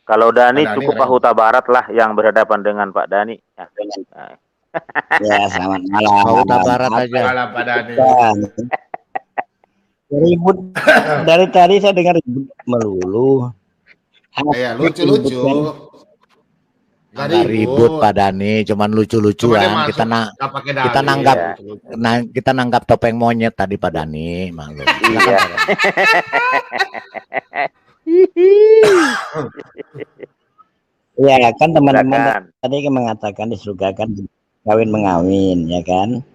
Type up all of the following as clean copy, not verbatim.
Kalau Dani cukup Pak Huta Barat lah yang berhadapan dengan Pak Dani. Ya, selamat malam. Pak Huta Barat aja. Malam Pak Dani. Ribut dari tadi saya dengar ribut melulu. Ya, lucu-lucu. Nggak ribut Pak Dani, cuman lucu-lucuan. Kita nanggap topeng monyet tadi Pak Dani, malu. Iya. Ya kan teman-teman tadi mengatakan di surga kan kawin mengawin, ya kan?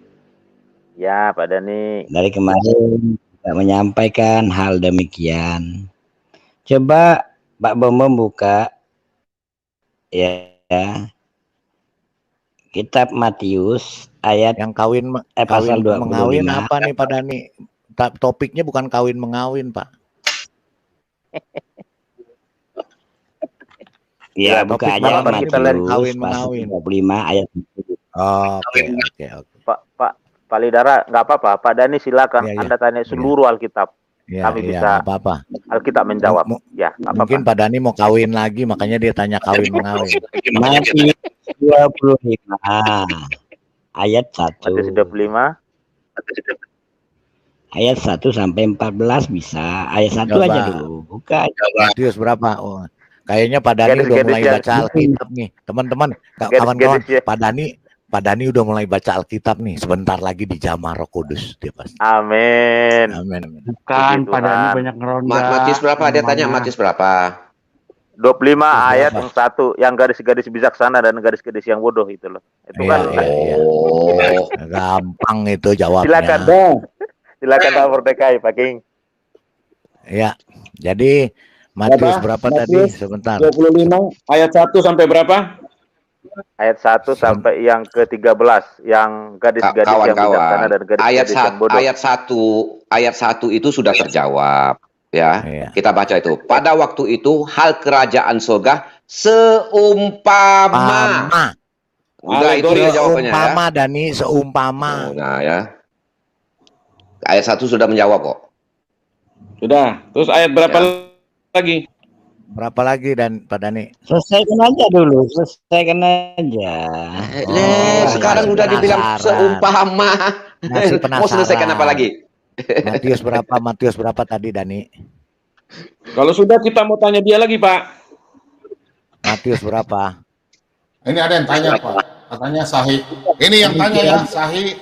Ya Pak Dani. Dari kemarin kita menyampaikan hal demikian. Coba Pak Bambang buka ya kitab Matius ayat yang kawin pasal 25. Mengawin apa nih Pak Dani? Topiknya bukan kawin mengawin Pak. Ya, buka aja kita lihat kawin mengawin 25 ayat. Oke. Pak Lidara, nggak apa-apa. Pak Dani silakan. Ya. Anda tanya seluruh Alkitab. Kami bisa apa-apa. Alkitab menjawab. Mungkin Pak Dani mau kawin lagi, makanya dia tanya kawin mengawin. Matius 25 ayat 1. Matius 25 ayat 1 sampai 14 bisa. Ayat 1 Coba. aja dulu. Buka. Matius berapa? Oh, kayaknya Pak Dani udah mulai baca Alkitab nih. Teman-teman, kawan-kawan, Pak Dani udah mulai baca Alkitab nih. Sebentar lagi dijamah Roh Kudus dia pasti. Amin. Bukan, Pak Dani banyak ngeronda. Matius berapa? Dia tanya Matius berapa? 25 ayat yang 1, yang garis-garis bijaksana dan garis-garis yang bodoh itu loh. Itu kan. Gampang itu jawabnya. Silakan Pak Mordecai, Pak King. Ya. Jadi Matius berapa tadi? Sebentar. 25 ayat 1 sampai berapa? Ayat 1 sampai yang ke-13, yang gadis-gadis yang bijaksana dan gadis-gadis yang bodoh. Ayat 1 itu sudah terjawab, ya. Kita baca itu. Pada waktu itu hal kerajaan surga seumpama. Udah itu dia jawabannya ya. Seumpama Dani, seumpama. Nah ya. Ayat 1 sudah menjawab kok. Sudah. Terus ayat berapa lagi? Berapa lagi dan Pak Dani? Selesaikan aja dulu, selesaikan aja. Sekarang udah dibilang seumpama. Masih penasaran. Mau selesaikan apa lagi? Matius berapa tadi Dani? Kalau sudah kita mau tanya dia lagi Pak. Matius berapa? Ini ada yang tanya Pak. Katanya Sahih. Ini yang tanya ya Sahih.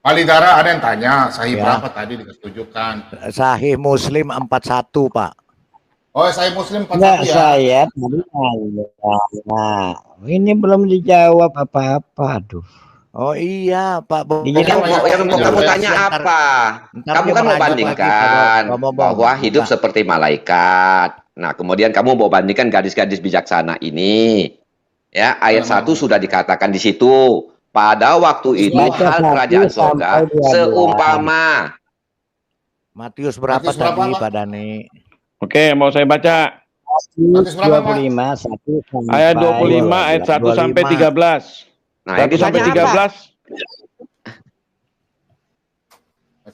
Pak Lidara ada yang tanya Sahih berapa tadi diketujukan. Sahih Muslim 41 Pak. Oh, Sahih Muslim 41 Enggak, ya. saya tadi nah, ini belum dijawab apa-apa, aduh. Oh iya Pak. Kamu tanya apa? Kamu kan mau bandingkan bahwa hidup seperti malaikat. Nah, kemudian kamu mau bandingkan gadis-gadis bijaksana ini. Ya, ayat 1 sudah dikatakan di situ. Pada waktu itu hal kerajaan surga seumpama. Matius berapa tadi Pak Dani? Oke, mau saya baca. Matius 25 1 ayat 25 ayat 1 sampai 13. Nah, yang 1 sampai 13.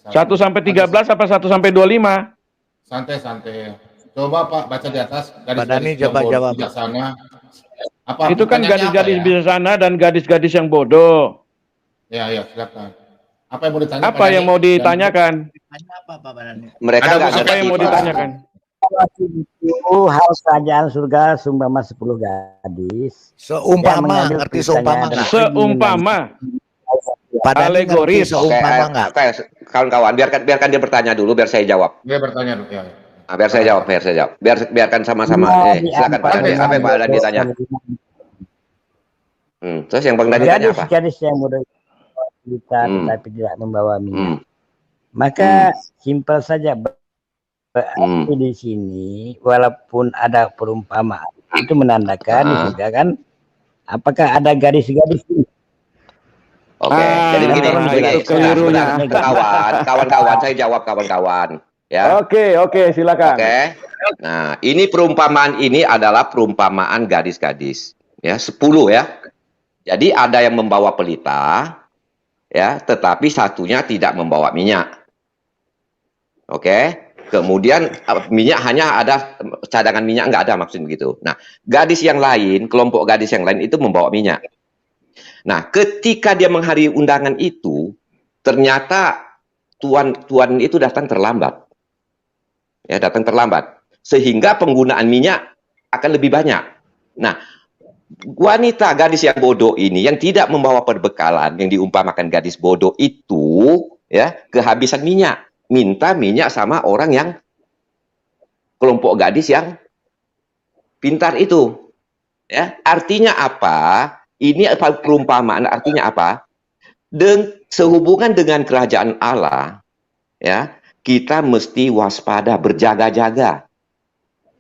1 sampai 13 apa 1 sampai 25? Santai. Coba Pak baca di atas Pak Dani coba jawab. Apa itu kan gadis-gadis bijaksana dan gadis-gadis yang bodoh. Ya, silakan. Apa yang mau ditanya? Apa yang mau ditanyakan? Mereka apa yang mau ditanyakan? Itu hal kerajaan surga seumpama 10 gadis. Seumpama, ngerti seumpama nggak? Seumpama. Alegoris. Seumpama nggak? Kawan-kawan, biarkan dia bertanya dulu, biar saya jawab. Dia bertanya dulu. Ya. biar saya jawab. Biarkan sama-sama. Silakan Pak Dani. Apa yang Pak Dani tanya? Terus yang Bang Dani tanya apa? Gadis yang muda kita tetapi tidak membawa minyak. Maka simpel saja. Berarti di sini walaupun ada perumpamaan itu menandakan juga kan, apakah ada gadis-gadis ini? Oke, jadi begini, kawan-kawan, saya jawab kawan-kawan. Ya. Oke, silakan. Oke. Nah, ini perumpamaan ini adalah perumpamaan gadis-gadis. Ya, 10 ya. Jadi ada yang membawa pelita, ya, tetapi satunya tidak membawa minyak. Oke. Kemudian minyak hanya ada, cadangan minyak nggak ada, maksud begitu. Nah, gadis yang lain, kelompok gadis yang lain itu membawa minyak. Nah, ketika dia menghadiri undangan itu, ternyata tuan itu datang terlambat. Ya, datang terlambat. Sehingga penggunaan minyak akan lebih banyak. Nah, wanita gadis yang bodoh ini, yang tidak membawa perbekalan, yang diumpamakan gadis bodoh itu, ya, kehabisan minyak. Minta minyak sama orang yang kelompok gadis yang pintar itu. Ya, artinya apa? Ini perumpamaan, artinya apa? Sehubungan dengan kerajaan Allah, ya, kita mesti waspada, berjaga-jaga.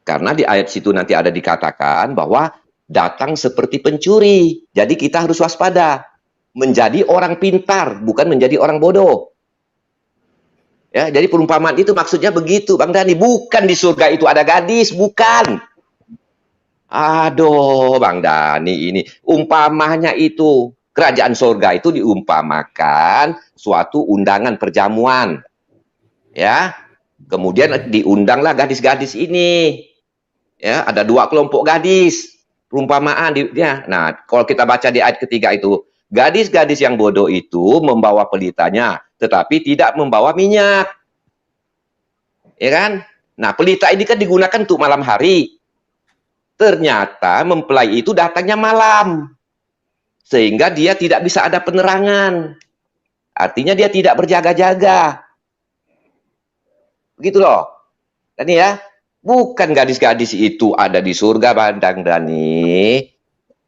Karena di ayat situ nanti ada dikatakan bahwa datang seperti pencuri. Jadi kita harus waspada. Menjadi orang pintar, bukan menjadi orang bodoh. Ya, jadi perumpamaan itu maksudnya begitu, Bang Dani. Bukan di surga itu ada gadis, bukan. Aduh, Bang Dani, ini umpamanya itu kerajaan surga itu diumpamakan suatu undangan perjamuan, ya. Kemudian diundanglah gadis-gadis ini, ya. Ada 2 kelompok gadis, perumpamaan dia. Nah, kalau kita baca di ayat ketiga itu, gadis-gadis yang bodoh itu membawa pelitanya, tetapi tidak membawa minyak, ya kan? Nah, pelita ini kan digunakan untuk malam hari. Ternyata mempelai itu datangnya malam. Sehingga dia tidak bisa ada penerangan. Artinya dia tidak berjaga-jaga. Begitu loh. Dani ya. Bukan gadis-gadis itu ada di surga, Bang Dani.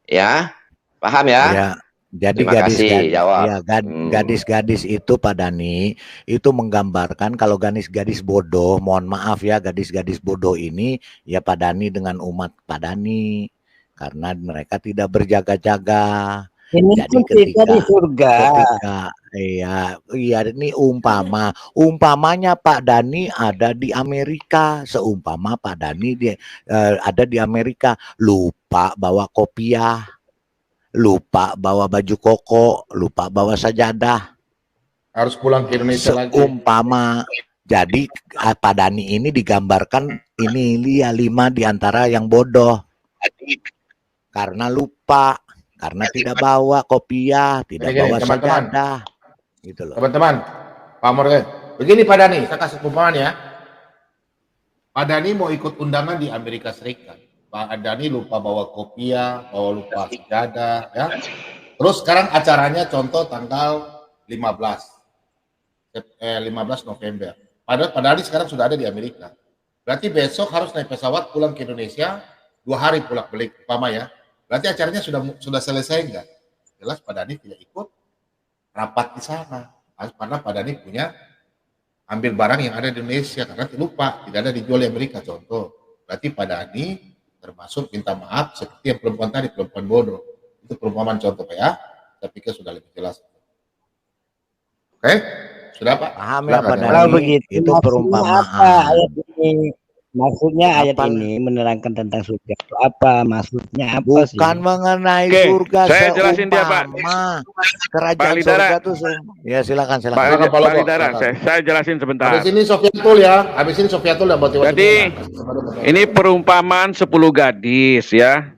Ya. Paham ya? Ya. Jadi gadis-gadis itu Pak Dani itu menggambarkan kalau gadis-gadis bodoh, mohon maaf ya, gadis-gadis bodoh ini ya Pak Dani dengan umat Pak Dani karena mereka tidak berjaga-jaga. Ini jadi ketika di surga. Iya ini umpamanya Pak Dani ada di Amerika, seumpama Pak Dani ada di Amerika, lupa bawa kopiah, lupa bawa baju koko, lupa bawa sajadah. Harus pulang ke Indonesia lagi. Seumpama. Jadi Pak Dani ini digambarkan ini dia 5 diantara yang bodoh. Karena lupa, karena tidak bawa kopiah, tidak bawa sajadah. Gitu loh. Teman-teman, Pak Morgan, begini Pak Dani, saya kasih perumpamaan ya. Pak Dani mau ikut undangan di Amerika Serikat. Pak Dani lupa bawa kopiah, lupa sajadah, ya. Terus sekarang acaranya contoh tanggal 15 November. Padahal Pak Dani sekarang sudah ada di Amerika. Berarti besok harus naik pesawat pulang ke Indonesia 2 hari pulang balik, umpama ya. Berarti acaranya sudah selesai enggak? Jelas Pak Dani tidak ikut rapat di sana. Karena Pak Dani punya ambil barang yang ada di Indonesia karena lupa tidak ada dijual di Amerika contoh. Berarti Pak Dani termasuk minta maaf seperti yang perempuan tadi, perempuan bodoh. Itu perumpamaan contoh Pak ya. Saya pikir sudah lebih jelas. Oke? Sudah Pak? Paham ya Pak Dani? Kalau begitu itu perumpamaan. Ayat ini? Maksudnya ayat ini menerangkan tentang surga itu apa? Maksudnya apa sih? Bukan mengenai surga. Saya jelasin dia Pak. Kerajaan surga itu ya silakan. Pak Lidara, saya jelasin sebentar. Habis ini Sofiatul ya. Habis ini Sofiatul yang buat. Jadi ini perumpamaan 10 gadis ya.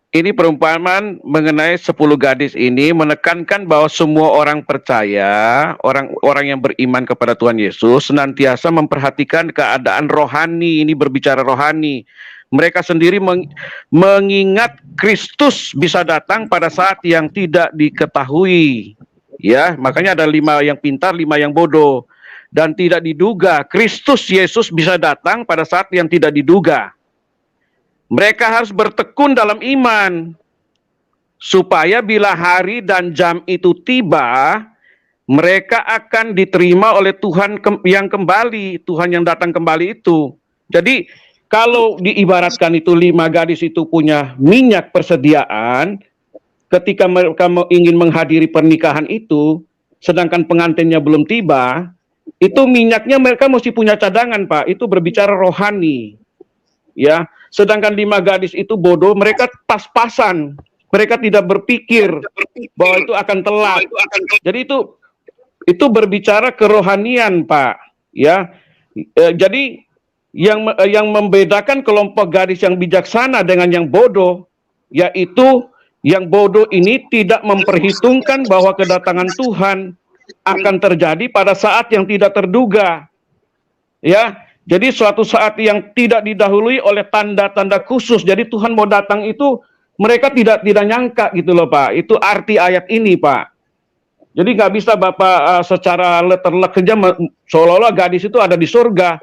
Ini perumpamaan mengenai 10 gadis ini menekankan bahwa semua orang percaya, orang yang beriman kepada Tuhan Yesus senantiasa memperhatikan keadaan rohani, ini berbicara rohani. Mereka sendiri mengingat Kristus bisa datang pada saat yang tidak diketahui. Ya, makanya ada 5 yang pintar, 5 yang bodoh. dan tidak diduga. Kristus Yesus bisa datang pada saat yang tidak diduga. Mereka harus bertekun dalam iman, supaya bila hari dan jam itu tiba, mereka akan diterima oleh Tuhan yang kembali, Tuhan yang datang kembali itu. Jadi kalau diibaratkan itu 5 gadis itu punya minyak persediaan, ketika mereka ingin menghadiri pernikahan itu, sedangkan pengantinnya belum tiba, itu minyaknya mereka mesti punya cadangan, Pak. Itu berbicara rohani. Ya, sedangkan 5 gadis itu bodoh, mereka pas-pasan. Mereka tidak berpikir bahwa itu akan telat. Jadi itu berbicara kerohanian, Pak. Ya, jadi yang membedakan kelompok gadis yang bijaksana dengan yang bodoh, yaitu yang bodoh ini tidak memperhitungkan bahwa kedatangan Tuhan akan terjadi pada saat yang tidak terduga. Ya, jadi suatu saat yang tidak didahului oleh tanda-tanda khusus. Jadi Tuhan mau datang itu mereka tidak nyangka gitu loh, Pak. Itu arti ayat ini, Pak. Jadi nggak bisa Bapak secara letter-luck saja seolah-olah gadis itu ada di surga.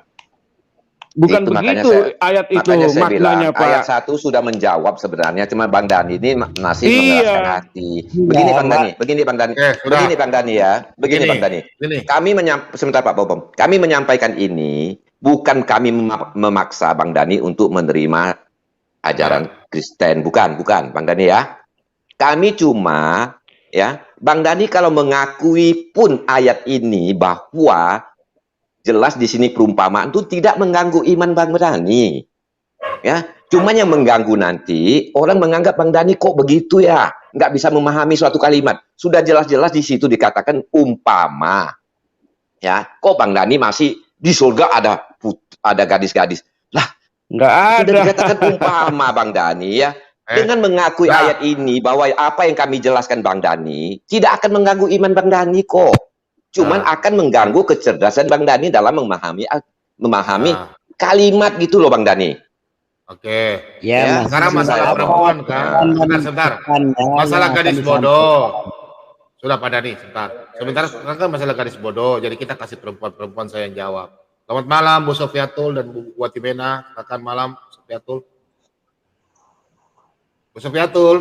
Bukan itu, begitu ayat itu maknanya, Pak. Ayat 1 sudah menjawab sebenarnya, cuma Bang Dani ini masih mengeraskan hati. Begini Bang Dani, begini Bang Dani, begini Bang Dani ya, begini Bang Dani. Kami sebentar Pak Bobom, kami menyampaikan ini bukan kami memaksa Bang Dani untuk menerima ajaran Kristen, bukan Bang Dani ya. Kami cuma ya, Bang Dani kalau mengakui pun ayat ini bahwa jelas di sini perumpamaan itu tidak mengganggu iman Bang Dani. Ya, cuma yang mengganggu nanti orang menganggap Bang Dani kok begitu ya, nggak bisa memahami suatu kalimat. Sudah jelas-jelas di situ dikatakan umpama. Ya, kok Bang Dani masih di surga ada gadis-gadis. Lah, nggak ada. Sudah dikatakan umpama Bang Dani ya. Dengan mengakui ayat ini bahwa apa yang kami jelaskan Bang Dani tidak akan mengganggu iman Bang Dani kok. Cuman akan mengganggu kecerdasan Bang Dani dalam memahami kalimat gitu loh Bang Dani. Oke. Ya, sekarang masalah perempuan kan. Sebentar. Masalah gadis bodoh. Sudah Pak Dani, sebentar. Sekarang kan masalah gadis bodoh. Jadi kita kasih perempuan saya yang jawab. Selamat malam Bu Sofiatul dan Bu Watimena. Selamat malam Sofiatul. Bu Sofiatul.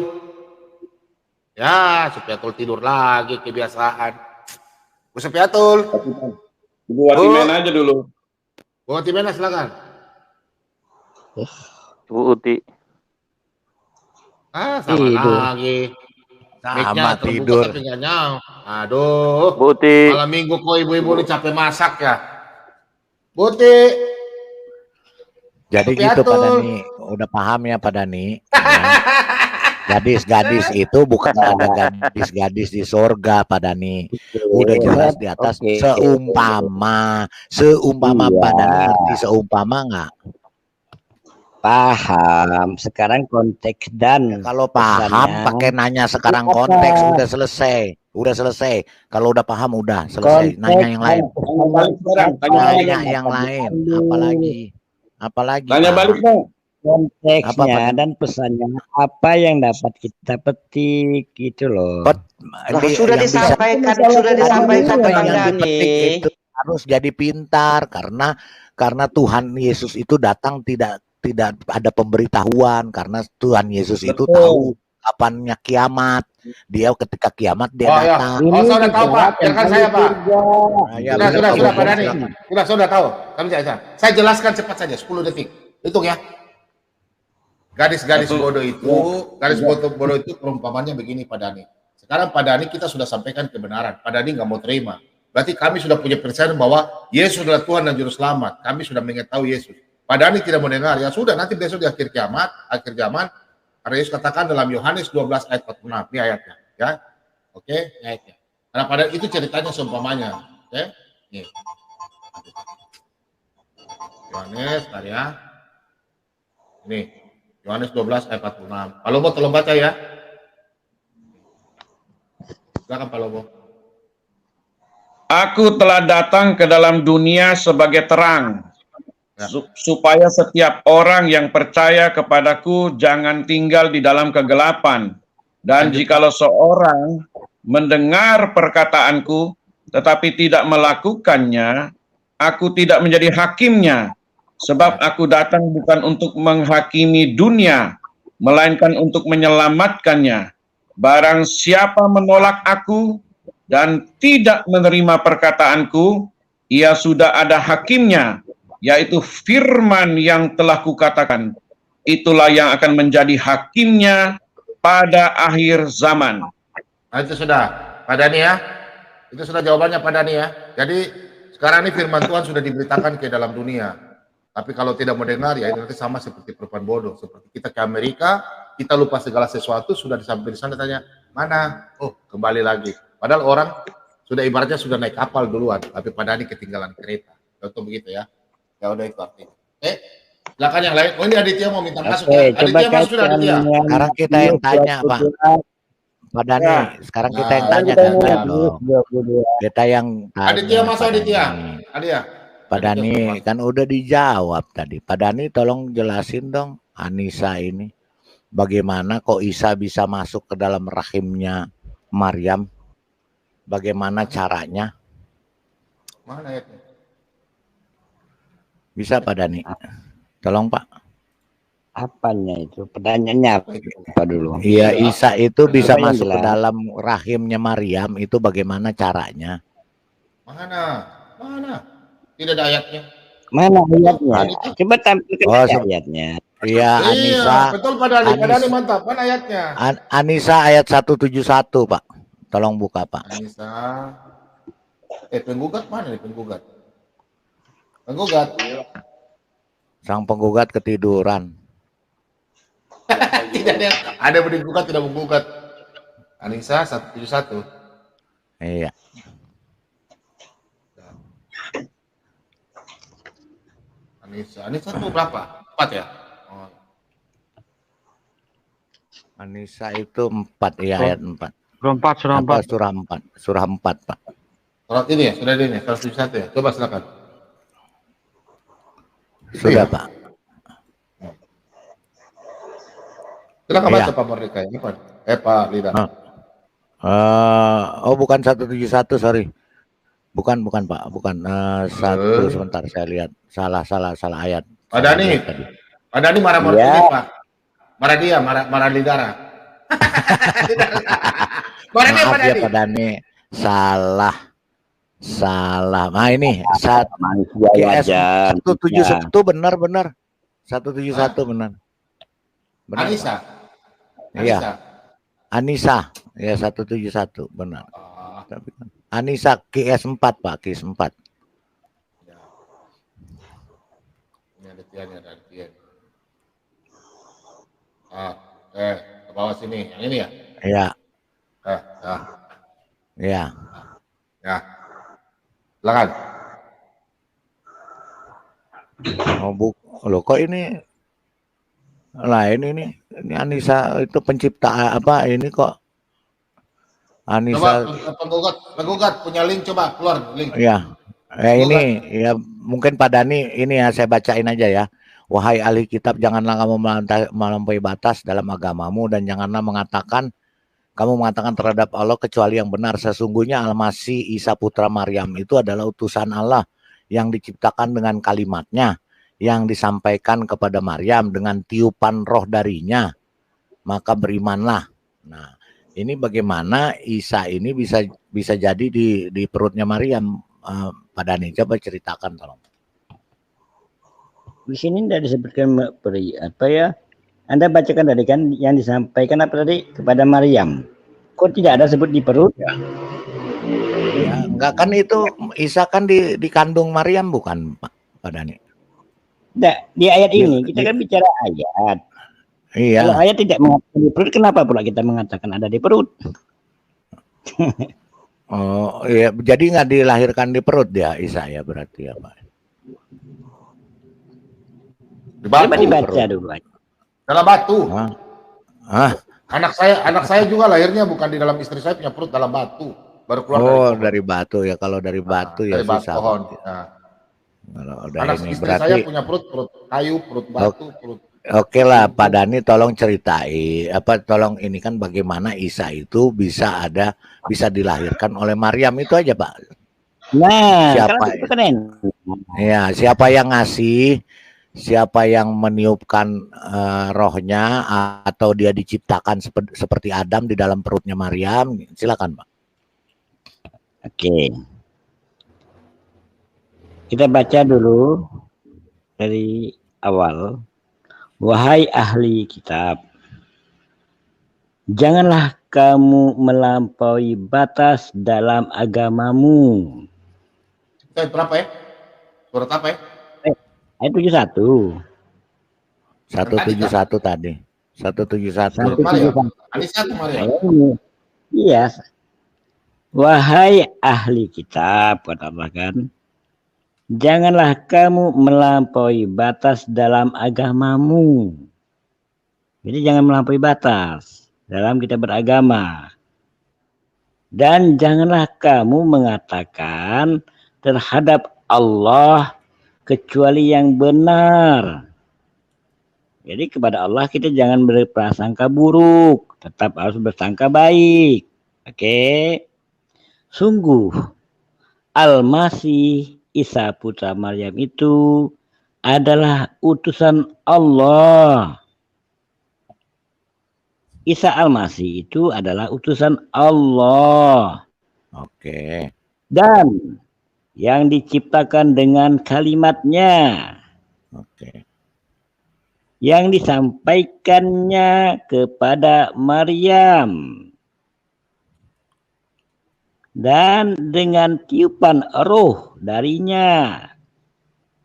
Ya, Sofiatul tidur lagi kebiasaan. Bu Sofiatul. Bu Watimena aja dulu. Bu Watimena silakan. Bu Uti. Sama lagi. Sama tidur. Aduh. Bu Uti. Malam minggu kok ibu-ibu ini capek masak ya. Bu Uti. Jadi gitu Pak Dani. Udah paham ya Pak Dani. Gadis-gadis itu bukan ada gadis-gadis di surga Pak Dani. Udah jelas di atas seumpama Pak Dani ngerti seumpama nggak? Paham. Sekarang konteks dan kalau paham pakai nanya sekarang konteks udah selesai. Kalau udah paham udah selesai. Nanya yang lain. Nanya yang lain. Apalagi. Tanya balik dong. Konteksnya dan pesannya apa yang dapat kita petik gitu loh. Sudah disampaikan Bang Dani. Itu harus jadi pintar karena Tuhan Yesus itu datang tidak ada pemberitahuan, karena Tuhan Yesus itu tahu kapannya kiamat. Dia ketika kiamat dia datang. Ya. Sudah tahu Pak, biarkan saya Pak. Sudah Pak Dani. Sudah tahu. Saya jelaskan cepat saja 10 detik. Hitung ya. Gadis-gadis bodoh itu perumpamannya begini Pak Dani. Sekarang Pak Dani kita sudah sampaikan kebenaran. Pak Dani nggak mau terima. Berarti kami sudah punya percaya bahwa Yesus adalah Tuhan dan Juru Selamat. Kami sudah mengetahui Yesus. Pak Dani tidak mau dengar. Ya sudah, nanti besok di akhir zaman, karena Yesus katakan dalam Yohanes 12 ayat 46. Ini ayatnya. Ya, oke, ayatnya. Karena pada itu ceritanya seumpamanya. Oke, nih. Yohanes, ya. Ini. Yohanes 12 ayat 46. Pak Lobo tolong baca ya. Silakan Pak Lobo. Aku telah datang ke dalam dunia sebagai terang, supaya setiap orang yang percaya kepadaku jangan tinggal di dalam kegelapan. Dan jikalau seorang mendengar perkataanku tetapi tidak melakukannya, aku tidak menjadi hakimnya, sebab aku datang bukan untuk menghakimi dunia, melainkan untuk menyelamatkannya. Barang siapa menolak aku dan tidak menerima perkataanku, ia sudah ada hakimnya, yaitu firman yang telah kukatakan. Itulah yang akan menjadi hakimnya pada akhir zaman. Nah, itu sudah, Pak Dhani ya. Itu sudah jawabannya Pak Dhani ya. Jadi sekarang ini firman Tuhan sudah diberitakan ke dalam dunia. Tapi kalau tidak mau dengar ya itu nanti sama seperti perempuan bodoh. Seperti kita ke Amerika, kita lupa segala sesuatu, sudah disampai di sana tanya, mana? Oh, kembali lagi. Padahal orang sudah ibaratnya sudah naik kapal duluan, tapi Pak Dhani ketinggalan kereta. Contoh begitu ya. Ya udah itu artinya. Silakan yang lain. Oh ini Aditya mau minta masuk ya. Aditya masuk sudah Aditya. Sekarang kita yang tanya Pak. Pak Dhani, sekarang kita yang tanya kan dong. Kita yang tanya. Aditya masuk Aditya. Aditya. Pak Dhani kan udah dijawab tadi. Pak Dhani tolong jelasin dong Anissa ini. Bagaimana kok Isa bisa masuk ke dalam rahimnya Maryam? Bagaimana caranya? Mana ayatnya? Bisa Pak Dhani? Tolong Pak. Apanya itu? Pertanyaannya apa dulu? Iya, Isa itu bisa masuk ke dalam rahimnya Maryam, itu bagaimana caranya? Mana? Tidak ada ayatnya. Mana ayatnya? Coba tampilkan ayatnya. Iya, Anissa. Betul Pak Dhani. Pak Dhani mantap. Mana ayatnya? Anissa ayat 171, Pak. Tolong buka, Pak. Anissa. Penggugat mana nih penggugat? Penggugat. Sang penggugat ketiduran. Tidak ada penggugat tidak menggugat. Anissa 171. Iya. Anissa itu berapa? 4 ya? Oh. Anissa itu 4 ya, ayat 4. Surah 4, Pak. Surat ini ya, sudah ini, 171 ya. Coba silakan. Sudah, Pak. Silakan baca Pak Merdeka ini, Pak. Pak Lida. Oh, bukan 171, sorry. Bukan Pak, bukan. Satu sebentar saya lihat. Salah ayat. Pak Dhani marah-marah ini, Pak. Marah dia, marah lidara. Maaf ya Pak Dhani, salah. Nah ini 171 benar. 171 benar. Anissa. Iya. Anissa ya 171 benar. Anissa QS 4 Pak, QS 4. Ini ada Tian. Ke bawah sini, yang ini ya? Iya. Iya. Ya. Silakan. Loh kok ini lain ini Anissa itu pencipta apa ini kok Anissa penggugat punya link, coba keluar link. Ya. Ini ya mungkin Pak Dhani ini ya saya bacain aja ya. Wahai ahli kitab, janganlah kamu melampaui batas dalam agamamu dan janganlah kamu mengatakan terhadap Allah kecuali yang benar. Sesungguhnya Al-Masih Isa putra Maryam itu adalah utusan Allah yang diciptakan dengan kalimatnya yang disampaikan kepada Maryam dengan tiupan roh darinya. Maka berimanlah. Nah, ini bagaimana Isa ini bisa jadi di perutnya Maryam, Pak Dhani, coba ceritakan tolong. Di sini tidak disebutkan apa ya? Anda bacakan tadi kan yang disampaikan apa tadi kepada Maryam. Kok tidak ada sebut di perut? Ya, enggak kan itu Isa kan dikandung Maryam bukan Pak Dhani? Tidak, di ayat ini kita kan bicara ayat. Iya. Kalau ayat tidak mengatakan di perut, kenapa pula kita mengatakan ada di perut? Oh iya, jadi nggak dilahirkan di perut ya Isa ya berarti ya Pak? Coba dibaca dulu. Dalam batu. Anak saya juga lahirnya bukan di dalam istri saya punya perut, dalam batu. Baru keluar dari batu ya. Kalau dari batu ya susah. Pohon. Kalau anak ini istri berarti saya punya perut kayu, perut batu, perut Oke lah, Pak Dani tolong ceritain tolong ini kan bagaimana Isa itu bisa dilahirkan oleh Maryam itu aja, Pak. Nah, siapa ya, siapa yang ngasih, siapa yang meniupkan rohnya, atau dia diciptakan seperti Adam di dalam perutnya Maryam? Silakan, Pak. Oke. Kita baca dulu dari awal. Wahai ahli kitab, janganlah kamu melampaui batas dalam agamamu. Ayat berapa ya? Surat apa ya? Ayat 71. 171 tadi. 171. Iya. Wahai ahli kitab, kata Allah kan, janganlah kamu melampaui batas dalam agamamu. Jadi jangan melampaui batas dalam kita beragama. Dan janganlah kamu mengatakan terhadap Allah kecuali yang benar. Jadi kepada Allah kita jangan berprasangka buruk, tetap harus bersangka baik. Oke. Sungguh Al-Masih Isa putra Maryam itu adalah utusan Allah. Isa Al-Masih itu adalah utusan Allah. Oke. Dan yang diciptakan dengan kalimatnya. Oke. Yang disampaikannya kepada Maryam. Dan dengan tiupan roh darinya.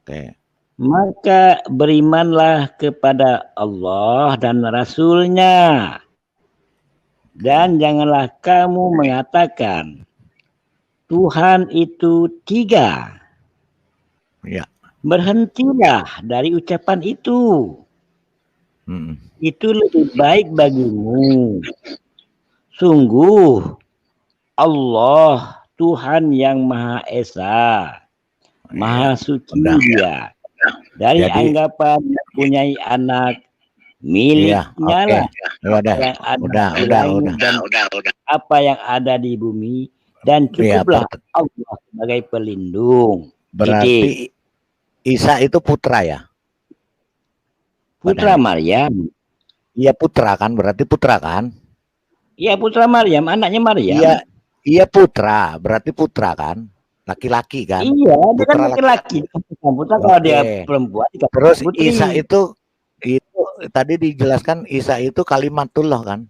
Oke. Maka berimanlah kepada Allah dan Rasul-Nya. Dan janganlah kamu mengatakan Tuhan itu 3. Ya. Berhentilah dari ucapan itu. Itu lebih baik bagimu. Sungguh Allah Tuhan yang Maha Esa, Maha Suci Dia. Dari anggapan mempunyai anak, miliknya lah. Udah. Apa yang ada di bumi, dan cukuplah Allah sebagai pelindung. Berarti Isa itu putra ya? Putra Maryam. Iya putra kan, berarti putra kan? Iya putra Maryam, anaknya Maryam. Iya putra, berarti putra kan? Laki-laki kan? Iya, dia kan laki-laki. Putra kalau dia perempuan. Terus Isa itu tadi dijelaskan Isa itu kalimatullah kan?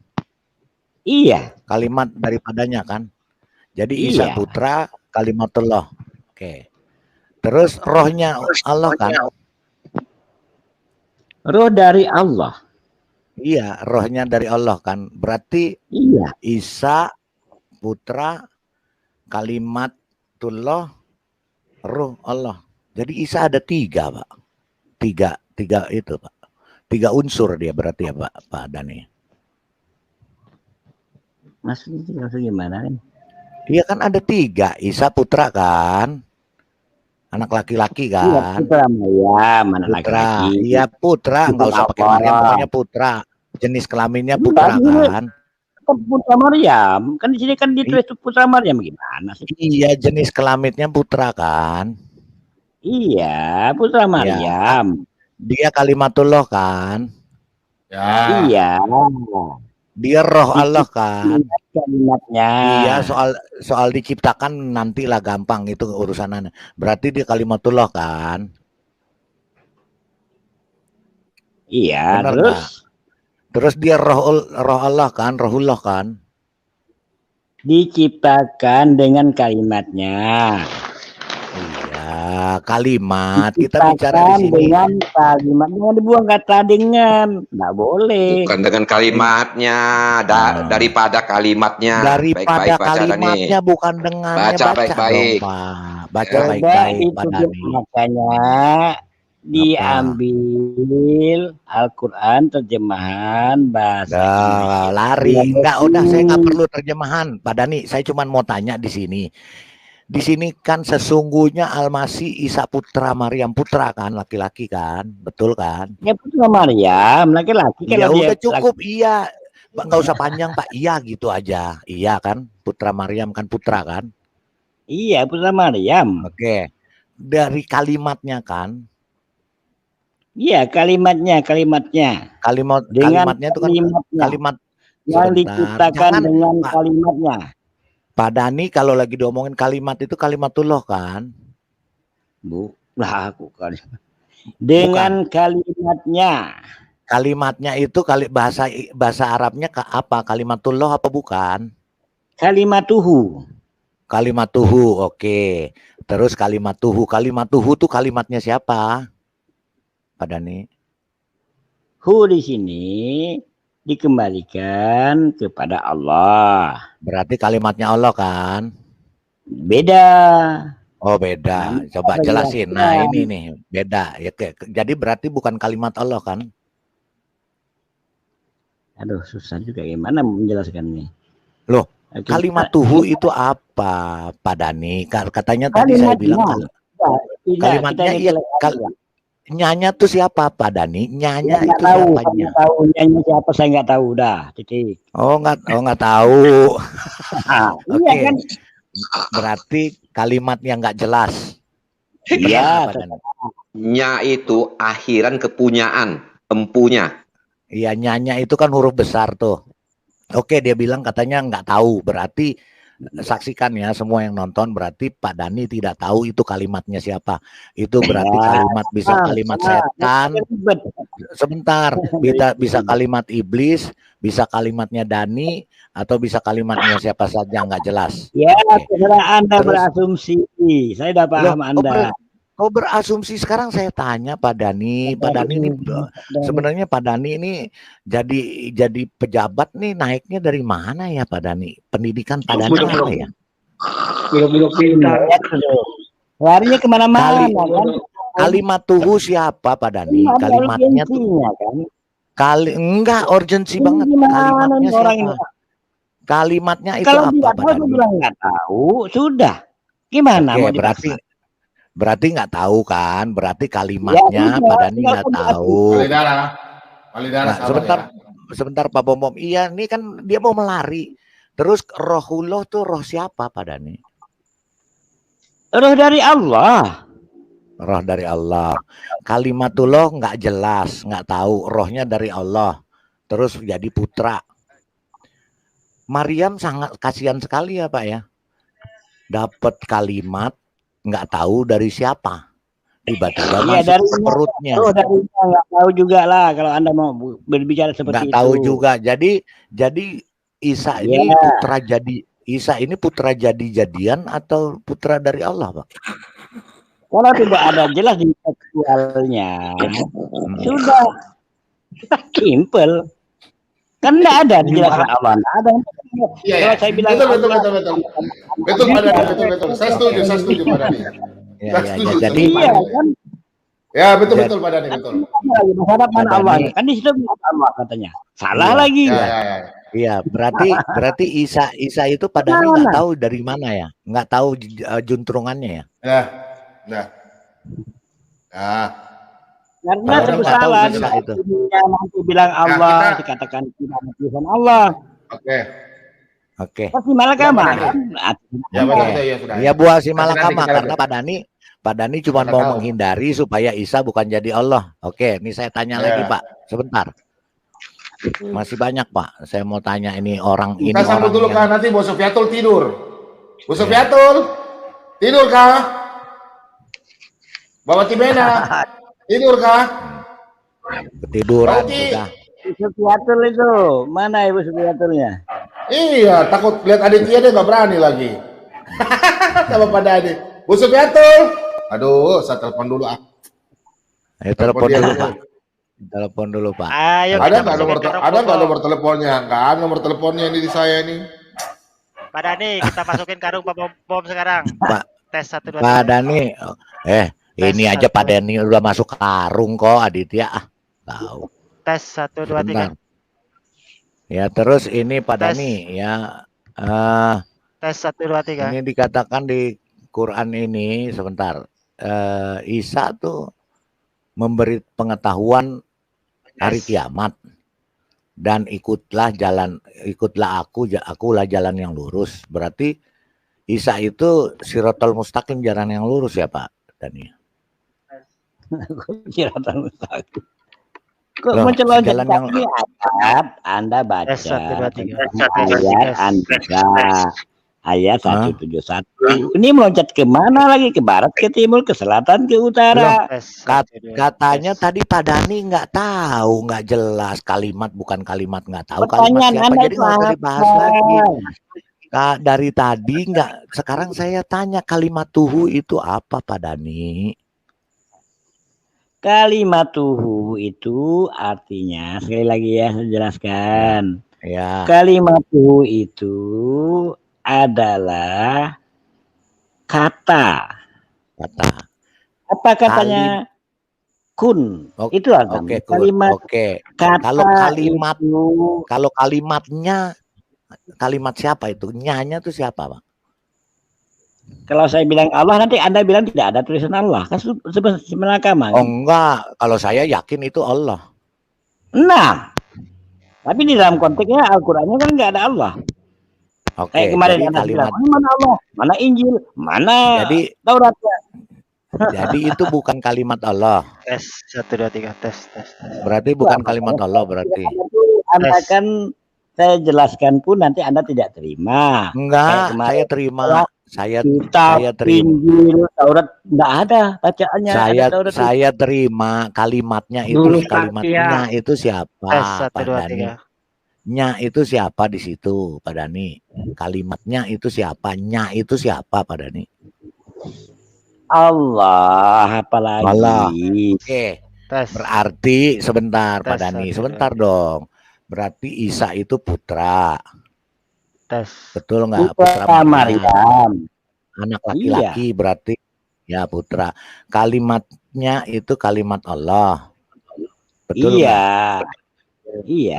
Iya. Kalimat daripadanya kan? Jadi Isa putra kalimatullah. Oke. Terus rohnya Allah kan? Roh dari Allah. Iya, rohnya dari Allah kan? Berarti Isa putra kalimatullah roh Allah. Jadi Isa ada 3, Pak. Tiga itu, Pak. 3 unsur dia berarti ya, Pak Dani. Maksudnya gimana nih? Iya kan ada 3. Isa putra kan? Anak laki-laki kan? Iya, putra Maryam, anak laki-laki. Iya putra, nggak usah pakai Maryam, pokoknya putra. Jenis kelaminnya putra kan? Putra Maryam, kan di sini kan ditulis putra Maryam, gimana sih? Iya, jenis kelaminnya putra kan? Iya, putra Maryam. Dia kalimatullah kan? Ya. Iya. Dia roh Allah kan? Kalimatnya. Iya, soal diciptakan nantilah gampang itu urusannya. Berarti dia kalimatullah kan? Iya, benar terus? Gak? Terus dia roh Allah kan? Rohullah kan? Diciptakan dengan kalimatnya. Iya, kalimat. Kita bicara di sini. Dengan kalimat, jangan dibuang kata dengan, nggak boleh. Bukan dengan kalimatnya, daripada kalimatnya. Daripada kalimatnya, bukan dengannya. Baca baik-baik. Baca baik-baik, Pak Dani. Makanya diambil Al-Quran terjemahan bahasa lari. Enggak, udah saya nggak perlu terjemahan, Pak Dani. Saya cuma mau tanya di sini. Di sini kan sesungguhnya Al-Masih Isa putra Maryam, putra kan, laki-laki kan, betul kan? Ya putra Maryam, laki-laki. Ya udah cukup, iya. Nggak usah panjang Pak, iya gitu aja. Iya kan, putra Maryam kan putra kan? Iya, putra Maryam. Oke, dari kalimatnya kan? Iya, kalimatnya. Kalimatnya itu kan kalimat yang diciptakan dengan Pak, kalimatnya. Pak Dani kalau lagi diomongin kalimat itu kalimatullah kan? Aku kalimat. Dengan kalimatnya. Kalimatnya itu bahasa Arabnya apa? Kalimatullah apa bukan? Kalimatuhu. Kalimatuhu, oke. Terus kalimatuhu tuh kalimatnya siapa? Pak Dani. Hu di sini dikembalikan kepada Allah. Berarti kalimatnya Allah kan? Beda. Oh beda. Coba jelasin. Nah ini nih beda. Ya, jadi berarti bukan kalimat Allah kan? Aduh susah juga gimana menjelaskannya. Loh, kalimatuhu itu apa, Pak Dani? Katanya tadi saya bilang kalimatnya iya. Nyanya tuh siapa, Pak Dani? Nyanya itu siapanya? Tahu nyanya siapa, saya nggak tahu dah. Titik. Oh nggak tahu. Oke. Iya kan? Berarti kalimat yang nggak jelas. Iya. Nya itu akhiran kepunyaan, empunya. Iya, nyanya itu kan huruf besar tuh. Oke, dia bilang katanya nggak tahu. Berarti saksikan ya semua yang nonton, berarti Pak Dani tidak tahu itu kalimatnya siapa. Itu berarti kalimat bisa kalimat setan. Sebentar, bisa kalimat iblis, bisa kalimatnya Dani, atau bisa kalimatnya siapa saja nggak jelas. Ya, terserah Anda berasumsi. Saya udah paham Anda. Kau berasumsi, sekarang saya tanya Pak Dani. Pak Dani ini sebenarnya Pak Dani ini jadi pejabat nih, naiknya dari mana ya Pak Dani? Pendidikan Pak Dani apa ya? Larinya kemana-mana kan? Kalimatuhu siapa Pak Dani? Kalimatnya tuh kan? Enggak urgensi banget. Kalimatnya siapa? Kalimatnya itu kalau apa Pak Dani? Bilang nggak tahu, sudah. Gimana? Oke, berarti nggak tahu kan? Berarti kalimatnya Pak Dani nggak tahu. Walidara, sebentar Pak Bom. Iya, ini kan dia mau melari. Terus rohullah tuh roh siapa Pak Dani? Roh dari Allah. Roh dari Allah. Kalimatullah nggak jelas, nggak tahu. Rohnya dari Allah. Terus jadi putra. Maryam sangat kasihan sekali ya Pak ya. Dapat kalimat nggak tahu dari siapa. Tiba-tiba masuk ke perutnya. Darinya nggak tahu juga lah kalau Anda mau berbicara seperti itu. Nggak tahu juga. Jadi Isa ini putra jadi. Isa ini putra jadi-jadian atau putra dari Allah, Pak? Kalau tidak ada jelas di tekstualnya, sudah simple. Kan tidak ada dijelaskan Allah. Ada. Kalau saya bilang betul Pak Dani, betul. Saya setuju Pak Dani. Jadi ya betul Pak Dani, betul. Berhadapan Allah kan di situ Allah katanya. Salah lagi. Iya, berarti Isa itu Pak Dani nggak tahu dari mana ya, nggak tahu juntrungannya ya. Karena salah itu. Nanti bilang Allah, dikatakan tidak Tuhan Allah. Oke. Si Malakama. Ya buah si Malakama karena Pak Dani cuma mau menghindari supaya Isa bukan jadi Allah. Oke, ini saya tanya lagi Pak, sebentar. Masih banyak Pak. Saya mau tanya ini orang ini. Kita sambut dulu kah nanti Bu Sofiatul tidur. Bu Sofiatul tidur kah? Bawa Timena tidur kah? Ketiduran sudah. Sofiatul itu mana Ibu Sofiatulnya? Iya, takut lihat Aditya dia nggak berani lagi. Sama Pak Dani. Bu Sofiatul. Aduh, saya telepon dulu ah. Ayo telepon dulu Pak. Telepon dulu Pak. Ayo, ada nggak nomor teleponnya? Nggak ada nomor teleponnya ini di saya ini. Pak Dani, kita masukin karung Pak Bom sekarang. Pak. Tes 1 2 3. Pak Dani, ini aja Pak Dani udah masuk karung kok Aditya tahu. Tes 1 2 3. Ya terus ini Pak Dani ya. Tes 1 2 3. Ini dikatakan di Quran ini sebentar. Isa tuh memberi pengetahuan hari kiamat, dan ikutlah akulah jalan yang lurus. Berarti Isa itu Siratal Mustaqim, jalan yang lurus ya Pak Dani? Siratal Mustaqim. Kok mencelon jalan yang Anda baca ayat 171. Ini meloncat kemana lagi? Ke barat, ke timur, ke selatan, ke utara. Katanya tadi Pak Dani nggak tahu, nggak jelas kalimat, bukan kalimat nggak tahu pertanyaan kalimat siapa. Anda jadi nggak usah dibahas lagi. Dari tadi nggak, sekarang saya tanya kalimat tuhu itu apa Pak Dani? Kalimat tuhu itu artinya, sekali lagi ya saya jelaskan. Ya. Kalimat tuhu itu adalah kata. Apa katanya? Kun. Itu artinya kalimat. Kalau kalimat itu, kalau kalimatnya, kalimat siapa itu? Nyanya itu siapa, Pak? Kalau saya bilang Allah, nanti Anda bilang tidak ada tulisan Allah. Kan sebenarnya kan? Oh enggak, kalau saya yakin itu Allah. Nah, tapi di dalam konteksnya Al-Qur'annya kan nggak ada Allah. Kayak kemarin Anda bilang, mana Allah, mana Injil, mana Tauratnya. Jadi itu bukan kalimat Allah. Tes 1 2 3 tes. Berarti bukan kalimat Allah berarti. Anda kan saya jelaskan pun nanti Anda tidak terima. Enggak, saya terima. Saya terima. Injil, Taurat enggak ada bacaannya. Saya terima kalimatnya itu. Kalimatnya itu siapa? Pak Dani. Nya itu siapa di situ, Pak Dani? Kalimatnya itu siapa? Nya itu siapa, Pak Dani? Allah, apalagi. Allah. Oke. Berarti sebentar, Pak Dani, sebentar dong. Berarti Isa itu putra. Betul nggak? Putra Maryam. Anak laki-laki berarti ya putra. Kalimatnya itu kalimat Allah. Betul nggak? Iya.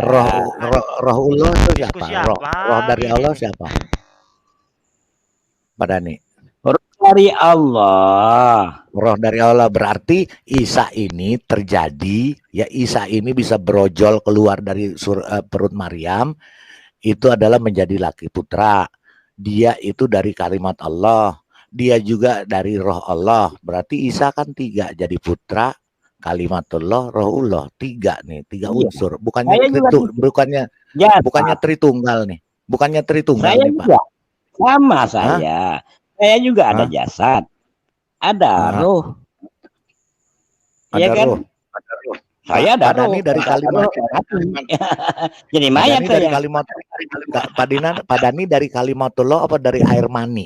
Rohullah itu siapa? Roh dari Allah siapa? Pak Dani. Dari Allah. Roh dari Allah berarti Isa ini terjadi, ya Isa ini bisa berojol keluar dari perut Maryam, itu adalah menjadi laki putra. Dia itu dari kalimat Allah, dia juga dari roh Allah. Berarti Isa kan 3, jadi putra, kalimatullah, rohullah, 3 nih, 3 unsur. Bukannya tritunggal nih. Bukannya tritunggal nih, Pak. Sama saya. Saya juga ada jasad, ada roh. Ada roh. Saya ada roh. Dari kalimat. Jadi mayat dari kalimat. Pak Dani dari kalimatullah apa dari air mani?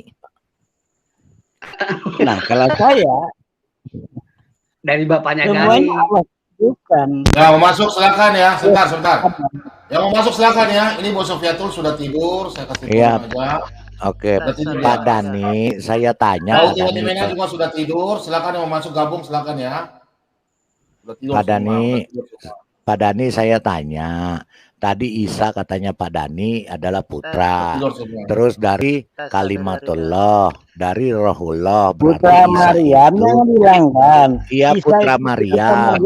Nah, kalau saya dari bapaknya Dani. Bukan. Nah, mau masuk silakan ya. Sebentar. Yang mau masuk silakan ya. Ini Bos Sofiatul sudah tidur. Saya kasih aja. Oke, Pak Dani, saya tanya. Timena juga sudah tidur. Silakan yang mau masuk gabung, silakan ya. Pak Dani, saya tanya. Tadi Isa katanya Pak Dani adalah putra. Terus dari kalimatullah, dari rohullah. Putra Maryam yang bilangkan. Iya, putra Maryam.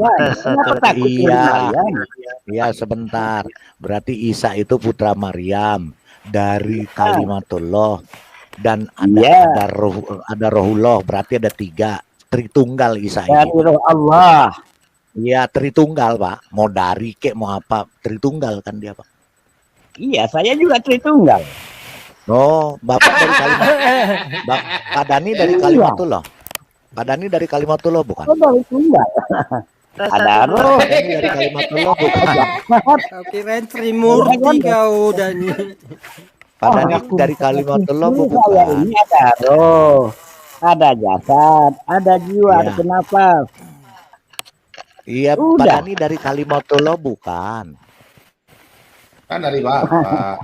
Iya, sebentar. Berarti Isa itu putra Maryam. Dari kalimatullah dan ada rohullah, berarti ada 3 tritunggal Isa ini. Dari roh Allah. Iya, tritunggal Pak. Mau dari kek mau apa, tritunggal kan dia Pak. Iya, saya juga tritunggal. Oh, Bapak dari kalimat. Pak Dani dari kalimatullah. Pak Dani dari kalimatullah bukan? Oh, dari tunggal. Ada roh. Dari kalimatullah bukan? Kirain Trimurti kau Dani. Pak Dani dari kalimatullah bukan? Ini ada roh, ada jasad, ada jiwa, ada nafas. Iya, Pak Dani dari kalimatullah bukan? Kan dari Bapak.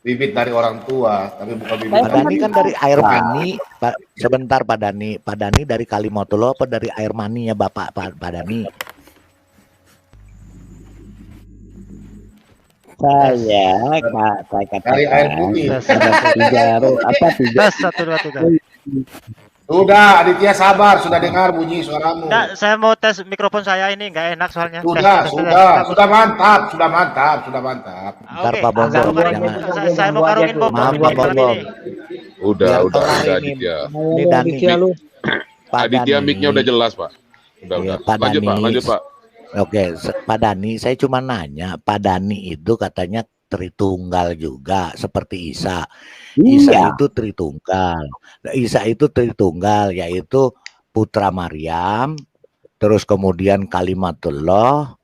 Bibit dari orang tua, tapi bukan bibit. Pak Dani kan dari air mani. Sebentar Pak Dani. Pak Dani dari kalimatullah apa dari air maninya Bapak Pak Dani? Saya katakan dari air putih. ada 3 roh, apa 3? Tes 1 2 3. Sudah, Aditya sabar, sudah dengar bunyi suaramu. Nggak, saya mau tes mikrofon saya ini nggak enak soalnya. Sudah mantap. Ntar Pak Bombom, saya mau karungin Bom. Maaf Pak Bombom. Udah Ini Aditya. Ini Dani. Pak Aditya Dani. mic-nya udah jelas, Pak. Udah. Ya, Pak Lanjut, Pak. Dani. Lanjut, Pak. Oke, Pak Dani, saya cuma nanya, Pak Dani itu katanya Tritunggal juga seperti Isa. Isa itu Tritunggal. Isa itu Tritunggal, yaitu putra Maryam, terus kemudian Kalimatullah,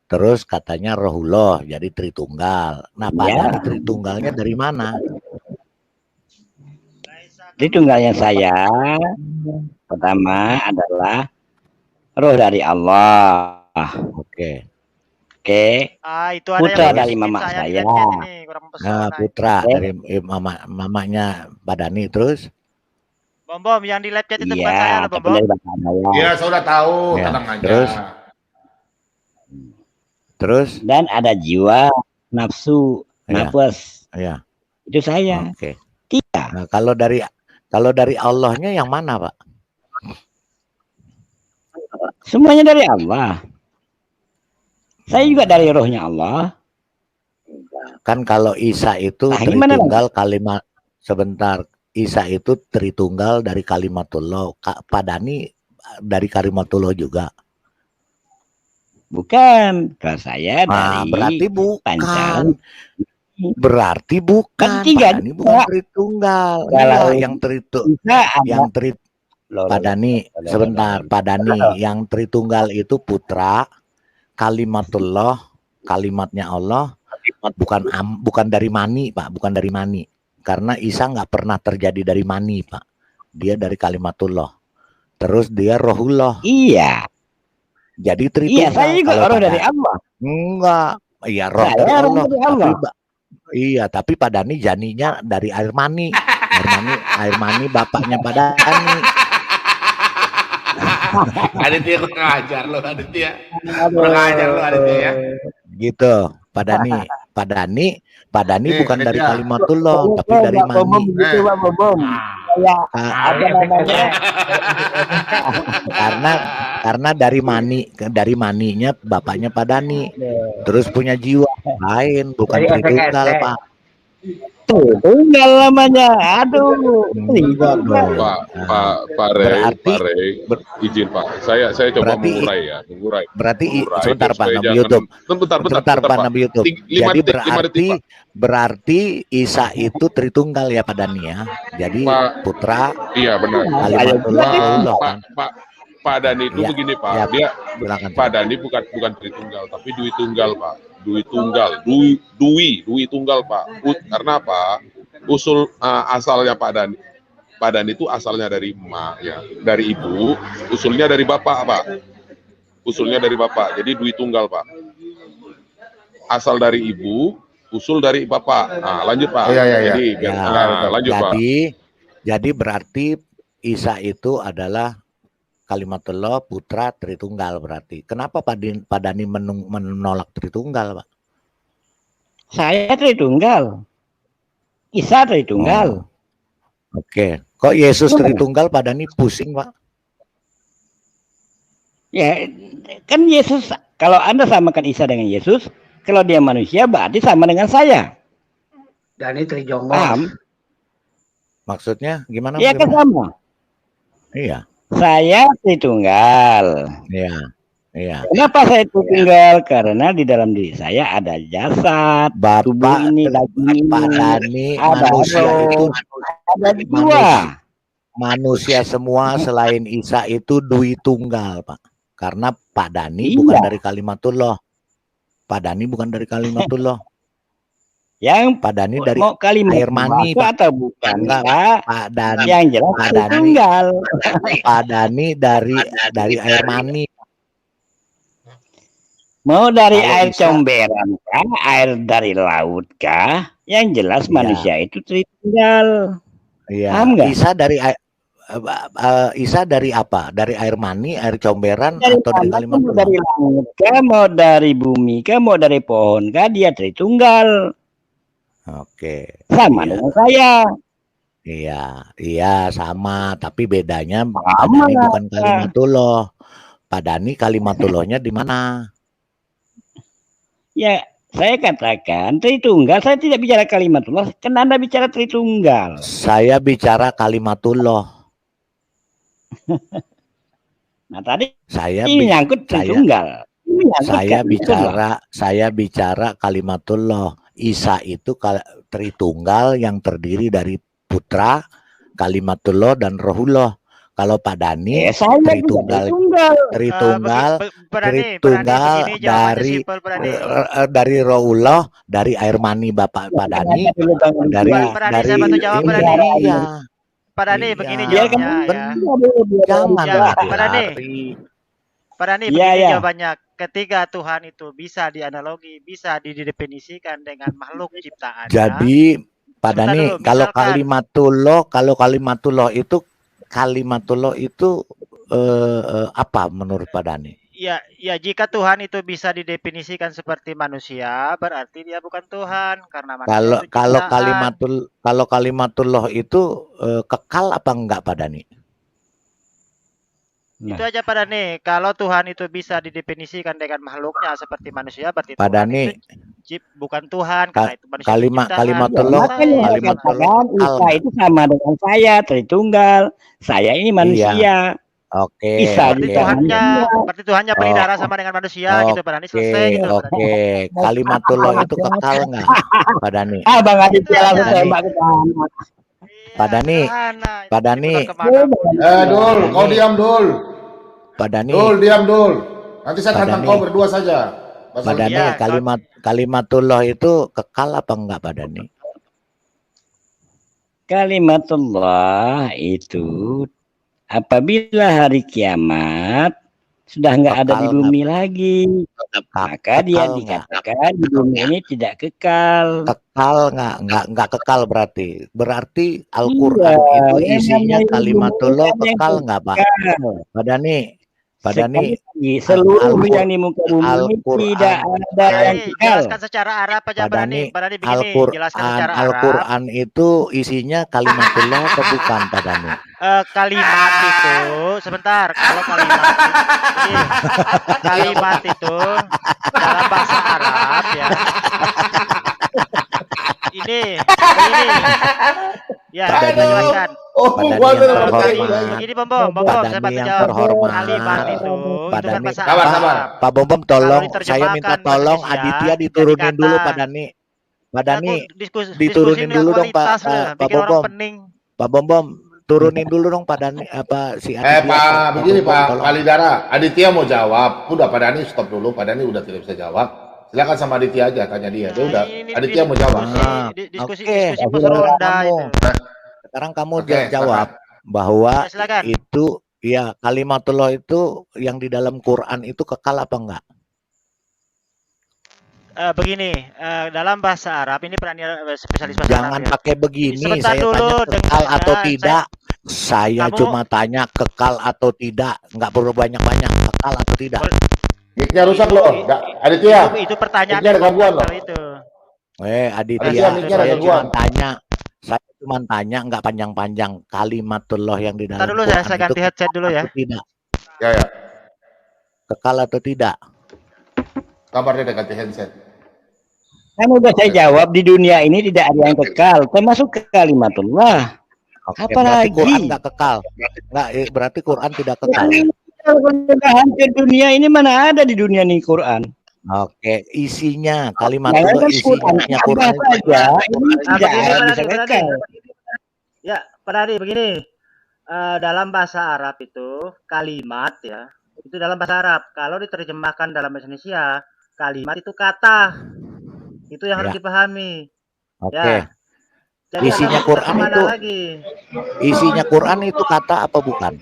terus katanya Rohullah, jadi Tritunggal. Nah, Pak Dani Tritunggalnya dari mana? Tritunggalnya saya pertama adalah roh dari Allah. Oke. Itu ada putra yang dari mama saya. Nah, putra dari mamanya Pak Dani, terus Bom yang di live chat itu bukan saya lah, Bom. Iya, saya udah tahu, tenang aja. Terus dan ada jiwa, nafsu, nafas. Iya. Itu saya. Oke. Iya. Nah, kalau dari Allahnya yang mana, Pak? Semuanya dari Allah. Saya juga dari rohnya Allah. Kan kalau Isa itu Tritunggal kalimat, sebentar, Isa itu Tritunggal dari Kalimatullah. Pak Dani dari Kalimatullah juga. Bukan, kalau saya dari berarti bukan. Berarti bukan. Kan tiga, Pak Dani bukan Tritunggal. Kalau yang Pak Dani, sebentar, Pak Dani, yang Tritunggal itu putra, Kalimatullah, kalimatnya Allah, bukan dari mani, Pak, bukan dari mani. Karena Isa nggak pernah terjadi dari mani, Pak. Dia dari Kalimatullah. Terus dia Rohullah. Iya. Jadi Tritunggal. Iya, saya juga roh dari Allah. Enggak. Iya, roh dari Allah. Tapi Pak Dani janinya dari air mani. Air mani bapaknya Pak Dani. Aditya kurang ajar lo, Aditya. Kurang ajar lo, Aditya ya. Gitu, Pak Dani bukan dari Kalimatullah, tapi dari mani. Karena dari maninya bapaknya Pak Dani. Terus punya jiwa lain, bukan Tritunggal, Pak. Tunggal namanya, aduh. Pak Rey, izin Pak, saya coba mengurai. Berarti sebentar Pak Nabi YouTube. Sebentar Pak Nabi YouTube. Jadi berarti Isa itu Tritunggal ya Pak Dani ya. Jadi putra. Iya benar. Pak Dani itu begini Pak, dia Pak Dani bukan Tritunggal tapi Dwi Tunggal Pak. Dwi Tunggal Pak. Karena apa? Usul asalnya Pak Dani itu asalnya dari emak ya, dari ibu, usulnya dari bapak Pak. Usulnya dari bapak. Jadi Dwi Tunggal Pak. Asal dari ibu, usul dari bapak. Nah, lanjut Pak. Jadi lanjut Pak. Jadi berarti Isa itu adalah Kalimatullah putra Tritunggal berarti. Kenapa Pak Dani menolak Tritunggal, Pak? Saya Tritunggal. Isa Tritunggal. Oke. Kok Yesus Tritunggal Pak Dani pusing, Pak? Ya, kan Yesus, kalau Anda samakan Isa dengan Yesus, kalau dia manusia berarti sama dengan saya. Dani Trijongos. Paham? Maksudnya gimana? Iya kan sama. Iya. Saya Tritunggal. Iya. Kenapa saya Tritunggal? Karena di dalam diri saya ada jasad, Bapak ini, daging Pak Dani, ada manusia itu ada jiwa. Manusia semua selain Isa itu Dwi Tunggal, Pak. Karena Pak Dani bukan dari Kalimatullah. Pak Dani bukan dari Kalimatullah. Yang Pak Dani dari air mani atau bukan? Pak Dani yang jelas Pak Dani Tunggal. Pak Dani dari air mani. Mau dari air comberan kah, air dari laut kah? Yang jelas manusia itu Tritunggal. Iya. Isa dari apa? Dari air mani, air comberan, atau dari Kalimatullah? Dari langit kah, mau dari bumi kah, mau dari pohon kah, dia Tritunggal. Oke. Sama dengan saya. Iya sama, tapi bedanya Pak Dhani bukan kalimatullah. Pak Dhani kalimatullohnya di mana? Ya, saya katakan Tritunggal, saya tidak bicara kalimatullah, kan Anda bicara Tritunggal. Saya bicara kalimatullah. Nah, tadi ini nyangkut Tritunggal. Saya bicara kalimatullah. Isa itu Tritunggal yang terdiri dari Putra, Kalimatullah dan Rohullah. Kalau Pak Dhani Tritunggal dari Rohullah, dari air mani Bapak Pak Dhani, dari Pak Dhani begini jawabnya ya. Jangan Pak Dhani begini jawabannya. Ketika Tuhan itu bisa dianalogi, bisa didefinisikan dengan makhluk ciptaannya. Jadi Pak Dhani, kalau kalimatullah itu apa menurut Pak Dhani? Ya, jika Tuhan itu bisa didefinisikan seperti manusia, berarti dia bukan Tuhan karena manusia kalau kalimatullah itu kekal apa enggak Pak Dhani? Itu aja Pak Dhani. Kalau Tuhan itu bisa didefinisikan dengan makhluknya seperti manusia, berarti Pak Tuhan Dhani itu bukan Tuhan karena itu manusia. Kalimatullah itu sama dengan saya, Tritunggal. Saya ini manusia. Oke. Berarti Tuhannya pelihara sama dengan manusia gitu Pak Dhani, selesai gitu. Oke. Kalimatullah itu kekal enggak Pak Dhani? Bang Aditya langsung tembak ke Pak Dhani, Pak Dhani. Dul, kau diam Dul. Pak Dhani. Dul, diam Dul. Nanti saya tantang kau berdua saja. Pak Dhani, kalimatullah itu kekal apa enggak Pak Dhani? Kalimatullah itu apabila hari kiamat sudah nggak ada di bumi lagi, maka dia dikatakan di bumi ini tidak kekal. Kekal nggak kekal berarti Al-Quran itu isinya kalimatullah kekal nggak Pak? Pak Dhani, seluruh yang di muka bumi tidak ada yang kekal. Jelaskan secara Arab aja Pak Dhani. Al-Quran itu isinya kalimatullah atau bukan Pak Dhani? Kalimat itu sebentar, kalau kalimat itu dalam bahasa Arab ya. Ini ya saya jelaskan. Ini Bom, saya bantu jawab. Kalimat itu kan bahasa Arab. Pak Bom tolong, saya minta tolong Aditya diturunin dulu Pak Dhani. Pak Dhani diturunin dulu dong Pak Bom. Pak Bom turunin dulu dong Pak Dhani si Aditya. Pak begini Pak Kalidara, Aditya mau jawab. Udah Pak Dhani stop dulu, Pak Dhani udah tidak bisa jawab. Silakan sama Aditya aja, tanya dia. Dia udah Aditya mau jawab. Diskusi ronda itu. Sekarang kamu jawab bahwa itu ya kalimatullah itu yang di dalam Quran itu kekal apa enggak? Begini, dalam bahasa Arab ini spesialis bahasa Jangan Arab. Pakai begini, Sebentar saya dulu, tanya kekal atau tidak. Saya cuma tanya kekal atau tidak, nggak perlu banyak-banyak, kekal atau tidak. Mic-nya rusak loh, Aditya. Itu pertanyaan ada gangguan loh. Aditya, saya cuma tanya nggak panjang-panjang kalimatullah yang di dalam Quran dulu, saya ganti headset dulu ya. Tidak. Ya. Kekal atau tidak? Kabarnya udah ganti headset. Kan udah saya jawab, di dunia ini tidak ada yang kekal, termasuk kalimatullah. Apalagi Quran nggak kekal? Berarti Quran tidak kekal. Kalau hancur dunia ini, mana ada di dunia ini Quran? Oke, isinya kalimatullah isinya Quran saja. Ini tidak bisa kekal. Ya, Pak Dhani begini. Dalam bahasa Arab itu kalimat ya, itu dalam bahasa Arab. Kalau diterjemahkan dalam bahasa Indonesia, kalimat itu kata. Itu yang harus dipahami. Oke. Ya. Jadi isinya Quran itu lagi? Isinya Quran itu kata apa bukan?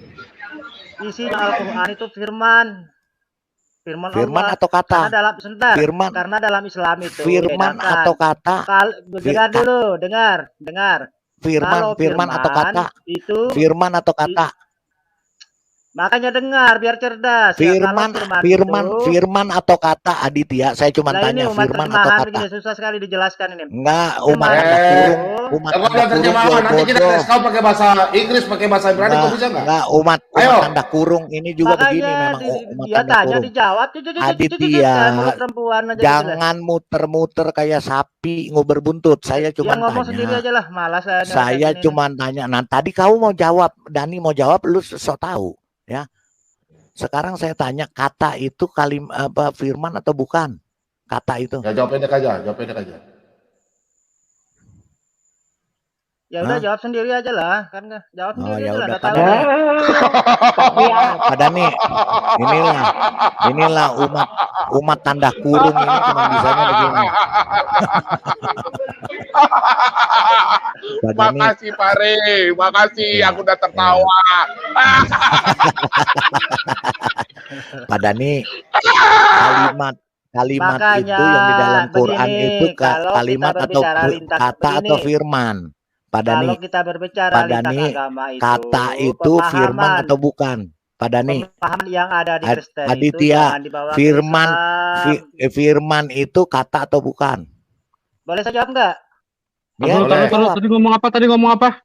Isinya Al-Quran itu firman. Firman Allah. atau kata? Karena dalam Islam itu firman atau kata? Dengar. Firman atau kata? Itu firman atau kata? Makanya dengar biar cerdas. Firman atau kata Aditya, saya cuma tanya firman atau kata. Begini, susah sekali dijelaskan ini. Enggak, umat tanda kurung, nanti kita tes kau pakai bahasa Inggris, pakai bahasa Ibrani, kau bisa nggak? Enggak, umat tanda kurung ini juga begini memang umat tanda kurung. Dijawab, Aditya, jangan muter-muter kayak sapi nguber buntut. Saya cuma tanya. Sendiri aja lah, malas saya cuma tanya. Nah, tadi kau mau jawab, Dani mau jawab, lu sok tahu. Ya, sekarang saya tanya, kata itu firman atau bukan? Kata itu. Ya jawab pendek aja, Ya udah jawab sendiri aja lah, kan jawab sendiri aja lah. Pak Dani, inilah umat tanda kurung ini cuma bisanya begini. Makasih Pak Rey, makasih, aku udah tertawa. Pak Dani, kalimat itu yang di dalam Quran itu kalimat atau kata atau firman. Pak Dani, kalau kita berbicara lintas agama itu, kata itu firman atau bukan? Pak Dani, pemahaman yang ada di Kristen Aditya, firman itu kata atau bukan? Boleh saya jawab nggak? Ya, tadi ngomong apa?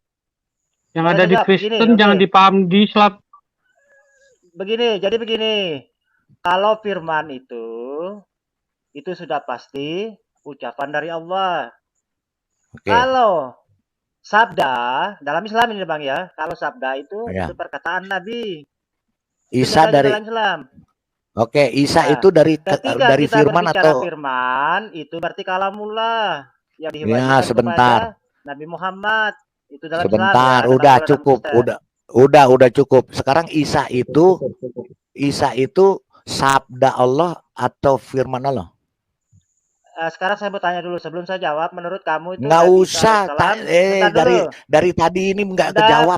Yang boleh ada di Kristen jangan dipaham di Islam. Jadi begini, kalau firman itu sudah pasti ucapan dari Allah. Kalau sabda dalam Islam ini Bang ya, kalau sabda itu perkataan Nabi. Isa dari Islam. Oke, Isa itu dari firman atau firman itu berarti kalamullah yang ya, sebentar. Nabi Muhammad itu dalam sebentar, Islam, udah cukup, udah cukup. Sekarang Isa itu sabda Allah atau firman Allah? Sekarang saya mau tanya dulu sebelum saya jawab, menurut kamu itu nggak usah dari tadi ini nggak kejawab.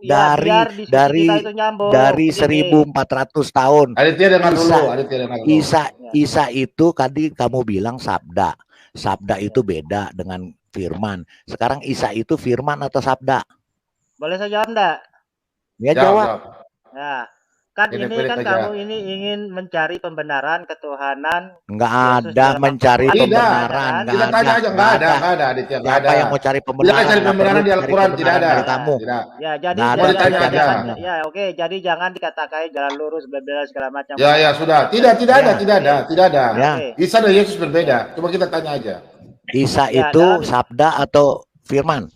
Dari 1400 tahun. Isa itu tadi kamu bilang sabda. Sabda itu beda dengan firman. Sekarang Isa itu firman atau sabda? Boleh saya jawab enggak? Ya jawab. Nah, kan ini kan kamu ini ingin mencari pembenaran ketuhanan. Enggak ada mencari pembenaran. Kita tanya aja, enggak ada. Siapa yang mau cari pembenaran? Cari pembenaran di Al-Quran, tidak ada. Kamu. Ya, jadi ya, oke, jadi jangan dikatakan jalan lurus berbeda segala macam. Ya, sudah. Tidak ada. Isa dan Yesus berbeda. Coba kita tanya aja. Isa itu sabda atau firman?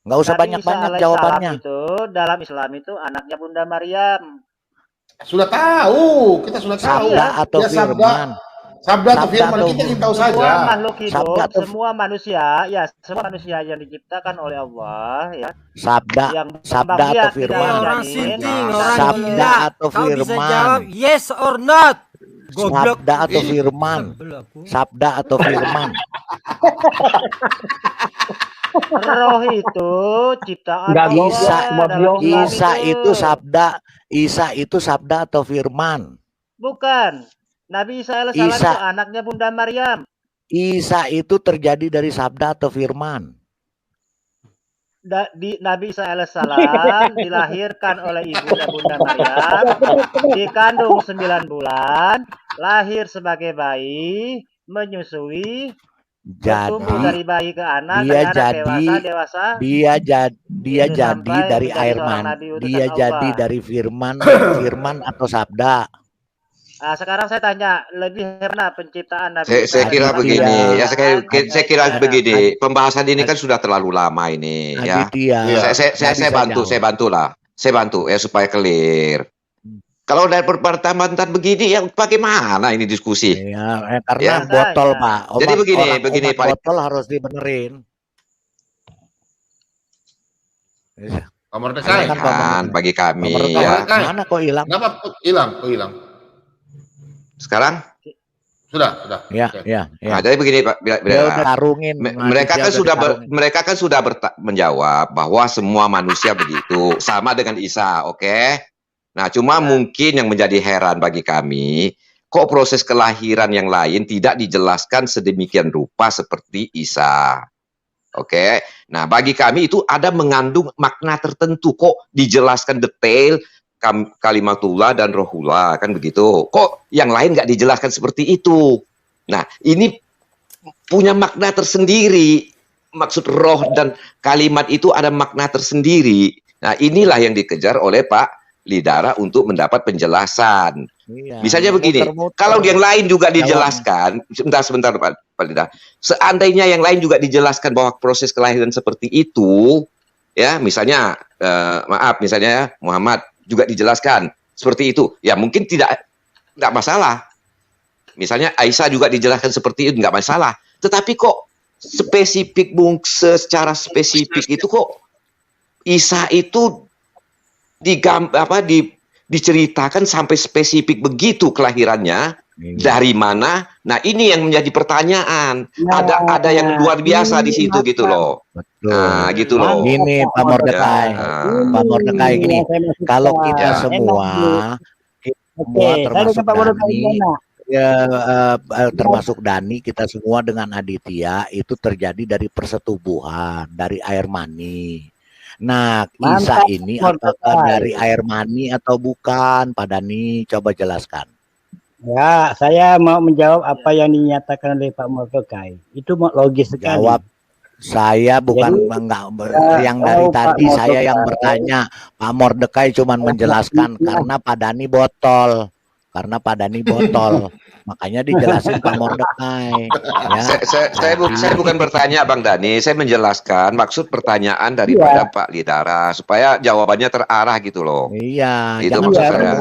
Nggak usah banyak-banyak jawabannya. Dalam Islam itu anaknya Bunda Maryam. Sudah tahu, kita sudah tahu. Sabda atau firman? Sabda atau firman, kita ingin tahu saja. Semua makhluk hidup, semua manusia yang diciptakan oleh Allah, ya. Sabda atau firman? Sabda atau firman? Yes or not? Sabda atau firman? Sabda atau firman? Roh itu ciptaan Isa itu sabda atau firman? Bukan. Nabi Isa alaihissalam itu anaknya Bunda Maryam. Isa itu terjadi dari sabda atau firman? Nabi Isa alaihissalam dilahirkan oleh ibunya Bunda Maryam, dikandung 9 bulan, lahir sebagai bayi, menyusui, dari bayi ke anak, dewasa, dia jadi dari air mani, dia jadi dari firman atau sabda. Sekarang saya tanya, lebih hebat penciptaan Nabi. Saya kira begini, saya kira begini. Pembahasan ini kan sudah terlalu lama ini, ya. Saya bantu ya supaya clear. Kalau dari pertama begini ya bagaimana ini diskusi? Ya, karena botol Pak. Jadi begini Pak. Botol harus dibenerin. Kan bagi kami ya. Mana kok hilang? Kenapa hilang? Sekarang? Sudah. Ya. Nah, jadi begini Pak. Mereka kan sudah menjawab bahwa semua manusia begitu, sama dengan Isa, oke? Nah, cuma mungkin yang menjadi heran bagi kami, kok proses kelahiran yang lain tidak dijelaskan sedemikian rupa seperti Isa. Oke. Nah, bagi kami itu ada mengandung makna tertentu, kok dijelaskan detail kalimatullah dan rohullah, kan begitu. Kok yang lain nggak dijelaskan seperti itu? Nah, ini punya makna tersendiri. Maksud roh dan kalimat itu ada makna tersendiri. Nah, inilah yang dikejar oleh Pak Lidara untuk mendapat penjelasan. Iya, Misalnya begini, kalau yang lain juga dijelaskan, sebentar Pak Lidara. Seandainya yang lain juga dijelaskan bahwa proses kelahiran seperti itu, ya, misalnya misalnya Muhammad juga dijelaskan seperti itu, ya mungkin tidak masalah. Misalnya Aisyah juga dijelaskan seperti itu, nggak masalah. Tetapi kok spesifik, secara spesifik itu kok Isa itu diceritakan sampai spesifik begitu kelahirannya, dari mana? Nah, ini yang menjadi pertanyaan. Ada yang luar biasa di situ gitu loh. Nah, gitu loh. Gini Pak Mordekai, Pak Mordekai gini. Kalau kita semua termasuk Dani, termasuk Dani, kita semua dengan Aditya itu terjadi dari persetubuhan, dari air mani. Nah, Isa ini apakah dari air mani atau bukan, Pak Dani? Coba jelaskan. Ya, saya mau menjawab apa yang dinyatakan oleh Pak Mordekai. Itu logis sekali. Jawab. Saya bukan yang dari tadi saya yang bertanya. Pak Mordekai cuma menjelaskan karena Pak Dani botol. Makanya dijelasin Pak Mordekai. Ya. Saya bukan bertanya Bang Dani, saya menjelaskan maksud pertanyaan daripada Pak Lidara supaya jawabannya terarah gitu loh. Iya, itu maksud saya.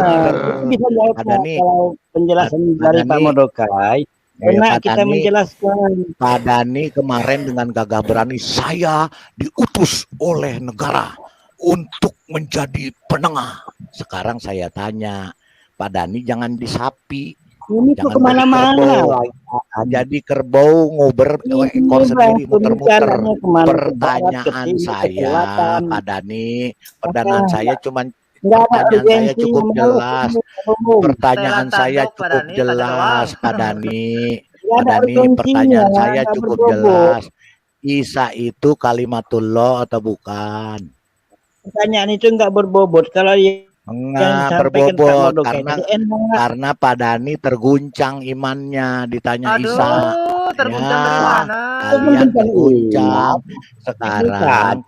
Bisa jawab kalau penjelasan dari Pak Mordekai. Karena kita menjelaskan. Pak Dani kemarin dengan gagah berani, saya diutus oleh negara untuk menjadi penengah. Sekarang saya tanya, Pak Dani jangan disapi. Ini tuh kemana-mana. Jadi kerbau ngober ekor sendiri muter-muter. Pertanyaan saya, Pak Dani, pertanyaan saya cukup jelas. Pertanyaan saya cukup jelas, Pak Dani. Pertanyaan saya cukup jelas. Isa itu kalimatullah atau bukan? Pertanyaan itu enggak berbobot. Kalau enggak berbobot karena Pak Dani terguncang imannya ditanya Isa. Kalian terguncang. Sekarang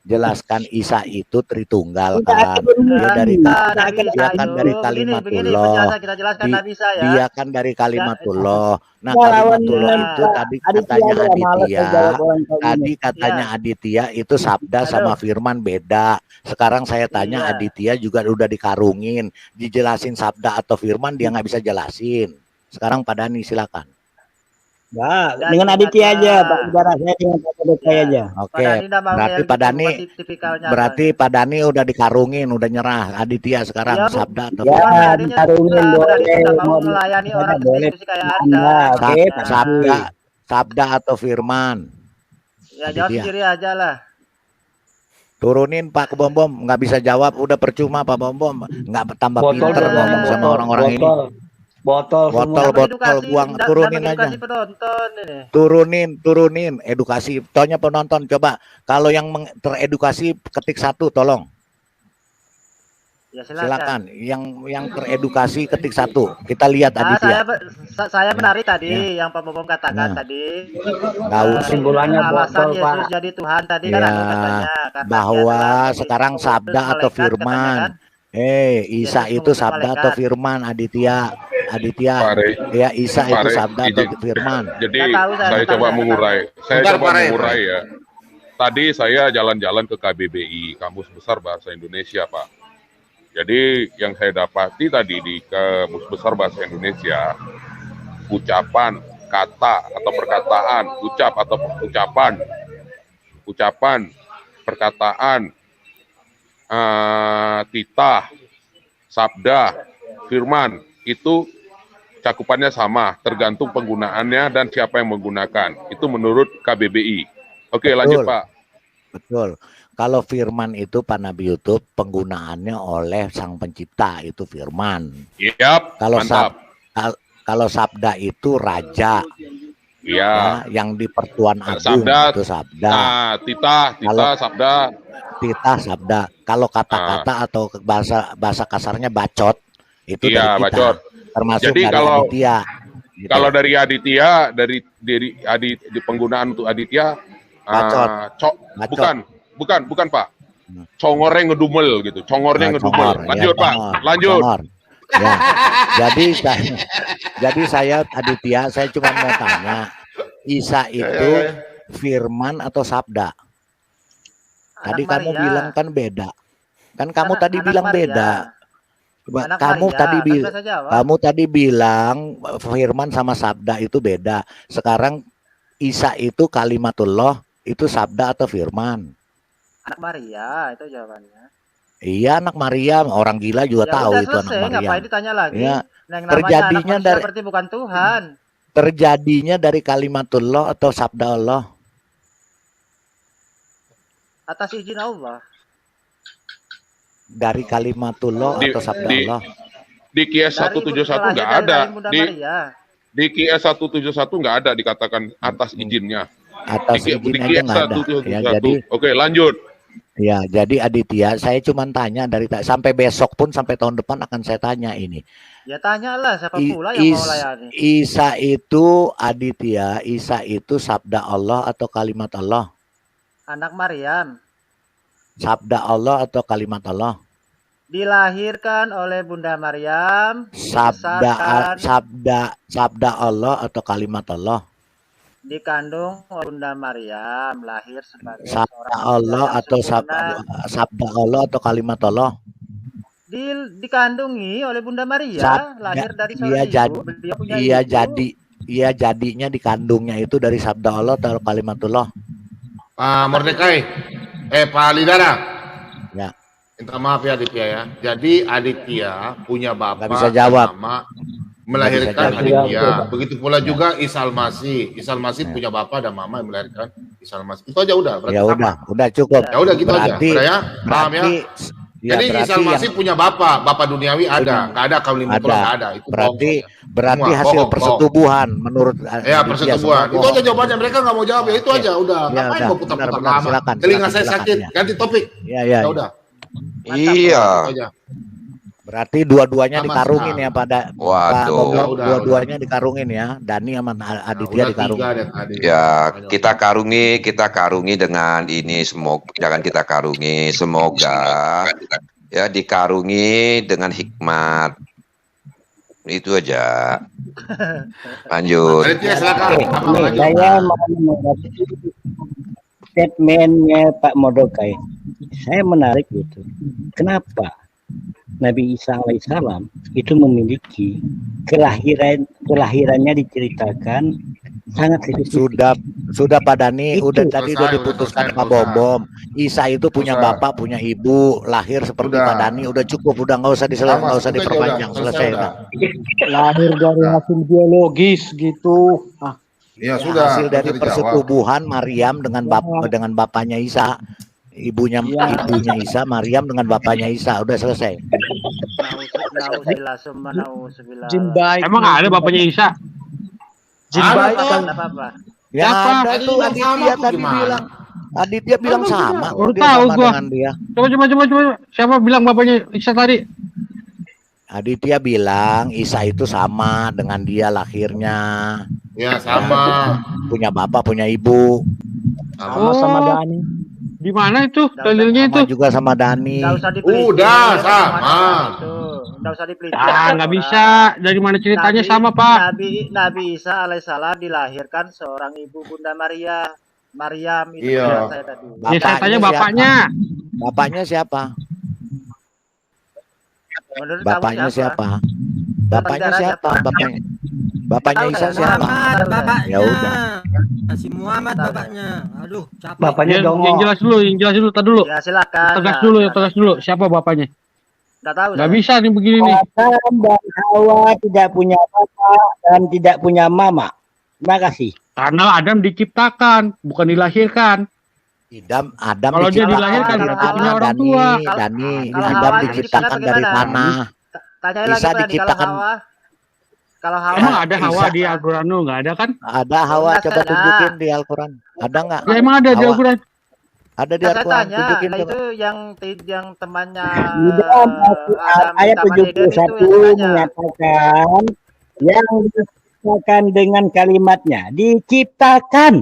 jelaskan Isa itu Tritunggal kan. Dia kan dari kalimatullah. Dia kan dari kalimatullah. Nah, kalimatullah itu tadi katanya Aditya itu sabda sama firman beda. Sekarang saya tanya Aditya juga udah dikarungin, dijelasin sabda atau firman dia nggak bisa jelasin. Sekarang Pak Dani silakan. Ya, dengan Aditya aja, Pak Lidara, saya dengan Pak Mordekai aja. Oke, berarti Pak Dani udah dikarungin, udah nyerah. Aditya sekarang sabda atau firman? Dikarungin sabda atau firman? Ya jawab sendiri aja lah. Turunin Pak Bom, nggak bisa jawab, udah percuma Pak Bom, nggak tambah pinter ngomong sama orang-orang ini. Botol buang, turunin aja. Turunin edukasi. Taunya penonton, coba kalau yang teredukasi ketik 1 tolong. Ya, silakan. Yang teredukasi ketik 1. Kita lihat Aditya. Saya menarik tadi yang Pak Bom katakan tadi. Simbolannya alasan Yesus jadi Tuhan tadi kan katanya. Bahwa sekarang sabda atau firman. Isa itu sabda atau firman, Aditya, ya Isa itu sabda atau firman. Jadi saya coba mengurai, ya. Tadi saya jalan-jalan ke KBBI, Kamus Besar Bahasa Indonesia, Pak. Jadi yang saya dapati tadi di Kamus Besar Bahasa Indonesia, ucapan, kata atau perkataan, ucapan, perkataan, titah, sabda, firman itu cakupannya sama, tergantung penggunaannya dan siapa yang menggunakan. Itu menurut KBBI. Oke, lanjut Pak. Betul. Kalau firman itu Pak Nabi YouTube penggunaannya oleh Sang Pencipta, itu firman. Yap, kalau sabda itu raja. Iya. yang di Pertuan Agung Sabda, itu Sabda. Nah, Tita, Sabda. Tita Sabda. Kalau kata-kata atau bahasa kasarnya bacot itu Iya, dari kita. bacot. Termasuk Jadi dari kalau Aditya. Gitu. Kalau dari Aditya, dari di penggunaan untuk Aditya, bacot. Bukan Pak. Congornya ngedumel gitu, congornya ngedumel. Lanjut Pak, lanjut. Ya. Jadi saya Aditya, saya cuma mau tanya, Isa itu firman atau sabda? Tadi kamu bilang kan beda. Kan kamu tadi bilang beda. Kamu tadi bilang firman sama sabda itu beda. Sekarang Isa itu kalimatullah, itu sabda atau firman? Anak Maria, itu jawabannya. Iya, anak Maria, orang gila juga Ya tahu udah, itu selesai, anak Maria. Ngapain ditanya lagi? Ya, Yang terjadinya dari seperti bukan Tuhan. Terjadinya dari kalimatullah atau sabda Allah? Atas izin Allah. Dari kalimatullah atau sabda Allah? Di QS 171 nggak ada. Di QS 171 nggak ada dikatakan atas izinnya. Atas izin aja nggak ada. Ya, jadi, oke, lanjut. Ya, jadi Aditya, saya cuma tanya dari sampai besok pun, sampai tahun depan akan saya tanya ini. Ya tanyalah siapa pula yang mau layani. Isa itu Aditya, Isa itu sabda Allah atau kalimat Allah? Anak Maryam. Sabda Allah atau kalimat Allah? Dilahirkan oleh Bunda Maryam. Sabda Allah atau kalimat Allah? Dikandung oleh Bunda Maryam, lahir sebagai sabda Allah atau sabda Allah atau kalimat Allah? Dikandungi oleh Bunda Maria, lahir dari seorang ibu. Iya jadinya dikandungnya itu dari sabda Allah atau kalimatullah? Pak Mordekai, Pak Lidara. Ya. Minta maaf ya Aditya ya. Jadi Aditya punya bapak bisa jawab. Nama melahirkan Aditya. Begitu pula juga Isa Al-Masih. Isa Al-Masih punya bapak dan mama yang melahirkan Isa Al-Masih. Itu aja udah. Ya udah cukup. Ya udah gitu aja. Udah ya. Paham ya? Ya, jadi Isa Al-Masih punya bapak duniawi ada, nggak ada kalimatullah nggak ada. Itu berarti hasil persetubuhan menurut. Ya persetubuhan. Itu aja jawabannya, mereka nggak mau jawab ya itu aja udah. Ngapain mau putar-putar lama? Telinga saya sakit. Ganti topik. Ya udah. Iya. Berarti dua-duanya dikarungin ya pada. Waduh. Dua-duanya dikarungin ya. Dani sama Aditya dikarungin. Ya, kita karungi dengan ini, semoga jangan kita karungi, semoga ya dikarungi dengan hikmat. Itu aja. Lanjut. Saya mau menanggapi statementnya Pak Mordekai. Saya menarik gitu. Kenapa Nabi Isa alaihissalam itu memiliki kelahirannya diceritakan sangat spesifik. Sudah Pak Dani, udah tadi udah diputuskan Pak Bom. Isa itu punya bapak, punya ibu, lahir seperti Pak Dani, udah cukup, udah nggak usah diperpanjang, selesai udah. Lahir dari hasil biologis gitu. Ya sudah. Hasil dari persetubuhan Maryam dengan bapaknya Isa. Ibunya Isa, Maryam dengan bapaknya Isa, udah selesai. Jin baik. Emang ada bapaknya Isa? Jin baik kan. Ya ada tuh Aditya tadi bilang. Aditya bilang sama. Baru tahu gua. Coba. Siapa bilang bapaknya Isa tadi? Aditya bilang Isa itu sama dengan dia lahirnya. Ya sama. Punya bapak, punya ibu. Sama Dani. Di mana itu dalilnya itu? Juga sama Dani. Udah sama. Enggak usah dipeliti. Nggak bisa. Dari mana ceritanya sama, Pak? Nabi Isa alaihissalam dilahirkan seorang ibu Bunda Maryam itu saya tadi. Saya tanya bapaknya. Bapaknya siapa? Bapaknya siapa? Bapaknya Isa siapa? Ya udah. Si Muhammad bapaknya. Aduh, capek. Bapaknya yang jelas dulu, tar dulu. Ya silakan. Tegas dulu. Siapa bapaknya? Enggak tahu. Enggak bisa nih begini nih. Adam dan Hawa tidak punya bapak dan tidak punya mama. Terima kasih. Karena Adam diciptakan, bukan dilahirkan. Adam kalau dia dilahirkan berarti punya orang tua. Adam diciptakan dari tanah. Tanya Isa lagi diciptakan. Kalau Hawa Emang ada Hawa Isa. di Al-Quran lu? Nggak ada kan? Ada Hawa, Enggak, coba saya ada. tunjukin di Al-Quran. Ada nggak? Ya emang ada di Hawa. Al-Quran. Ada di Nah, saya Al-Quran, tanya, tunjukin nah coba. itu yang temannya Di dalam Adam ayat sama Eden itu 71 yang saya tanya. menyatakan yang diciptakan dengan kalimatnya diciptakan.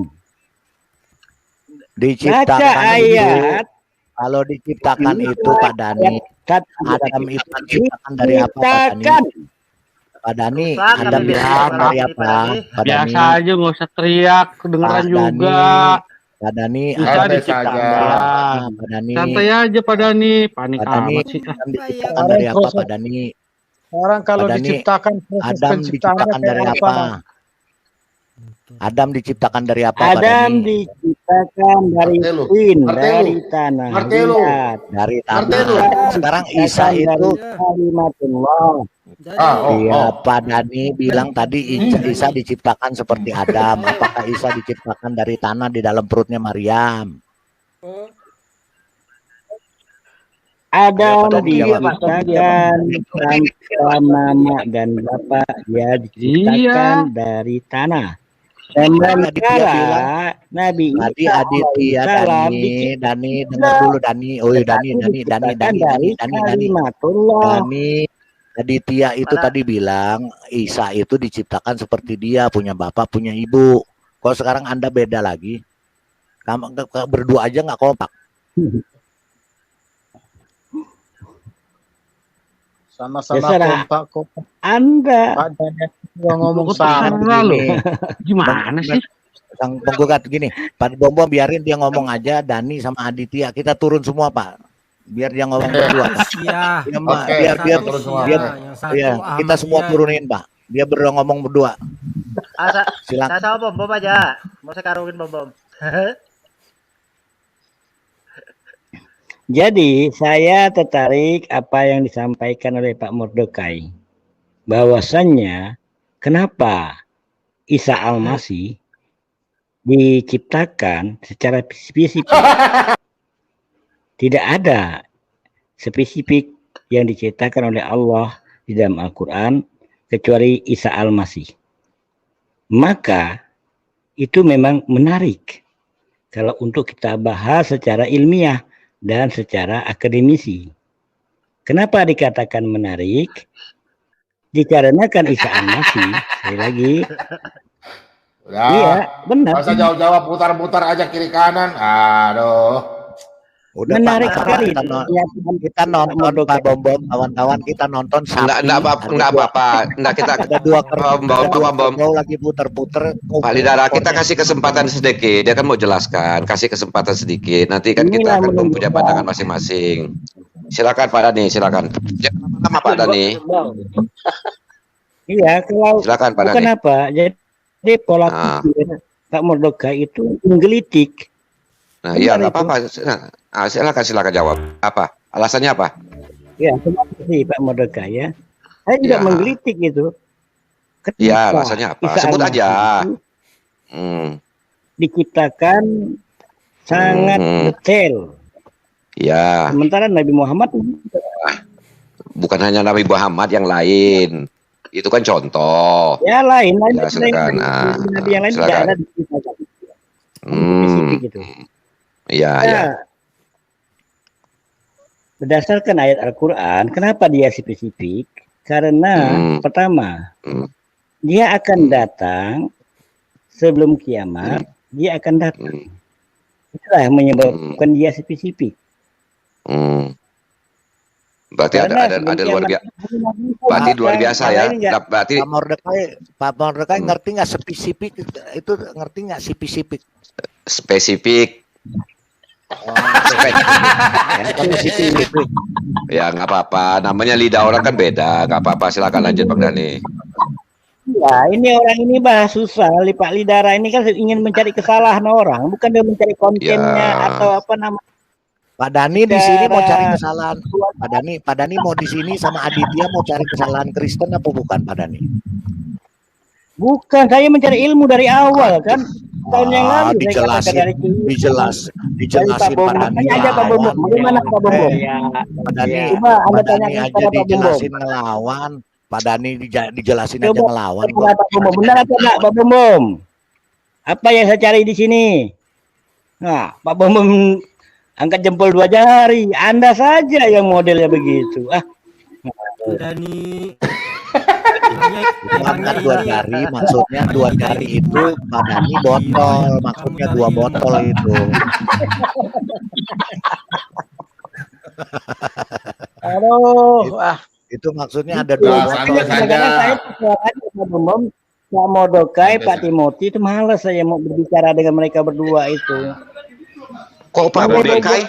Diciptakan Baca itu, ayat kalau diciptakan itu Pak Dani, Adam itu diciptakan dari apa Pak Dani? diciptakan. Pak Dani, Rusak Adam tapi diciptakan besok dari lagi, apa? Pak Dani. Pak Dani, Biasa aja, nggak usah teriak, kedengeran Pak juga. Pak Dani, Bisa Adam Santai diciptakan. saja. Pak Dani, Santai aja Pak Dani, panik Pak Dani, amat sih. Adam diciptakan dari apa Pak Dani? Orang kalau Pak Dani, diciptakan proses Adam penciptaannya diciptakan dari kayak apa? apa? Adam diciptakan dari apa Pak Adam Dani? diciptakan dari Martelo. tin, Martelo. dari tanah. Martelo. Lihat. Dari Martelo. tanah. Sekarang Isa Diciptakan itu dari kalimatullah. iya, Pak Dani bilang tadi Isa diciptakan seperti Adam. Apakah Isa diciptakan dari tanah di dalam perutnya Maryam? Adam Pak Dani jawab. diciptakan tanpa mama dan bapak, dia diciptakan dari tanah. Sementara Nabi Tadi Isa Aditya alaihissalam Dani dengar dulu Dani. Oh iya, Dani kalimatullah. Aditya itu tadi bilang Isa itu diciptakan seperti dia, punya bapak, punya ibu. Kalau sekarang Anda beda lagi. Kamu berdua aja nggak kompak. Sama-sama Terserah. kompak kok. Anda Pak Dani juga ngomong Kok sama. terserah lu? Gimana sih? Sang penggugat gini, Pak Bom biarin dia ngomong aja, Dani sama Aditya, kita turun semua Pak, biar dia ngomong berdua. Iya. Biar turun semua. ya, kita semua turunin Pak, dia berdua ngomong berdua. Silakan. Saya sama Bom aja. Mau saya karungin Bom. Jadi saya tertarik apa yang disampaikan oleh Pak Mordekai, bahwasannya kenapa Isa Al-Masih diciptakan secara spesifik. Tidak ada spesifik yang diciptakan oleh Allah di dalam Al-Quran kecuali Isa Al-Masih. Maka itu memang menarik kalau untuk kita bahas secara ilmiah dan secara akademisi. Kenapa dikatakan menarik? Dikarenakan Isa Al-Masih, sekali lagi, iya, benar. Masa jawab-jawab putar-putar aja kiri kanan. Aduh. Udah menarik Pak, sekali. kita nonton Pak Bom, kawan-kawan kita nonton sapi. Enggak apa-apa. Enggak kita ada dua Bom. lagi puter-puter. Pak Lidara, kita kasih kesempatan sedikit. Dia kan mau jelaskan, kasih kesempatan sedikit. Nanti kan kita akan punya pandangan masing-masing. Silakan Pak Dani, silakan. Jangan lama-lama Pak Dani. Iya, kalau Silakan Pak Dani. kenapa? Jadi pola pikir Pak Mordekai itu menggelitik. Nah, iya nggak apa-apa. Nah, silakan jawab. Apa? Alasannya apa? Ya, terima kasih Pak Mordekai ya. Saya juga Ya. menggelitik itu. Iya, alasannya apa? Isa Sebut Al-Masih aja. itu diciptakan sangat detail. Ya. Sementara Nabi Muhammad Bukan hanya Nabi Muhammad, yang lain. Itu kan contoh. ya lain Ya, silakan. Nabi yang lain tidak silakan. ada diciptakan. Spesifik itu. Iya, ya. Nah, berdasarkan ayat Al-Quran, kenapa dia spesifik? Karena pertama, dia akan datang sebelum kiamat, dia akan datang. Itulah yang menyebabkan dia spesifik. Berarti ada luar biasa. Berarti luar biasa ya. Berarti Pak Mordekai ngerti nggak spesifik itu, ngerti nggak spesifik? Spesifik. Ya nggak apa-apa, namanya lidah orang kan beda, nggak apa-apa, silakan lanjut Bang Dani. Ya, ini orang ini bahas susah, Pak Lidara ini kan ingin mencari kesalahan orang, bukan dia mencari kontennya atau apa namanya. Pak Dani di sini mau cari kesalahan. Pak Dani mau di sini sama Aditya mau cari kesalahan Kristen apa bukan Pak Dani? Bukan, saya mencari ilmu dari awal kan. Tahun yang lalu dijelasin Pak Dani. Tanya aja Pak Bom. Bagaimana Pak Bom? Pak Dani, Coba Anda Pak tanya Dani aja kepada Pak Bom. dijelasin ngelawan. Pak Dani dijelasin aja ngelawan. Pak Bom, benar atau enggak Pak Bom? Apa yang saya cari di sini? Nah, Pak Bom angkat jempol 2 jari. Anda saja yang modelnya begitu. Dani. Bukan 2 jari, maksudnya 2 jari itu Pak Dani botol, maksudnya 2 botol itu. Aduh, itu maksudnya ada 2 botol. Pak Modokai, Pak Timothy itu malas saya mau berbicara dengan mereka berdua itu. Kok Pak Modokai?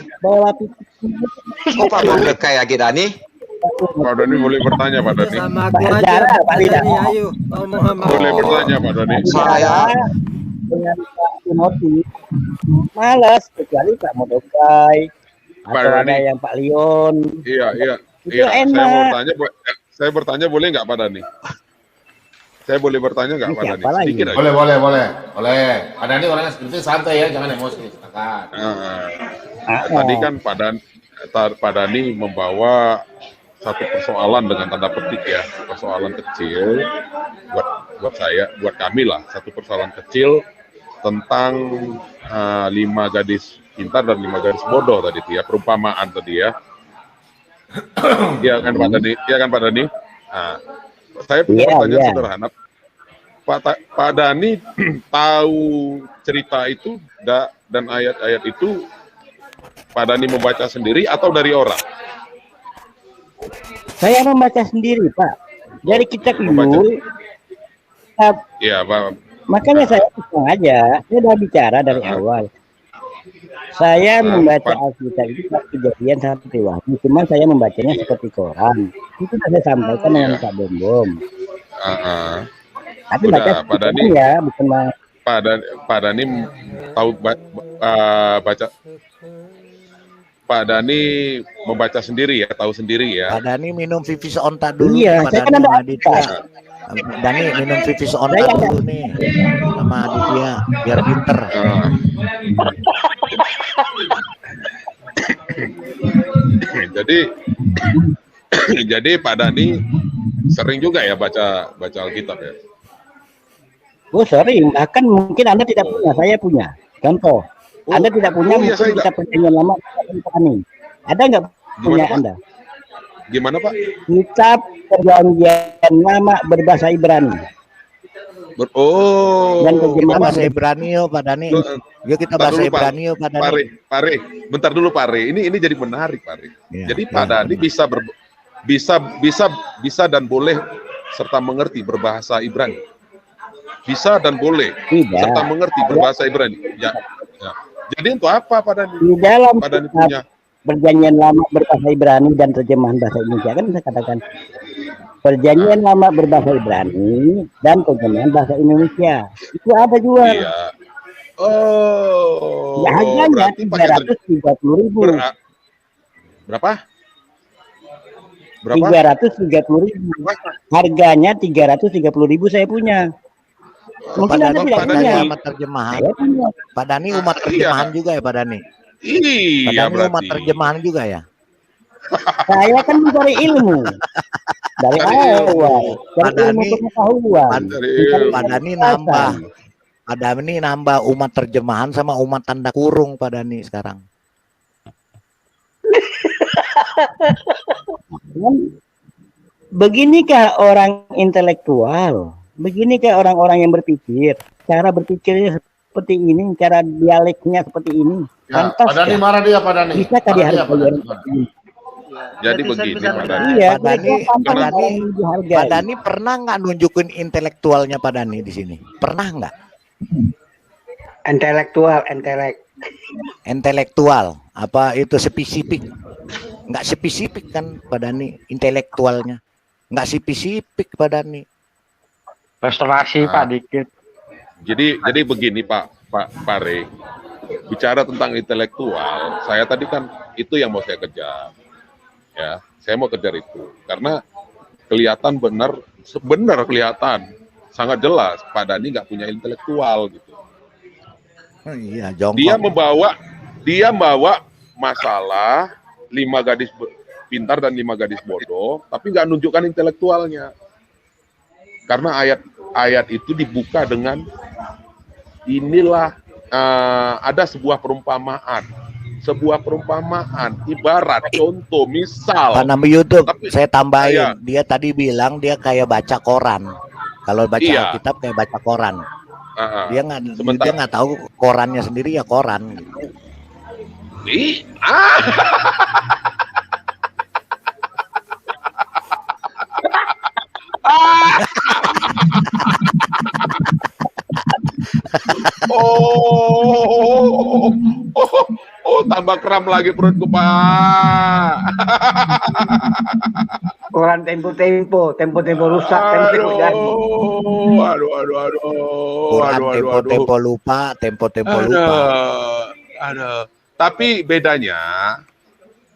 Kok Pak Modokai lagi Dani? Pak Dani boleh bertanya Pak Dani. Sama aku aja Pak Dani, ayo. Boleh bertanya Pak Dani. Saya dengan Pak Timothy malas, kecuali Pak Modokai atau ada yang Pak Leon. Iya. Itu enak. Saya bertanya boleh nggak Pak Dani? Saya boleh bertanya nggak Pak Dani? Sedikit aja. Boleh. Pak Dani orangnya seperti santai ya, jangan emosi. Tadi kan Pak Dani membawa satu persoalan dengan tanda petik ya, persoalan kecil buat saya, buat kami lah, satu persoalan kecil tentang 5 gadis pintar dan 5 gadis bodoh tadi ya, perumpamaan tadi ya. Iya kan Pak Dani? Nah, saya punya pertanyaan sederhana. Pak Dani tahu cerita itu dan ayat-ayat itu Pak Dani membaca sendiri atau dari orang? Saya membaca sendiri, Pak. Dari kitab itu. Iya, Pak. Makanya saya langsung aja. Saya udah bicara dari awal. Saya membaca Alkitab itu kejadian sampai Wahyu. Cuma saya membacanya seperti koran. Itu sudah saya sampaikan dengan Pak Bom. Tapi baca Pak Dani ya, bukan Pak Dani tahu baca. Pak Dani membaca sendiri ya, tahu sendiri ya. Pak Dani minum Vivis Onta dulu. Iya, Pak saya Dani kan sama Aditya. Dani minum Vivis Onta dulu nih sama Aditya biar pinter. Jadi Pak Dani sering juga ya baca Alkitab ya. Oh sering, bahkan mungkin Anda tidak punya, saya punya. Contoh, Anda tidak punya mungkin kita Perjanjian Lama ini. Ada nggak punya Pak? Anda? Gimana Pak? Kitab Perjanjian Lama berbahasa Ibrani. Dan kita bahasa Ibrani yuk Pak Dani. Yuk kita bahasa Ibrani yuk Pak Dani. Pare, bentar dulu Pare. Ini jadi menarik Pare. Ya, jadi Pak Dani bisa dan boleh serta mengerti berbahasa Ibrani. Bisa dan boleh serta mengerti berbahasa Ibrani. Ya. Jadi untuk apa Pak Dani? Di dalam Pak Dani punya Perjanjian Lama berbahasa Ibrani dan terjemahan bahasa Indonesia kan saya katakan Perjanjian Lama berbahasa Ibrani dan terjemahan bahasa Indonesia itu ada jual. Iya. Oh. Ya, harganya 330.000. Berapa? 330.000. Harganya 330.000 saya punya. Pak Dani umat terjemahan. Pak Dani umat terjemahan juga ya Pak Dani. Iya, Pak Dani umat terjemahan juga ya. Saya kan mencari ilmu dari awal. Pak Dani nambah umat terjemahan sama umat tanda kurung Pak Dani sekarang. Beginikah orang intelektual? Beginikah orang-orang yang berpikir? Cara berpikirnya seperti ini, cara dialeknya seperti ini. Ya, Pak Dani marah dia Pak Dani. Bisa tadi hari jadi begini Pak Dani. Iya, Pak Dani pernah nggak nunjukin intelektualnya Pak Dani di sini? Pernah nggak? Intelektual. Apa itu spesifik? Nggak spesifik kan Pak Dani intelektualnya. Nggak spesifik Pak Dani. Restorasi Pak dikit. Jadi begini Pak Pare, bicara tentang intelektual, saya tadi kan itu yang mau saya kejar, ya, saya mau kejar itu karena kelihatan benar kelihatan sangat jelas Pak Dani nggak punya intelektual gitu. Oh, iya, jongkok. Dia bawa masalah 5 gadis pintar dan 5 gadis bodoh, tapi nggak nunjukkan intelektualnya. Karena ayat itu dibuka dengan inilah ada sebuah perumpamaan. Ibarat contoh misal. Pak Nabi YouTube, saya tambahin, dia tadi bilang dia kayak baca koran. Kalau baca Alkitab kayak baca koran. Dia nggak tahu korannya sendiri ya koran. Tambah kram lagi perutku, Pak. Koran Tempo rusak, Tempo jadi. Tempo lupa. Tapi bedanya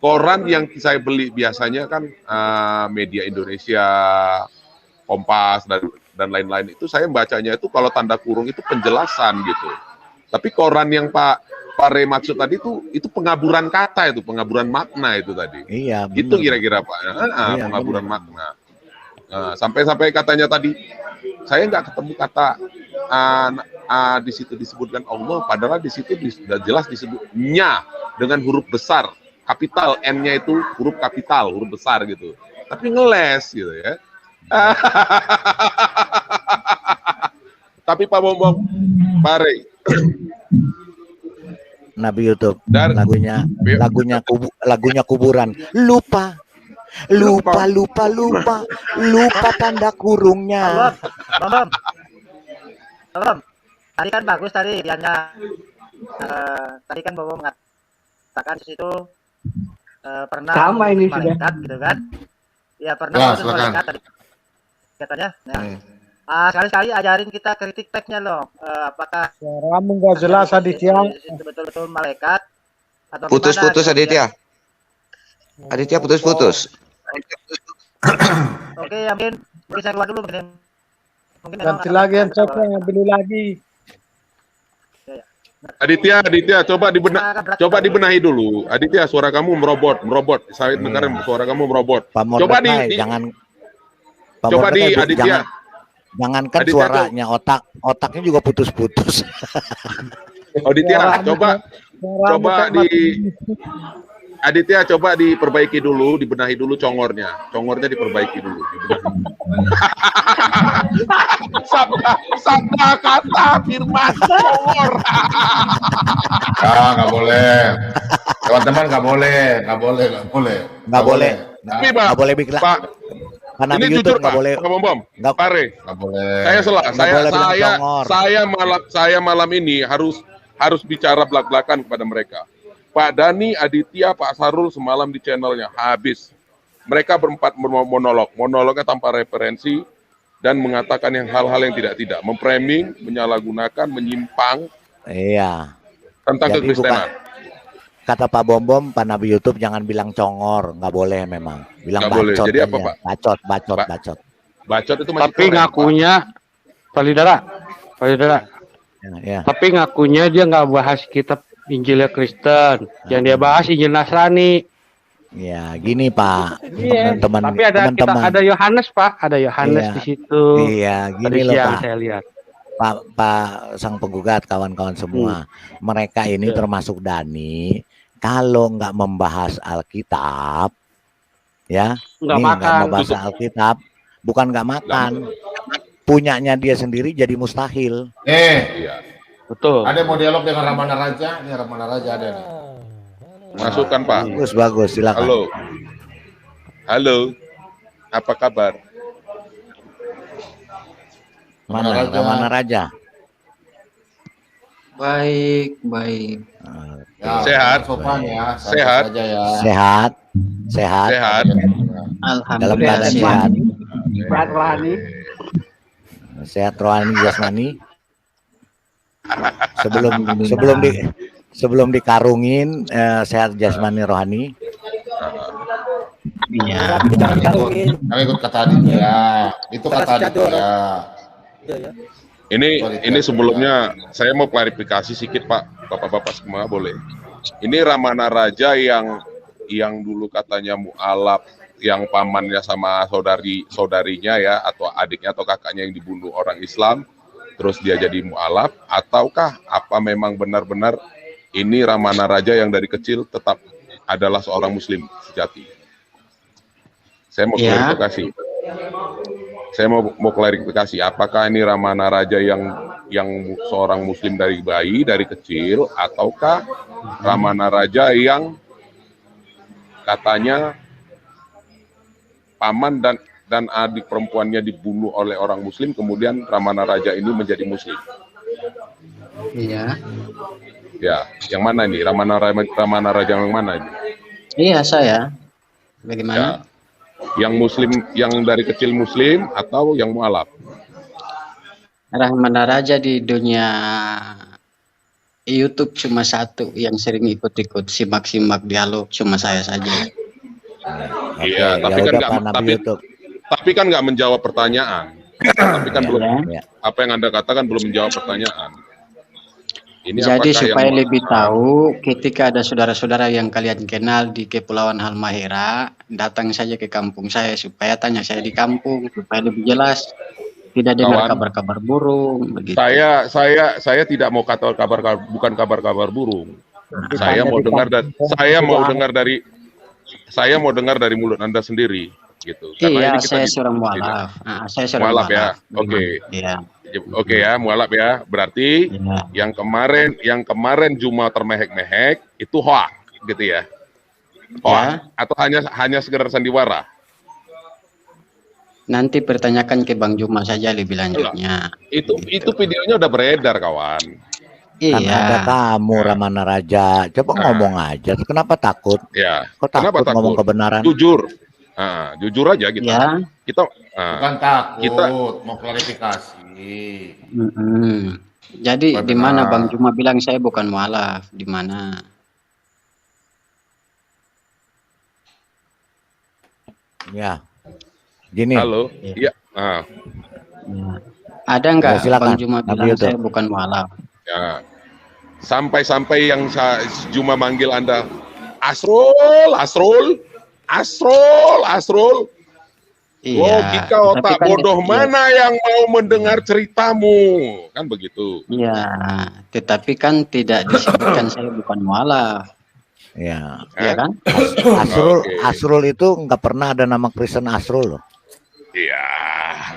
koran yang saya beli biasanya kan Media Indonesia, Kompas dan lain-lain itu saya membacanya itu kalau tanda kurung itu penjelasan gitu. Tapi koran yang Pak Re maksud tadi itu pengaburan kata, itu pengaburan makna itu tadi. Iya. Bener. Itu kira-kira Pak. Pengaburan makna. Sampai katanya tadi saya nggak ketemu kata di situ disebutkan Allah, padahal di situ sudah jelas disebutnya dengan huruf besar, kapital, N-nya itu huruf kapital, huruf besar gitu. Tapi ngeles gitu ya. Tapi Pak Bombong, Pak Re, Nabi YouTube, lagunya kuburan. Lupa tanda kurungnya. Bang, tadi kan bagus tadi dianya. Tadi kan Bobo mengatakan di situ pernah sama ini malaikat sudah. gitu kan? Ya pernah malaikat tadi katanya. Sekali-sekali ajarin kita kritik teksnya loh. Apakah suaramu nggak jelas Aditya? Betul-betul malaikat atau putus-putus Aditya. Aditya putus-putus. Oke, mungkin saya keluar dulu mungkin Ganti lagi yang coba beli lagi. Aditya, coba dibenahi dulu. Aditya, suara kamu merobot. Saya dengar suara kamu merobot. Coba Aditya. Jangankan suaranya, otaknya juga putus-putus. Aditya, Aditya coba diperbaiki dulu, dibenahi dulu congornya. Congornya diperbaiki dulu. Sabda kata firman congor. Nggak boleh. Teman-teman nggak boleh. Nggak boleh bikin. Ini jujur Pak, Bom. Pak Re, nggak boleh. Saya malam ini harus bicara belak-belakan kepada mereka. Pak Dani, Aditya, Pak Sarul semalam di channelnya habis. Mereka berempat monolognya tanpa referensi dan mengatakan hal-hal yang tidak, memframing, menyalahgunakan, menyimpang. Iya. Tentang kekristenan. Kata Pak Bom, Pak Nabi YouTube jangan bilang congor, nggak boleh memang. Bilang nggak bacot. Boleh. Jadi apa, Pak? Bacot. Bacot itu masih tapi keren, ngakunya, Pak Lidara. Ya. Tapi ngakunya dia nggak bahas kitab Injilnya Kristen, yang dia bahas Injil Nasrani. Ya, gini Pak, teman-teman. Tapi ada Yohanes Pak, ada Yohanes di situ. Iya, gini loh Pak. Saya lihat. Pak sang penggugat, kawan-kawan semua, mereka ini termasuk Dani, kalau nggak membahas Alkitab, ya, nggak membahas Alkitab, bukan nggak makan, punyanya dia sendiri jadi mustahil. Iya. Betul. Ada mau dialog dengan Ramana Raja? Ini Ramana Raja ada nih. Masukkan Pak. Bagus, silakan. Halo. Apa kabar? Ramana Raja. Baik. Ya, sehat. Sopan ya. Sehat. Sehat. Dalam keadaan sehat. Sehat rohani. Sehat rohani jasmani. Sebelum dikarungin sehat jasmani rohani. Iya. Kami ikut kata Aditya. Itu kata Aditya. Ini sebelumnya saya mau klarifikasi sedikit Pak, Bapak-bapak semua boleh. Ini Ramana Raja yang dulu katanya mualaf yang pamannya sama saudarinya ya, atau adiknya atau kakaknya yang dibunuh orang Islam, terus dia jadi mualaf, ataukah apa memang benar-benar ini Ramana Raja yang dari kecil tetap adalah seorang Muslim sejati? Saya mau klarifikasi. Saya mau klarifikasi, apakah ini Ramana Raja yang seorang Muslim dari bayi, dari kecil, ataukah Ramana Raja yang katanya paman dan adik perempuannya dibunuh oleh orang Muslim, kemudian Ramana Raja ini menjadi Muslim? Iya. Ya, yang mana ini? Ramana Raja yang mana ini? Iya, saya. Bagaimana? Ya. Yang Muslim, yang dari kecil Muslim atau yang mualaf? Ramana Raja di dunia YouTube cuma satu yang sering ikut-ikut simak-simak dialog, cuma saya saja. Iya, tapi kan nggak menjawab pertanyaan. Tapi kan belum, apa yang Anda katakan belum menjawab pertanyaan. Ini jadi supaya lebih tahu, ketika ada saudara-saudara yang kalian kenal di Kepulauan Halmahera, datang saja ke kampung saya supaya tanya saya di kampung supaya lebih jelas, tidak dengar kabar-kabar burung. Begitu. Saya tidak mau kata bukan kabar-kabar burung. Saya mau dengar dari mulut Anda sendiri, gitu. Karena ini saya seorang mualaf. Saya seorang mualaf ya. Oke. Iya. Oke ya, mualaf ya. Berarti yang kemarin Juma termehek-mehek itu hoak, gitu ya? Hoak atau hanya sekedar sandiwara? Nanti pertanyakan ke Bang Juma saja lebih lanjutnya. Itu videonya udah beredar, kawan. Kan ada kamu Ramana Raja. Coba ngomong aja. Kenapa takut? Ya. Kok takut ngomong kebenaran? Jujur. Jujur aja kita. Ya. Kita bukan takut, mau klarifikasi. Jadi di mana Bang Juma bilang saya bukan mualaf? Di mana? Ya. Gini. Halo. Iya. Ada nggak Bang Juma bilang saya bukan mualaf? Ya. Sampai yang Juma manggil Anda Asrul. Iya, logika otak kan bodoh mana yang mau mendengar ceritamu, kan begitu? Iya, tetapi kan tidak disebutkan saya bukan mualaf. Iya, kan? Asrul itu nggak pernah ada nama Kristen Asrul loh. Iya,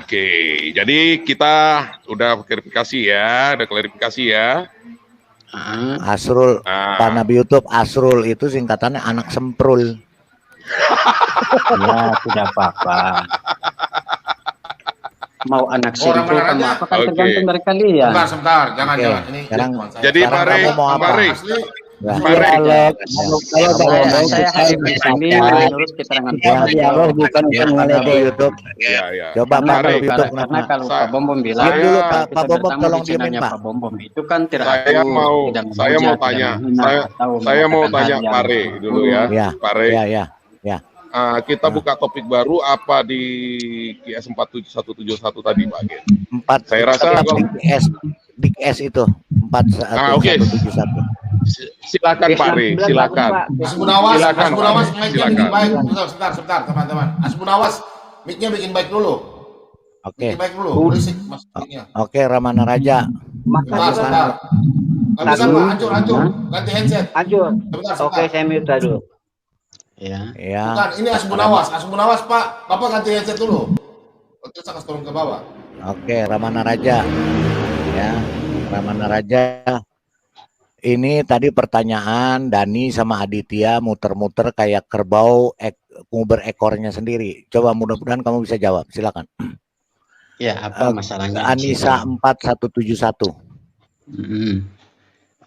oke. Jadi kita udah klarifikasi ya, Asrul, Pak Nabi YouTube, Asrul itu singkatannya anak semprul. Ya, tidak apa-apa. Mau anak semprul kan apa kan tergantung dari kalian. Sebentar, jangan. Ini jadi mari. Saya hadir di sini menurut keterangan dialog bukan meledek YouTube. Coba Pak YouTube karena kalau Pak Bombom bilang dulu Pak Bombom tolong diemin Pak. Pak Bombom itu kan saya mau tanya Pare dulu ya. Pare. Ya. Kita buka topik baru apa di QS 47171 tadi Pak Gen? Saya rasa di QS itu 47171. Silakan Pak Re, silakan. Asbunawas, mic-nya bikin baik. Sebentar, teman-teman. Asbunawas, mic-nya bikin baik dulu. Oke. Bikin baik dulu. Oke, Ramana Raja. Sebentar. Bisa Pak, hancur. Ganti headset. Hancur. Oke, saya mute dulu. Ya. Bukan, ini Asbunawas Pak. Bapak ganti headset dulu. Terus saya turun ke bawah. Oke, Ramana Raja. Ya, Ramana Raja. Ini tadi pertanyaan Dani sama Aditya muter-muter kayak kerbau nguber ekornya sendiri. Coba mudah-mudahan kamu bisa jawab. Silakan. Ya, apa masalahnya? Anissa 4171.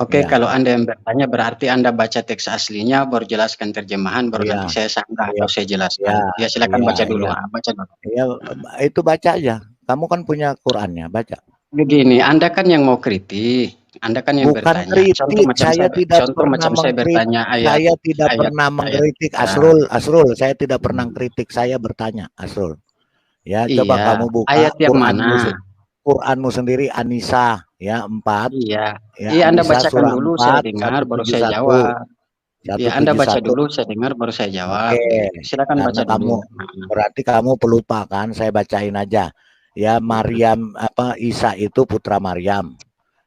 Oke, kalau Anda yang bertanya berarti Anda baca teks aslinya baru jelaskan terjemahan baru nanti saya sanggah atau saya jelaskan. Ya, silakan baca dulu. Baca dulu. Ya, itu baca aja. Kamu kan punya Qur'annya, baca. Begini, Anda kan yang mau kritik. Anda kan yang bukan bertanya. Kritik, saya tidak pernah saya bertanya saya tidak pernah mengkritik Asrul, saya tidak pernah kritik, saya bertanya Asrul. Ya, coba kamu buka ayat yang mana? Qur'anmu sendiri Anissa ya 4. Iya, Anda bacakan dulu, saya dengar baru saya jawab. Ya, Anda baca dulu, saya dengar, baru saya jawab. Oke. Silakan baca dulu. Berarti kamu pelupa kan? Saya bacain aja. Ya, Maryam Isa itu putra Maryam.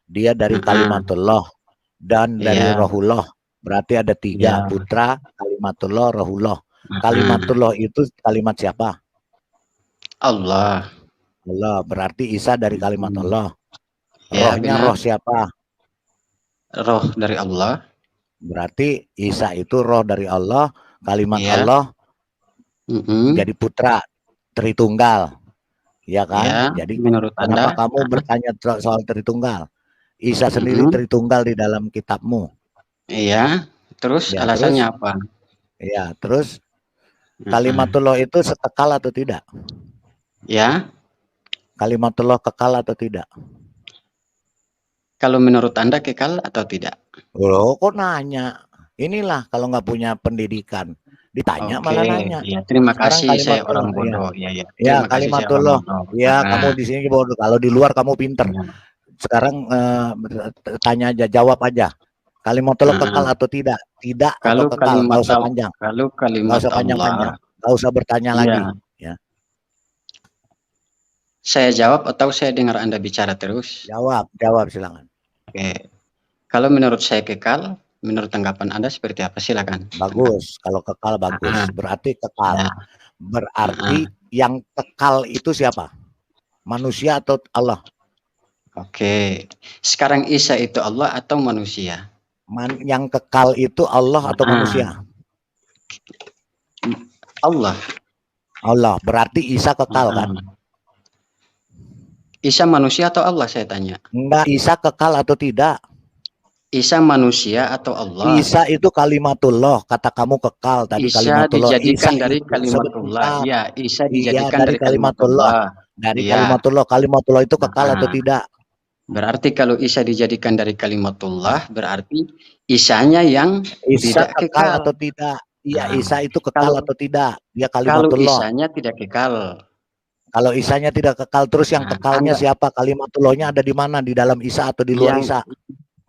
Dia dari kalimatullah dan dari rohullah. Berarti ada 3 putra, kalimatullah, rohullah. Kalimatullah itu kalimat siapa? Allah. Allah. Berarti Isa dari kalimat Allah. Rohnya roh siapa? Roh dari Allah. Berarti Isa itu roh dari Allah, kalimat Allah jadi putra Tritunggal, ya kan? Ya, jadi menurut kenapa Anda, kamu bertanya soal Tritunggal? Isa sendiri Tritunggal di dalam kitabmu. Iya, terus Ya, alasannya apa? Ya, terus kalimatullah itu sekekal atau tidak? Ya. Kalimatullah kekal atau tidak? Kalau menurut Anda kekal atau tidak? Loh, kok nanya? Inilah kalau nggak punya pendidikan. Ditanya malah nanya. Ya, terima Sekarang kasih, saya orang bodoh. Ya, kalimatullah. Ya, kamu di sini bodoh. Kalau di luar kamu pinter. Sekarang tanya aja, jawab aja. Kalimatullah kekal atau tidak? Tidak kalau atau kekal? Nggak usah panjang. Kalau kalimat nggak usah panjang-panjang. Nggak usah bertanya lagi. Ya. Saya jawab atau saya dengar Anda bicara terus? Jawab silakan. Oke. Kalau menurut saya kekal, menurut tanggapan Anda seperti apa? Silakan. Bagus. Kalau kekal bagus. Berarti kekal. Berarti yang kekal itu siapa? Manusia atau Allah? Oke. Sekarang Isa itu Allah atau manusia? Yang kekal itu Allah atau manusia? Allah. Allah. Berarti Isa kekal kan? Isa manusia atau Allah, saya tanya? Enggak, Isa kekal atau tidak? Isa manusia atau Allah? Isa itu kalimatullah, kata kamu kekal tadi. Isa kalimatullah. dijadikan Isa dari kalimatullah. Ya, Isa dijadikan dari kalimatullah. Dari kalimatullah itu kekal atau tidak? Berarti kalau Isa dijadikan dari kalimatullah, berarti Isanya yang Isa tidak kekal atau tidak? Iya, Isa itu kekal atau tidak? Dia kalimatullah. Kalau Isanya tidak kekal. Kalau Isanya tidak kekal, terus yang kekalnya siapa? Kalimatullohnya ada di mana? Di dalam Isa atau di luar Isa?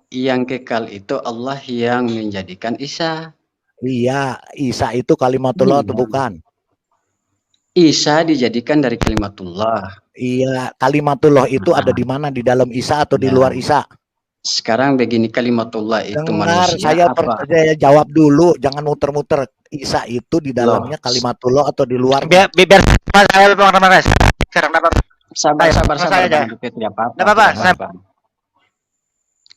Yang kekal itu Allah yang menjadikan Isa. Iya, Isa itu kalimatullah atau bukan? Isa dijadikan dari kalimatullah. Iya, kalimatullah itu ada di mana? Di dalam Isa atau di luar Isa? Sekarang begini, kalimatullah itu Dengar, manusia saya apa? saya jawab dulu, jangan muter-muter. Isa itu di dalamnya kalimatullah atau di luar? Biar saya marah-marah. Sabar.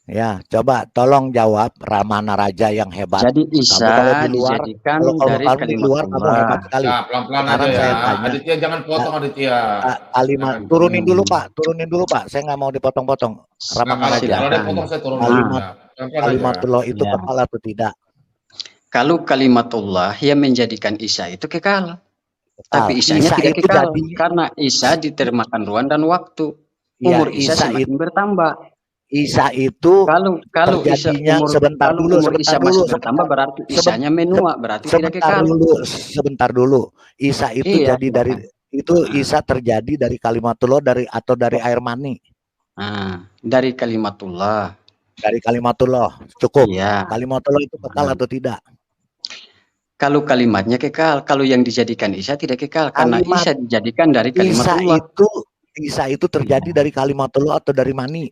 Ya, coba tolong jawab Ramana Raja yang hebat. Jadi Isa dijadikan dari di luar kamu hebat sekali. Ya, pelan-pelan aja ya. Aditya jangan potong Aditya. Kalimat turunin dulu Pak. Saya nggak mau dipotong-potong. Ramana Raja. Kalau dia potong saya turunin. Kalimatullah itu kekal atau tidak? Kalau kalimatullah yang menjadikan Isa itu kekal. Tapi Isanya tidak kekal. Karena Isa ditermakan ruang dan waktu. Umur Isa semakin bertambah. Isa itu kalau Isa umur Isa masih bertambah berarti Isanya menua, berarti tidak kekal. Sebentar dulu. Isa itu jadi dari itu Isa terjadi dari kalimatullah atau dari air mani. Dari kalimatullah. Dari kalimatullah. Cukup. Iya. Kalimatullah itu kekal atau tidak? Kalau kalimatnya kekal, kalau yang dijadikan Isa tidak kekal karena Isa dijadikan dari kalimatullah. Isa itu terjadi dari kalimatullah atau dari mani?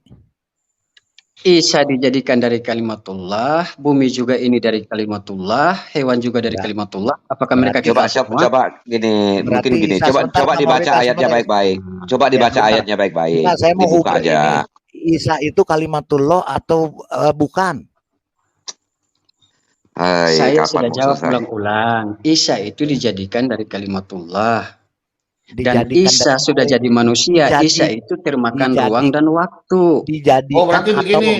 Isa dijadikan dari kalimatullah, bumi juga ini dari kalimatullah, hewan juga dari kalimatullah. Apakah mereka coba gini, mungkin gini. Coba dibaca ayatnya baik-baik. Coba dibaca ayatnya baik-baik. Saya mau dibuka aja. Isa itu kalimatullah atau bukan? Saya sudah jawab ulang-ulang. Isa itu dijadikan dari kalimatullah. Dan Isa sudah jadi manusia. Isa itu termakan ruang dan waktu. Dijadikan berarti begini.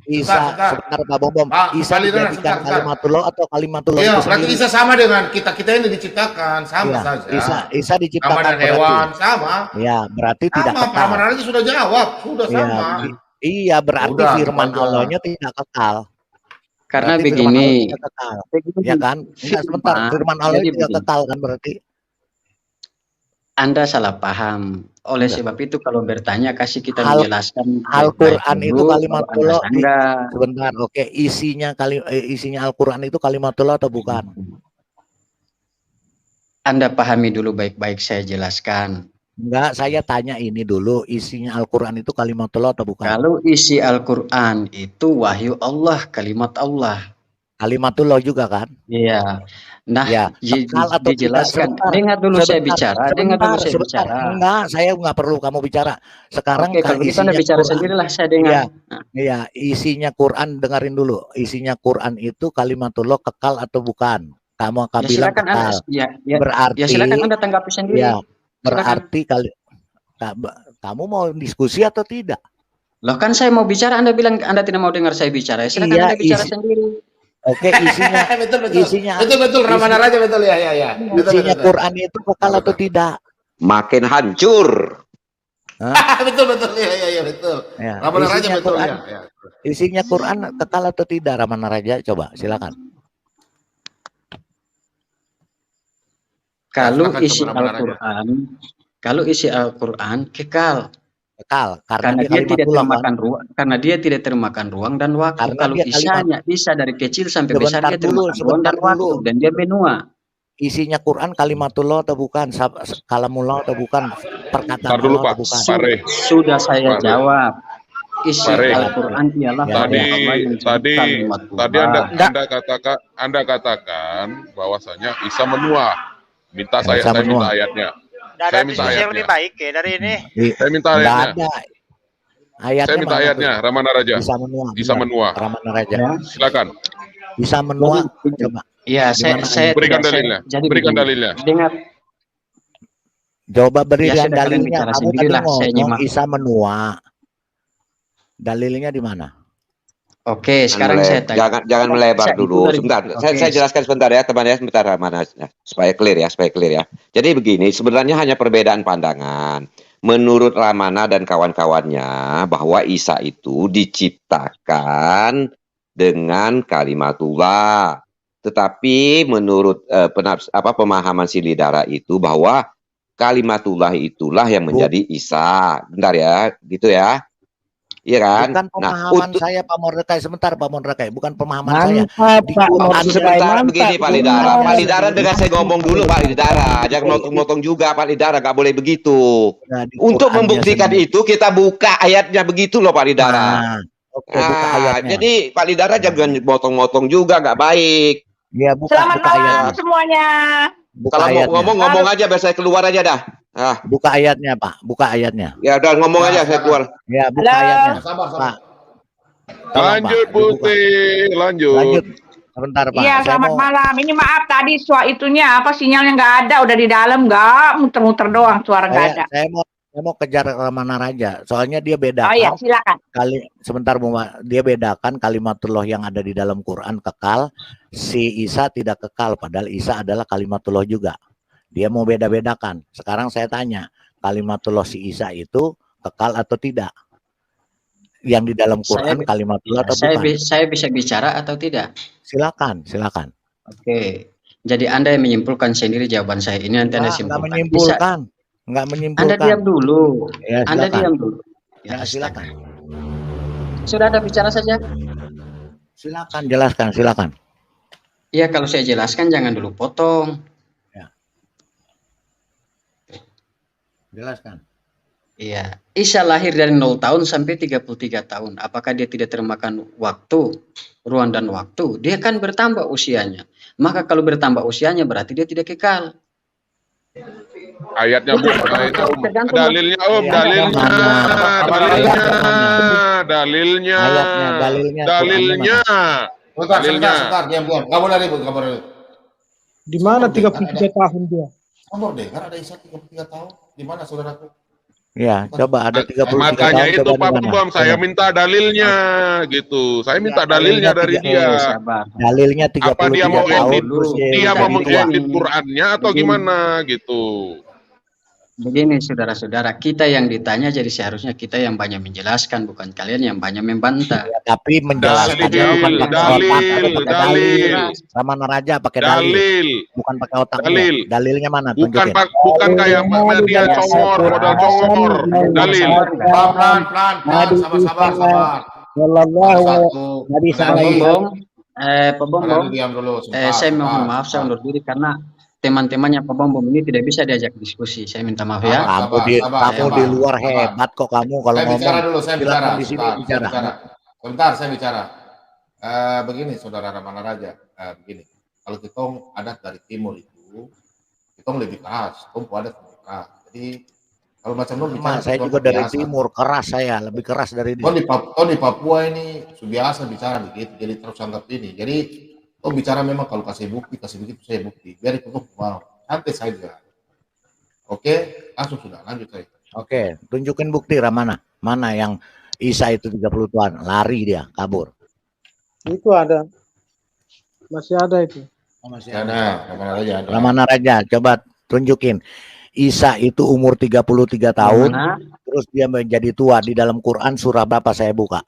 Isa, sebentar Pak Bom. Isa dijadikan kalimatullah atau kalimatullah itu sendiri. Berarti Isa sama dengan kita ini diciptakan, sama saja. Isa diciptakan sama dengan hewan, sama. Ya, berarti tidak kekal. Sama, Pak sudah jawab, sudah sama. Iya, berarti firman Allahnya tidak kekal. Karena begini, ya kan? Enggak, sebentar, firman Allah tidak kekal kan berarti? Anda salah paham. Oleh sebab itu kalau bertanya kasih kita menjelaskan Al-Quran itu dulu, kalimatullah. Anda. Sebentar, oke. Isinya Al-Quran itu kalimatullah atau bukan? Anda pahami dulu baik-baik, saya jelaskan. Enggak, saya tanya ini dulu, isinya Al-Quran itu kalimatullah atau bukan? Kalau isi Al-Quran itu wahyu Allah, kalimat Allah. Kalimatullah juga kan? Iya. Nah, ya, dijelaskan. Dengar dulu saya bicara. Dengar dulu saya bicara. Enggak, saya enggak perlu kamu bicara. Sekarang kalau kita bicara sendirilah, saya dengar. Iya, isinya Quran, dengerin dulu. Isinya Quran itu kalimatullah kekal atau bukan? Kamu akan bilang kekal. Berarti ya silakan Anda tanggapi sendiri. Ya, berarti kamu mau diskusi atau tidak? Loh kan saya mau bicara, Anda bilang Anda tidak mau dengar saya bicara. Silakan Anda bicara sendiri. Oke, isinya betul Ramana Raja betul ya. Isinya Quran itu kekal atau tidak? Makin hancur. betul ya betul. Ya, Ramana Raja betul Quran, ya. Isinya Quran kekal atau tidak, Ramana Raja? Coba silakan. Kalau isi Al-Quran kekal. Karena dia tidak termakan ruang, karena dia tidak termakan ruang dan waktu. Kalau Isa dari kecil sampai besar dia termakan ruang dan waktu, dan dia benua. Isinya Quran kalimatullah atau bukan? Kalamullah atau bukan? Perkataan dulu, Allah Pak. atau bukan? Sudah saya jawab. Isi Al-Quran ialah tadi Anda katakan bahwasanya Isa menua. Saya minta ayatnya. Ada diskusi yang lebih baik ya dari ini. Saya minta ayatnya. Saya minta ayatnya, Ramana Raja. Bisa menua. Ramana Raja. Silakan. Bisa menua. Coba. Iya, saya berikan dalilnya. Berikan dalilnya. Dengar. Coba berikan dalilnya. Kamu tadi ngomong Isa menua. Dalilnya di mana? Oke, sekarang saya tanya. Jangan melebar dulu. Sebentar, saya jelaskan sebentar ya, teman ya, sebentar Ramana, supaya clear ya. Jadi begini, sebenarnya hanya perbedaan pandangan. Menurut Ramana dan kawan-kawannya bahwa Isa itu diciptakan dengan kalimatullah. Tetapi menurut pemahaman Silidara itu bahwa kalimatullah itulah yang menjadi Isa. Bentar ya, gitu ya. Iya kan? Bukan pemahaman saya Pak Mordecai, sebentar Pak Mordecai, bukan pemahaman saya. Sebentar begini Pak Lidara. Pak Lidara dengan saya ngomong dulu Pak Lidara. Jangan motong-motong juga Pak Lidara, nggak boleh begitu. Untuk membuktikan itu kita buka ayatnya begitu loh Pak Lidara. Buka ayatnya. Jadi Pak Lidara jangan motong-motong juga, nggak baik. Ya, Selamat malam semuanya. Kalau mau ngomong aja, biar saya keluar aja dah. Buka ayatnya Pak, buka ayatnya. Ya udah ngomong aja, saya keluar. Ya, buka ayatnya. Sabar. Lanjut Putih, lanjut. Sebentar Pak. Iya, selamat malam. Ini maaf tadi sinyalnya nggak ada, udah di dalam nggak, muter-muter doang suara nggak ada. Saya mau kejar Ramana Raja, soalnya dia bedakan. Oh iya, silakan. Sebentar dia bedakan kalimatullah yang ada di dalam Quran kekal, si Isa tidak kekal, padahal Isa adalah kalimatullah juga. Dia mau beda-bedakan. Sekarang saya tanya, kalimatullah si Isa itu kekal atau tidak? Yang di dalam Quran kalimatullah atau bukan? Saya bisa bicara atau tidak? Silakan. Oke. Jadi Anda yang menyimpulkan sendiri jawaban saya ini, nanti Anda simpulkan. Enggak menyimpulkan. Anda diam dulu. Ya, Anda diam dulu. Ya, silakan. Sudah ada bicara saja? Silakan, jelaskan, silakan. Iya, kalau saya jelaskan jangan dulu potong. Jelaskan. Iya, Isa lahir dari 0 tahun sampai 33 tahun. Apakah dia tidak termakan waktu, ruang dan waktu? Dia kan bertambah usianya. Maka kalau bertambah usianya berarti dia tidak kekal. Ayatnya dalilnya Sebentar, diam. Nggak boleh ribut. Di mana 33 tahun dia? Kamu dengar ada Isa 33 tahun? Di mana saudaraku? Ya, coba ada 33 makanya tahun. itu Pak Bambam, saya minta dalilnya gitu. Saya minta dalilnya dari dia. Dalilnya 33 apa dia mau tahun. Dia mau mengedit Qurannya atau gimana gitu. Begini saudara-saudara, kita yang ditanya jadi seharusnya kita yang banyak menjelaskan, bukan kalian yang banyak membantah. Ya, tapi menjelaskan dalil. Ramana Raja pakai dalil, bukan pakai otak. Dalilnya mana? Bukan kayak media congor, modal congor. Dalil. Pelan, sabar. Pak Bombom, saya mohon maaf, saya undur diri karena teman-temannya Pak Bombom ini tidak bisa diajak diskusi. Saya minta maaf ya. Kamu di luar hebat kok kamu kalau ngomong. Bicara dulu, saya bicara. Di sini bicara. Sebentar, saya bicara. Begini, Saudara Ramana Raja. Begini, kalau kita adat dari timur itu, kita lebih keras. Kita adat lebih keras. Jadi kalau macam lu bicara, saya juga dari timur, keras saya, lebih keras dari dia. Di Papua ini biasa bicara begitu, jadi terus anggap ini. Jadi bicara memang kalau kasih bukti saya bukti. Biar itu mau santai saja. Oke, langsung sudah lanjut saya. Oke, tunjukin bukti Ramana. Mana yang Isa itu 30 tahun lari dia kabur? Itu ada, masih ada itu. Masih ada. Ramana Raja, coba tunjukin. Isa itu umur 33 tahun, terus dia menjadi tua. Di dalam Quran surah berapa saya buka?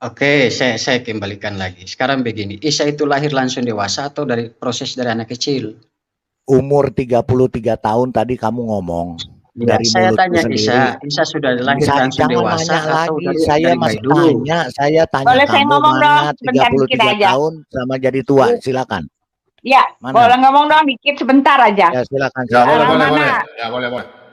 Oke, saya kembalikan lagi. Sekarang begini, Isa itu lahir langsung dewasa atau dari proses dari anak kecil? Umur 33 tahun tadi kamu ngomong. Ya, dari saya tanya sendiri. Isa sudah lahir langsung dewasa atau lagi. Saya masih tanya, boleh saya ngomong dong, 33 tahun sama jadi tua, silakan. Ya, boleh ngomong dong dikit sebentar aja. Ya, silakan. Boleh.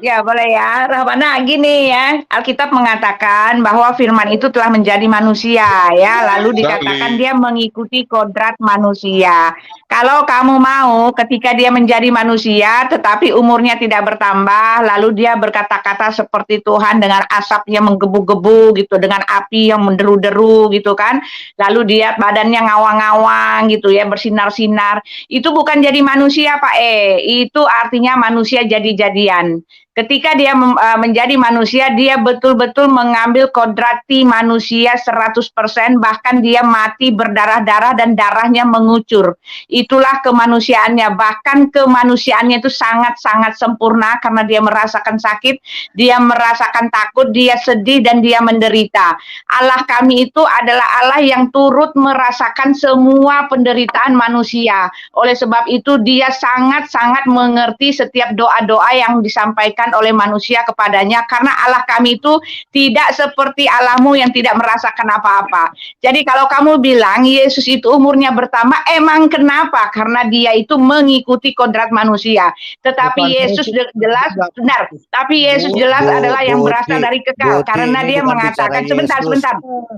Ya boleh ya, Rahmana. Gini ya, Alkitab mengatakan bahwa Firman itu telah menjadi manusia ya, lalu dikatakan dia mengikuti kodrat manusia. Kalau kamu mau ketika dia menjadi manusia tetapi umurnya tidak bertambah, lalu dia berkata-kata seperti Tuhan dengan asap yang menggebu-gebu gitu, dengan api yang menderu-deru gitu kan, lalu dia badannya ngawang-ngawang gitu ya, bersinar-sinar, itu bukan jadi manusia Pak itu artinya manusia jadi-jadian. Ketika dia menjadi manusia, dia betul-betul mengambil kodrati manusia 100%, bahkan dia mati berdarah-darah dan darahnya mengucur. Itulah kemanusiaannya, bahkan kemanusiaannya itu sangat-sangat sempurna karena dia merasakan sakit, dia merasakan takut, dia sedih, dan dia menderita. Allah kami itu adalah Allah yang turut merasakan semua penderitaan manusia. Oleh sebab itu dia sangat-sangat mengerti setiap doa-doa yang disampaikan oleh manusia kepadanya, karena Allah kami itu tidak seperti Allahmu yang tidak merasakan apa-apa. Jadi kalau kamu bilang Yesus itu umurnya bertambah, emang kenapa? Karena dia itu mengikuti kodrat manusia. Tetapi Yesus jelas benar. Tapi Yesus jelas adalah yang berasal dari kekal, karena dia mengatakan sebentar.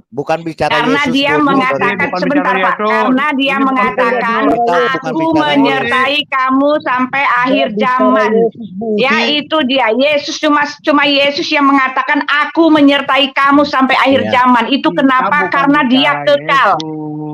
Bukan bicara karena Yesus, dia mengatakan sebentar Pak. Karena dia mengatakan aku menyertai kamu sampai akhir zaman. Ya itu dia. Yesus cuma Yesus yang mengatakan aku menyertai kamu sampai akhir zaman. Itu kenapa? Karena dia kekal.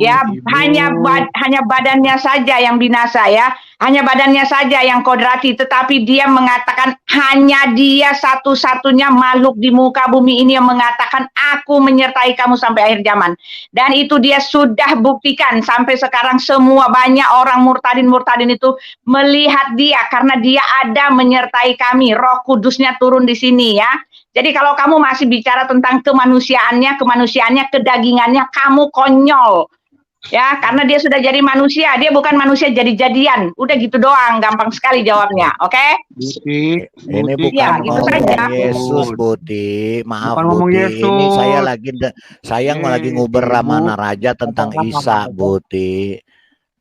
Ya, hanya badannya saja yang binasa ya. Hanya badannya saja yang kodrati, tetapi dia mengatakan hanya dia satu-satunya makhluk di muka bumi ini yang mengatakan aku menyertai kamu sampai akhir zaman. Dan itu dia sudah buktikan sampai sekarang, semua banyak orang murtadin itu melihat dia karena dia ada menyertai kami. Roh Kudusnya turun di sini ya. Jadi kalau kamu masih bicara tentang kemanusiaannya, kedagingannya, kamu konyol. Ya, karena dia sudah jadi manusia, dia bukan manusia jadi-jadian. Udah gitu doang, gampang sekali jawabnya, oke? Ini bukan ya, gitu saja. Yesus, Budi. Maaf, bukan Budi. Yesus. Ini saya lagi nguber Ramana Raja tentang Isa, Budi.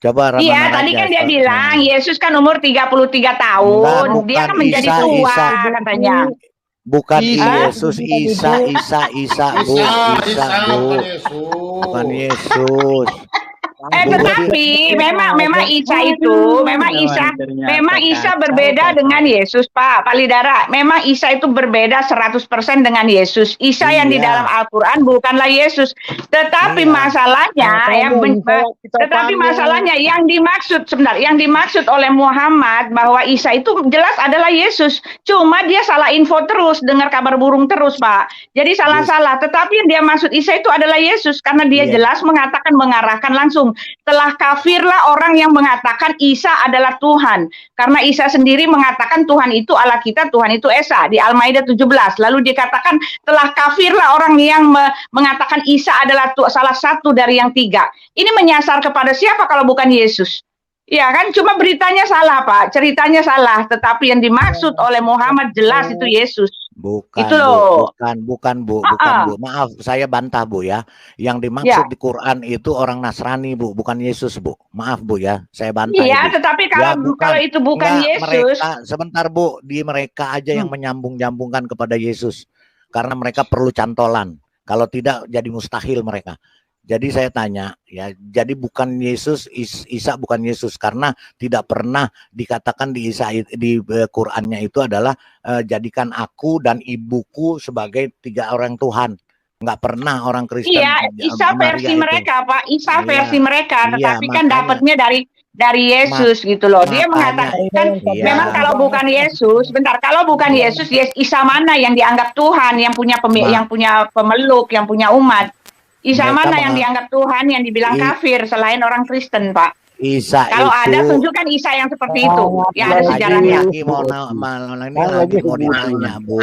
Coba Ramana Iya, Raja, tadi kan dia bilang Yesus kan umur 33 tahun. Enggak, dia kan menjadi tua katanya. Bukan Yesus, Isa, Bu. Bukan Yesus. Tetapi memang Isa itu, memang Isa berbeda dengan Yesus, Pak Lidara. Memang Isa itu berbeda 100% dengan Yesus. Isa yang di dalam Al-Qur'an bukanlah Yesus. Tetapi masalahnya yang dimaksud oleh Muhammad bahwa Isa itu jelas adalah Yesus. Cuma dia salah info terus, dengar kabar burung terus, Pak. Jadi salah-salah. Tetapi yang dia maksud Isa itu adalah Yesus karena dia jelas mengatakan, mengarahkan langsung telah kafirlah orang yang mengatakan Isa adalah Tuhan. Karena Isa sendiri mengatakan Tuhan itu Allah kita, Tuhan itu Esa di Al-Maidah 17. Lalu dikatakan telah kafirlah orang yang mengatakan Isa adalah salah satu dari yang tiga. Ini menyasar kepada siapa kalau bukan Yesus? Ya kan, cuma beritanya salah Pak, ceritanya salah, tetapi yang dimaksud oleh Muhammad jelas itu Yesus. Bukan, itu loh. bukan Bu. Maaf, saya bantah Bu ya. Yang dimaksud di Quran itu orang Nasrani Bu, bukan Yesus Bu. Maaf Bu ya, saya bantah. Iya, itu. tetapi kalau itu bukan Yesus. Sebentar Bu, di mereka aja yang menyambung-nyambungkan kepada Yesus. Karena mereka perlu cantolan. Kalau tidak jadi mustahil mereka. Jadi saya tanya ya, jadi bukan Yesus, Isa bukan Yesus karena tidak pernah dikatakan di Isa di Qur'annya itu adalah jadikan aku dan ibuku sebagai tiga orang Tuhan. Nggak pernah orang Kristen. Iya, Isa versi mereka Pak, Isa versi mereka, tetapi kan dapatnya dari Yesus gitu loh. Dia mengatakan memang kalau bukan Yesus, kalau bukan Yesus, Isa mana yang dianggap Tuhan, yang punya pemeluk, yang punya umat? Isa mana yang dianggap Tuhan, yang dibilang kafir selain orang Kristen, Pak? Isa kalau itu, ada tunjukkan Isa yang seperti itu. Ya ada sejarahnya. Lagi mau ditanya, Bu.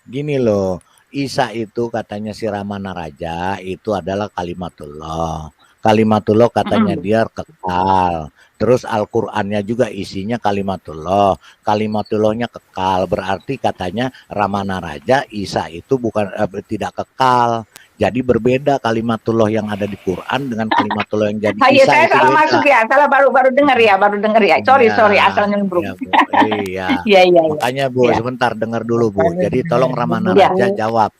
Gini loh, Isa itu katanya si Ramana Raja itu adalah kalimatullah. Kalimatullah katanya dia kekal. Terus Al-Qur'annya juga isinya kalimatullah. Kalimatullahnya kekal. Berarti katanya Ramana Raja Isa itu bukan tidak kekal. Jadi berbeda kalimatullah yang ada di Quran dengan kalimatullah yang jadi Isa. Saya salah masuk ya, salah baru dengar ya. Sorry, asal nyemplung. Iya. Makanya Bu, sebentar dengar dulu Bu. Jadi tolong Ramana Raja jawab.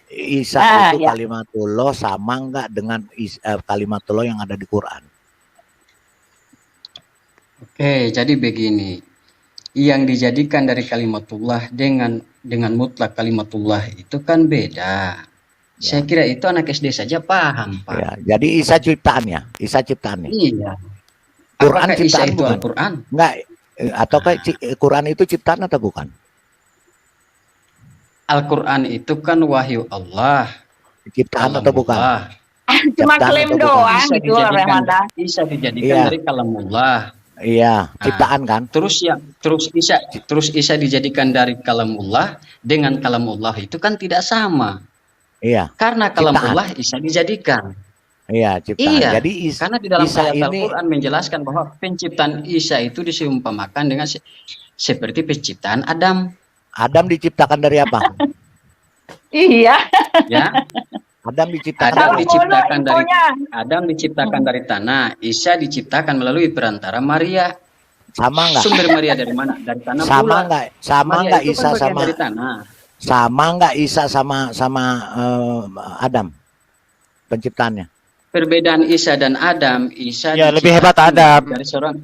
Isa itu kalimatullah sama enggak dengan kalimatullah yang ada di Quran? Oke, jadi begini. Yang dijadikan dari kalimatullah dengan mutlak kalimatullah itu kan beda. Saya kira itu anak SD saja paham, Pak. Ya, jadi Isa ciptaannya. Iya. Quran apakah ciptaan Isa itu bukan? Al-Quran? Enggak. Ataukah Quran itu ciptaan atau bukan? Al-Quran itu kan wahyu Allah. Ciptaan atau bukan? Cuma klaim doang gitu Rahmata. Bisa dijadikan dari kalamullah. Iya, ciptaan kan? Terus Isa dijadikan dari kalamullah dengan kalamullah itu kan tidak sama. Iya. Karena kalamullah Isa dijadikan. Iya, ciptaan. Iya. Jadi karena di dalam Isa ayat ini Al-Quran menjelaskan bahwa penciptaan Isa itu diseumpamakan dengan seperti penciptaan Adam. Adam diciptakan dari apa? Iya. Ya. Adam diciptakan dari tanah. Isa diciptakan melalui perantara Maria. Sama enggak? Sumber Maria dari mana? Dari tanah sama pula. Enggak? Sama enggak Isa sama dari tanah? Sama enggak Isa sama Adam penciptaannya? Perbedaan Isa dan Adam, Isa lebih hebat Adam. Dari seorang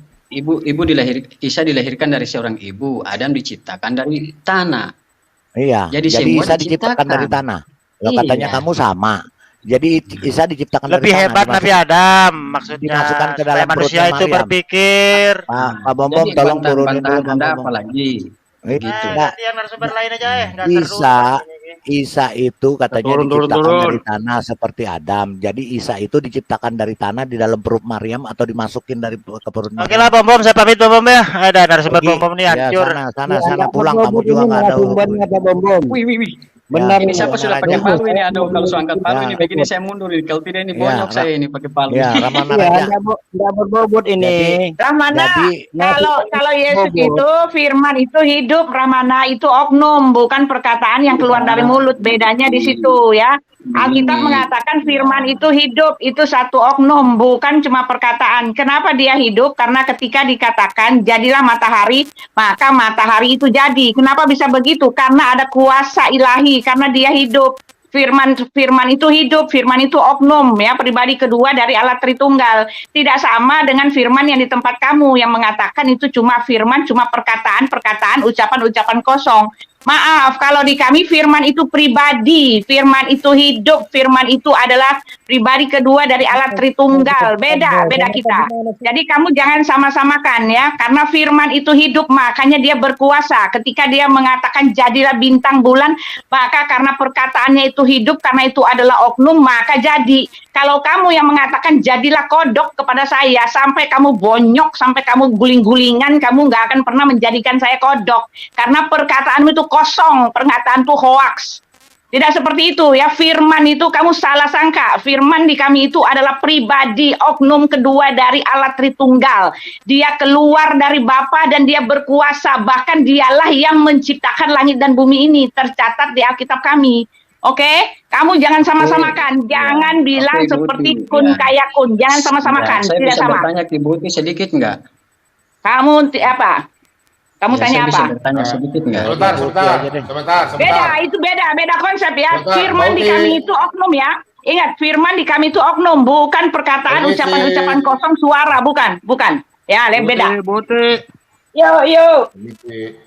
Isa dilahirkan dari seorang ibu, Adam diciptakan dari tanah. Iya. Jadi Isa diciptakan dari tanah. Lo katanya kamu sama. Jadi Isa diciptakan lebih dari tanah. Lebih hebat Nabi Adam, maksudnya. Dimasukkan ke dalam manusia itu Maryam. berpikir. Pak Bom tolong turunin dulu Anda apa lagi? Gitu. Nanti yang narasumber lain aja ya. Isa itu katanya diciptakan dari tanah seperti Adam. Jadi Isa itu diciptakan dari tanah di dalam perut Maryam atau dimasukin dari ke perut Maryam. Oke lah Bom, saya pamit Bom ya. Ada narasumber Bom nih hancur. Sana pulang, kamu juga nggak ada hubungan. Wih. Benar ini siapa sudah pakai palu ini? Aduh, kalau sudah angkat palu ini begini saya mundur. Kalau tidak ini bonyok saya ini pakai palu. Ya, Ramana Raja. Tidak berbobot ini. Ramana, kalau Yesus itu firman itu hidup, Ramana itu oknum, bukan perkataan yang keluar dari mulut. Bedanya di situ ya. Alkitab mengatakan firman itu hidup, itu satu oknum, bukan cuma perkataan. Kenapa dia hidup? Karena ketika dikatakan jadilah matahari, maka matahari itu jadi. Kenapa bisa begitu? Karena ada kuasa ilahi, karena dia hidup. Firman itu hidup, firman itu oknum ya, pribadi kedua dari Allah Tritunggal. Tidak sama dengan firman yang di tempat kamu yang mengatakan itu cuma firman, cuma perkataan, ucapan kosong. Maaf, kalau di kami firman itu pribadi, firman itu hidup, firman itu adalah pribadi kedua dari alat Tritunggal. Beda kita. Jadi kamu jangan sama-samakan ya, karena firman itu hidup, makanya dia berkuasa. Ketika dia mengatakan jadilah bintang bulan, maka karena perkataannya itu hidup, karena itu adalah oknum, maka jadi. Kalau kamu yang mengatakan jadilah kodok kepada saya, sampai kamu bonyok, sampai kamu guling-gulingan, kamu nggak akan pernah menjadikan saya kodok. Karena perkataanmu itu kosong, perkataan itu hoaks. Tidak seperti itu ya, firman itu kamu salah sangka. Firman di kami itu adalah pribadi, oknum kedua dari alat Tritunggal. Dia keluar dari Bapa dan dia berkuasa, bahkan dialah yang menciptakan langit dan bumi ini, tercatat di Alkitab kami. Oke, kamu jangan sama-samakan, jangan bilang seperti kun kaya kun, jangan sama-samakan, Saya tidak bisa sama. bertanya ke Ibu Uti sedikit nggak? Kamu apa? Kamu tanya Saya bisa apa? bertanya sedikit nggak? Sebentar. Beda konsep ya. Sebentar, Firman di Mbak Uti. kami itu oknum ya. Ingat, firman di kami itu oknum, bukan perkataan Permisi. ucapan-ucapan kosong suara, bukan. Ya, beda. Bote. Yo.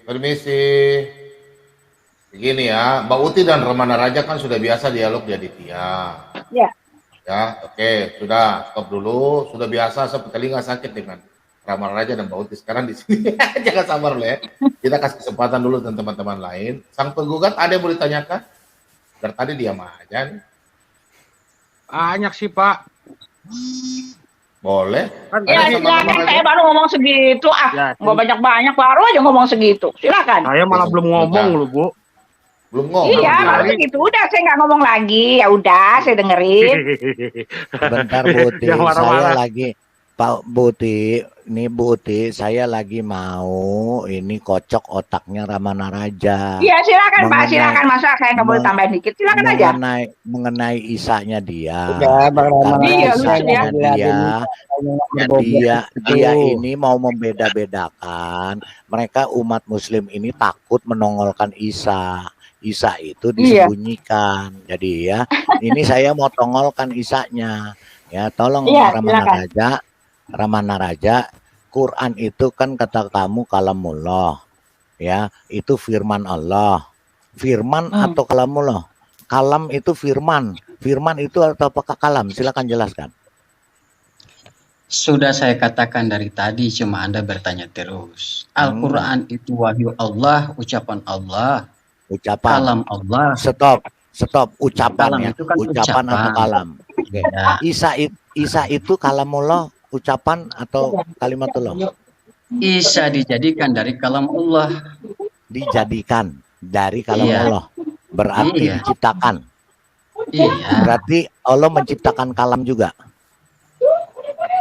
Permisi. Begini ya, Mbak Uti dan Ramana Raja kan sudah biasa dialog di Aditya. Ya. Ya, oke, sudah stop dulu. Sudah biasa, telinga sakit dengan Ramana Raja dan Mbak Uti. Sekarang di sini jangan sabar loh ya. Kita kasih kesempatan dulu dan teman-teman lain. Sang penggugat ada yang mau ditanyakan? Dari tadi diam aja nih. Banyak sih, Pak. Boleh. Ya, silakan. Saya baru ngomong segitu. Nggak banyak-banyak, baru aja ngomong segitu. Silakan. Saya malah belum ngomong loh, Bu. Belum ngomong. Iya, baru segitu. Udah, saya nggak ngomong lagi. Ya udah, saya dengerin. Bentar Buti, saya lagi Pak Buti, ini Buti, saya lagi mau ini kocok otaknya Ramana Raja. Iya, silakan Pak, silakan. Masa saya nggak boleh tambahin dikit? Silakan aja. Mengenai Isanya dia. Udah, Bang Ramana Iya, lucu ya. Dia ini mau membeda-bedakan. Mereka umat Muslim ini takut menongolkan Isa. Isa itu disembunyikan. Jadi ya, ini saya mau tongolkan Isanya. Ya, tolong Ramana Raja, Quran itu kan kata kamu kalamullah. Ya, itu firman Allah. Firman atau kalamullah? Kalam itu firman. Firman itu atau apakah kalam? Silakan jelaskan. Sudah saya katakan dari tadi, cuma Anda bertanya terus. Al-Quran itu wahyu Allah, ucapan Allah. Kalam Allah. Stop. Ucapan kalam ya. Itu kan ucapan atau kalam. Okay. Ya. Isa itu kalamullah, ucapan atau kalimatullah? Isa dijadikan dari kalam Allah. Dijadikan dari kalamullah. Berarti diciptakan. Iya. Berarti Allah menciptakan kalam juga.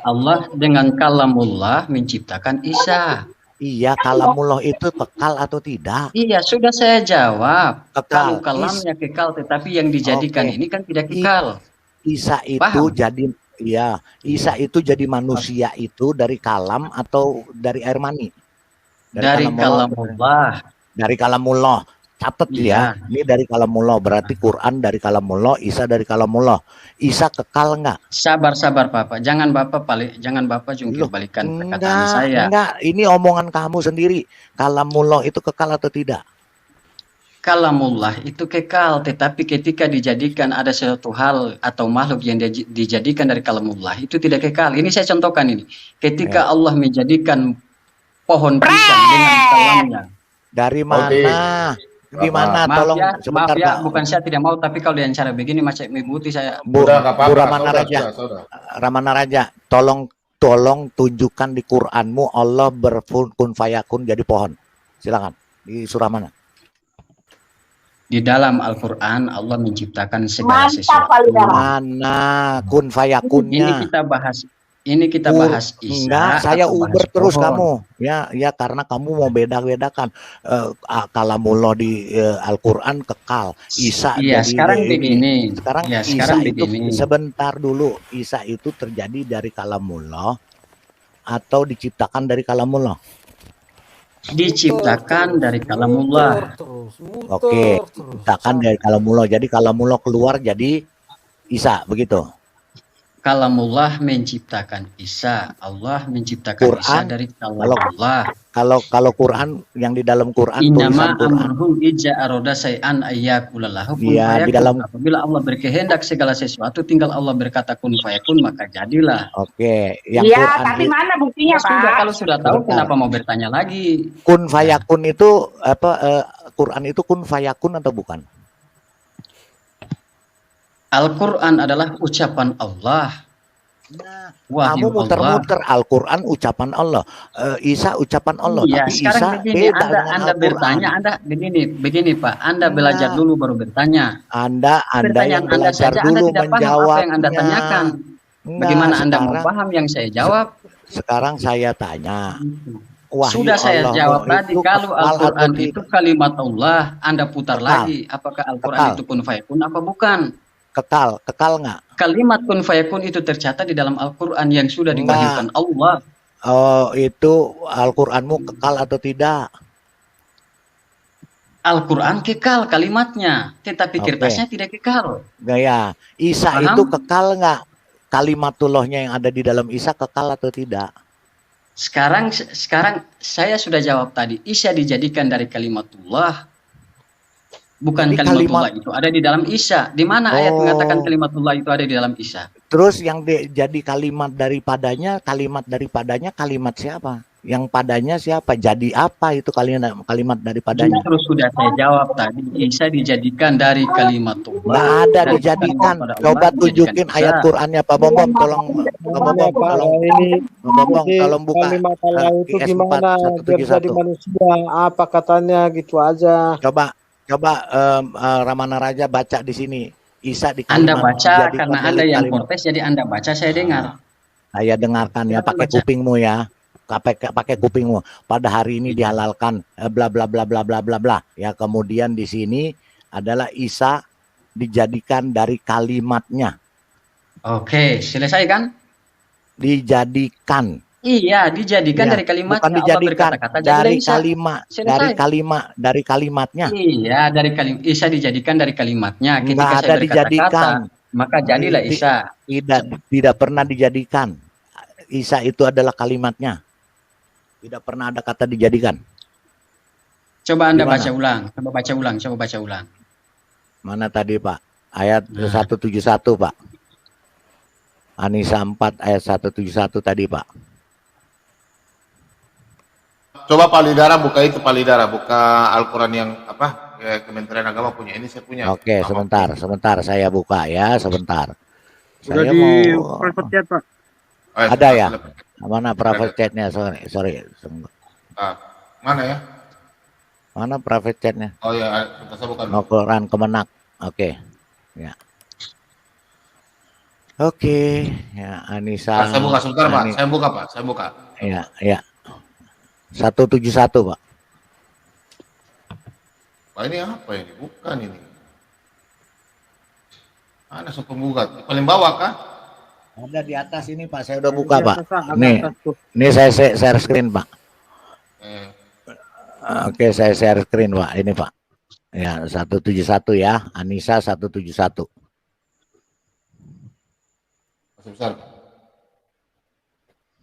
Allah dengan kalamullah menciptakan Isa. Iya, kalamullah itu kekal atau tidak? Iya, sudah saya jawab. Kekal. Kalau kalamnya kekal, tetapi yang dijadikan ini kan tidak kekal. Isa itu jadi, ya, Isa itu jadi manusia itu dari kalam atau dari air mani? Dari kalamullah. Dari kalamullah. Catat ya, ini dari kalamullah. Berarti Quran dari kalamullah, Isa dari kalamullah. Isa kekal enggak? Sabar Bapak. Jangan Bapak jungkir balikan perkataan saya. Enggak, ini omongan kamu sendiri. Kalamullah itu kekal atau tidak? Kalamullah itu kekal, tetapi ketika dijadikan ada suatu hal atau makhluk yang dijadikan dari kalamullah itu tidak kekal. Ini saya contohkan ini. Ketika Allah menjadikan pohon pisang dengan kalamnya. Dari mana? Di mana? Tolong sebentar, maaf ya, Pak. bukan saya tidak mau, tapi kalau dengan cara begini macam Ibu saya. Bu Ramana Raja, tolong tunjukkan di Quranmu Allah berkun fayakun jadi pohon. Silakan. Di surah mana? Di dalam Al-Quran Allah menciptakan segala sesuatu. Mana kun fayakunnya? Ini kita bahas Isa. Enggak, saya uber terus pohon. Kamu. Ya karena kamu mau beda-bedakan kalamullah di Al-Qur'an kekal. Isa iya, sekarang begini. Sekarang Isa itu sebentar dulu. Isa itu terjadi dari kalamullah atau diciptakan dari kalamullah? Diciptakan dari kalamullah. Oke, diciptakan dari kalamullah. Jadi kalamullah keluar jadi Isa, begitu. kalamullah menciptakan Isa, Allah menciptakan Isa dari kalamullah. Kalau Quran yang di dalam Quran Innama tulisan Quran. amruhu ija aroda say'an ayyakulalahu kun Iya, di fayakun. dalam Apabila Allah berkehendak segala sesuatu, tinggal Allah berkata kun fayakun, maka jadilah. Oke, yang Ya, Quran tapi mana buktinya, Pak? Sudah, kalau sudah tahu Sebentar. kenapa mau bertanya lagi? Kun fayakun itu apa? Quran itu kun fayakun atau bukan? Al-Quran adalah ucapan Allah. Kamu muter-muter Al-Quran ucapan Allah, Isa ucapan Allah, Iya, tapi sekarang Isa begini, beda dengan Anda Al-Quran. bertanya, Anda begini Pak, Anda belajar dulu baru bertanya. Anda Pertanyaan yang Anda belajar saja, dulu Anda tidak paham apa yang Anda menjawabnya. tanyakan. Enggak, Bagaimana Anda mau sekarang- paham yang saya jawab? Sekarang saya tanya. Wahyu Sudah saya Allah jawab itu tadi, kalau kekal atau Al-Quran tidak? itu kalimat Allah, Anda putar Kekal. lagi, apakah Al-Quran Kekal. itu kun fayakun apa bukan? Kekal nggak? Kalimat kun fayakun itu tercatat di dalam Al-Quran yang sudah diwahyukan Allah. Oh, itu Al-Quranmu kekal atau tidak? Al-Quran kekal kalimatnya, tetapi kertasnya tidak kekal. Gaya, Isa Paham? itu kekal nggak? Kalimatullohnya yang ada di dalam Isa kekal atau tidak? Sekarang saya sudah jawab tadi, Isa dijadikan dari kalimatullah. Bukan Jadi kalimatullah itu ada di dalam Isa. Di mana ayat Oh. mengatakan kalimatullah itu ada di dalam Isa? Terus yang jadi kalimat daripadanya kalimat siapa? Yang padanya siapa? Jadi apa itu kalimat daripadanya? Terus sudah saya jawab tadi, Isa dijadikan dari kalimatullah. Nggak ada Dari dijadikan. kepada Allah, Coba dijadikan tunjukin Isa. ayat Qurannya Pak Bombom. Tolong Pak Bombom, tolong Pak Bombom, tolong buka kalimat Allah itu IS gimana biar jadi 41. manusia, apa katanya gitu aja. Coba Ramana Raja baca di sini. Isa di Anda kalimat baca dijadikan karena dari Anda yang kalimat. protes, jadi Anda baca, saya dengar. Saya dengarkan ya, Silakan pakai baca. kupingmu ya. Pakai kupingmu. Pada hari ini dihalalkan bla bla bla bla bla bla bla. Ya, kemudian di sini adalah Isa dijadikan dari kalimatnya. Oke, selesai kan? Dijadikan. Iya, dijadikan Ya, dari kalimatnya. bukan Allah dijadikan berkata-kata dari jadilah Isa. kalimat, Selesai. dari kalimatnya. Iya, dari Isa dijadikan dari kalimatnya. Ketika Nggak saya ada berkata-kata, dijadikan. maka jadilah Ti- Isa. Tidak pernah dijadikan. Isa itu adalah kalimatnya. Tidak pernah ada kata dijadikan. Coba Anda Gimana? baca ulang. Coba baca ulang. Mana tadi Pak? Ayat Nah. 171 Pak. Anisa 4 ayat 171 tadi Pak. Coba Pak Lidara buka itu, Pak Lidara buka Al-Quran yang apa? Kementerian Agama punya. Ini saya punya. Oke, sebentar saya buka ya, sebentar. Udah Saya di mau private chat, Pak. ada ya? Mana private chatnya? Sorry. Mana ya? Mana private chatnya? Oh ya, saya bukan. Al-Quran Kemenak. Oke. Ya. Oke, ya Anissa. Saya buka sebentar Pak. Saya buka. Ya. 171 Pak. Pak ini apa ini? Bukan ini. Mana penggugat? Paling bawah kah? Ada di atas ini Pak, saya udah buka Pak. Nih saya share screen Pak. Oke, saya share screen Pak. Ini Pak. Ya, 171 ya. Anissa 171. Masih besar.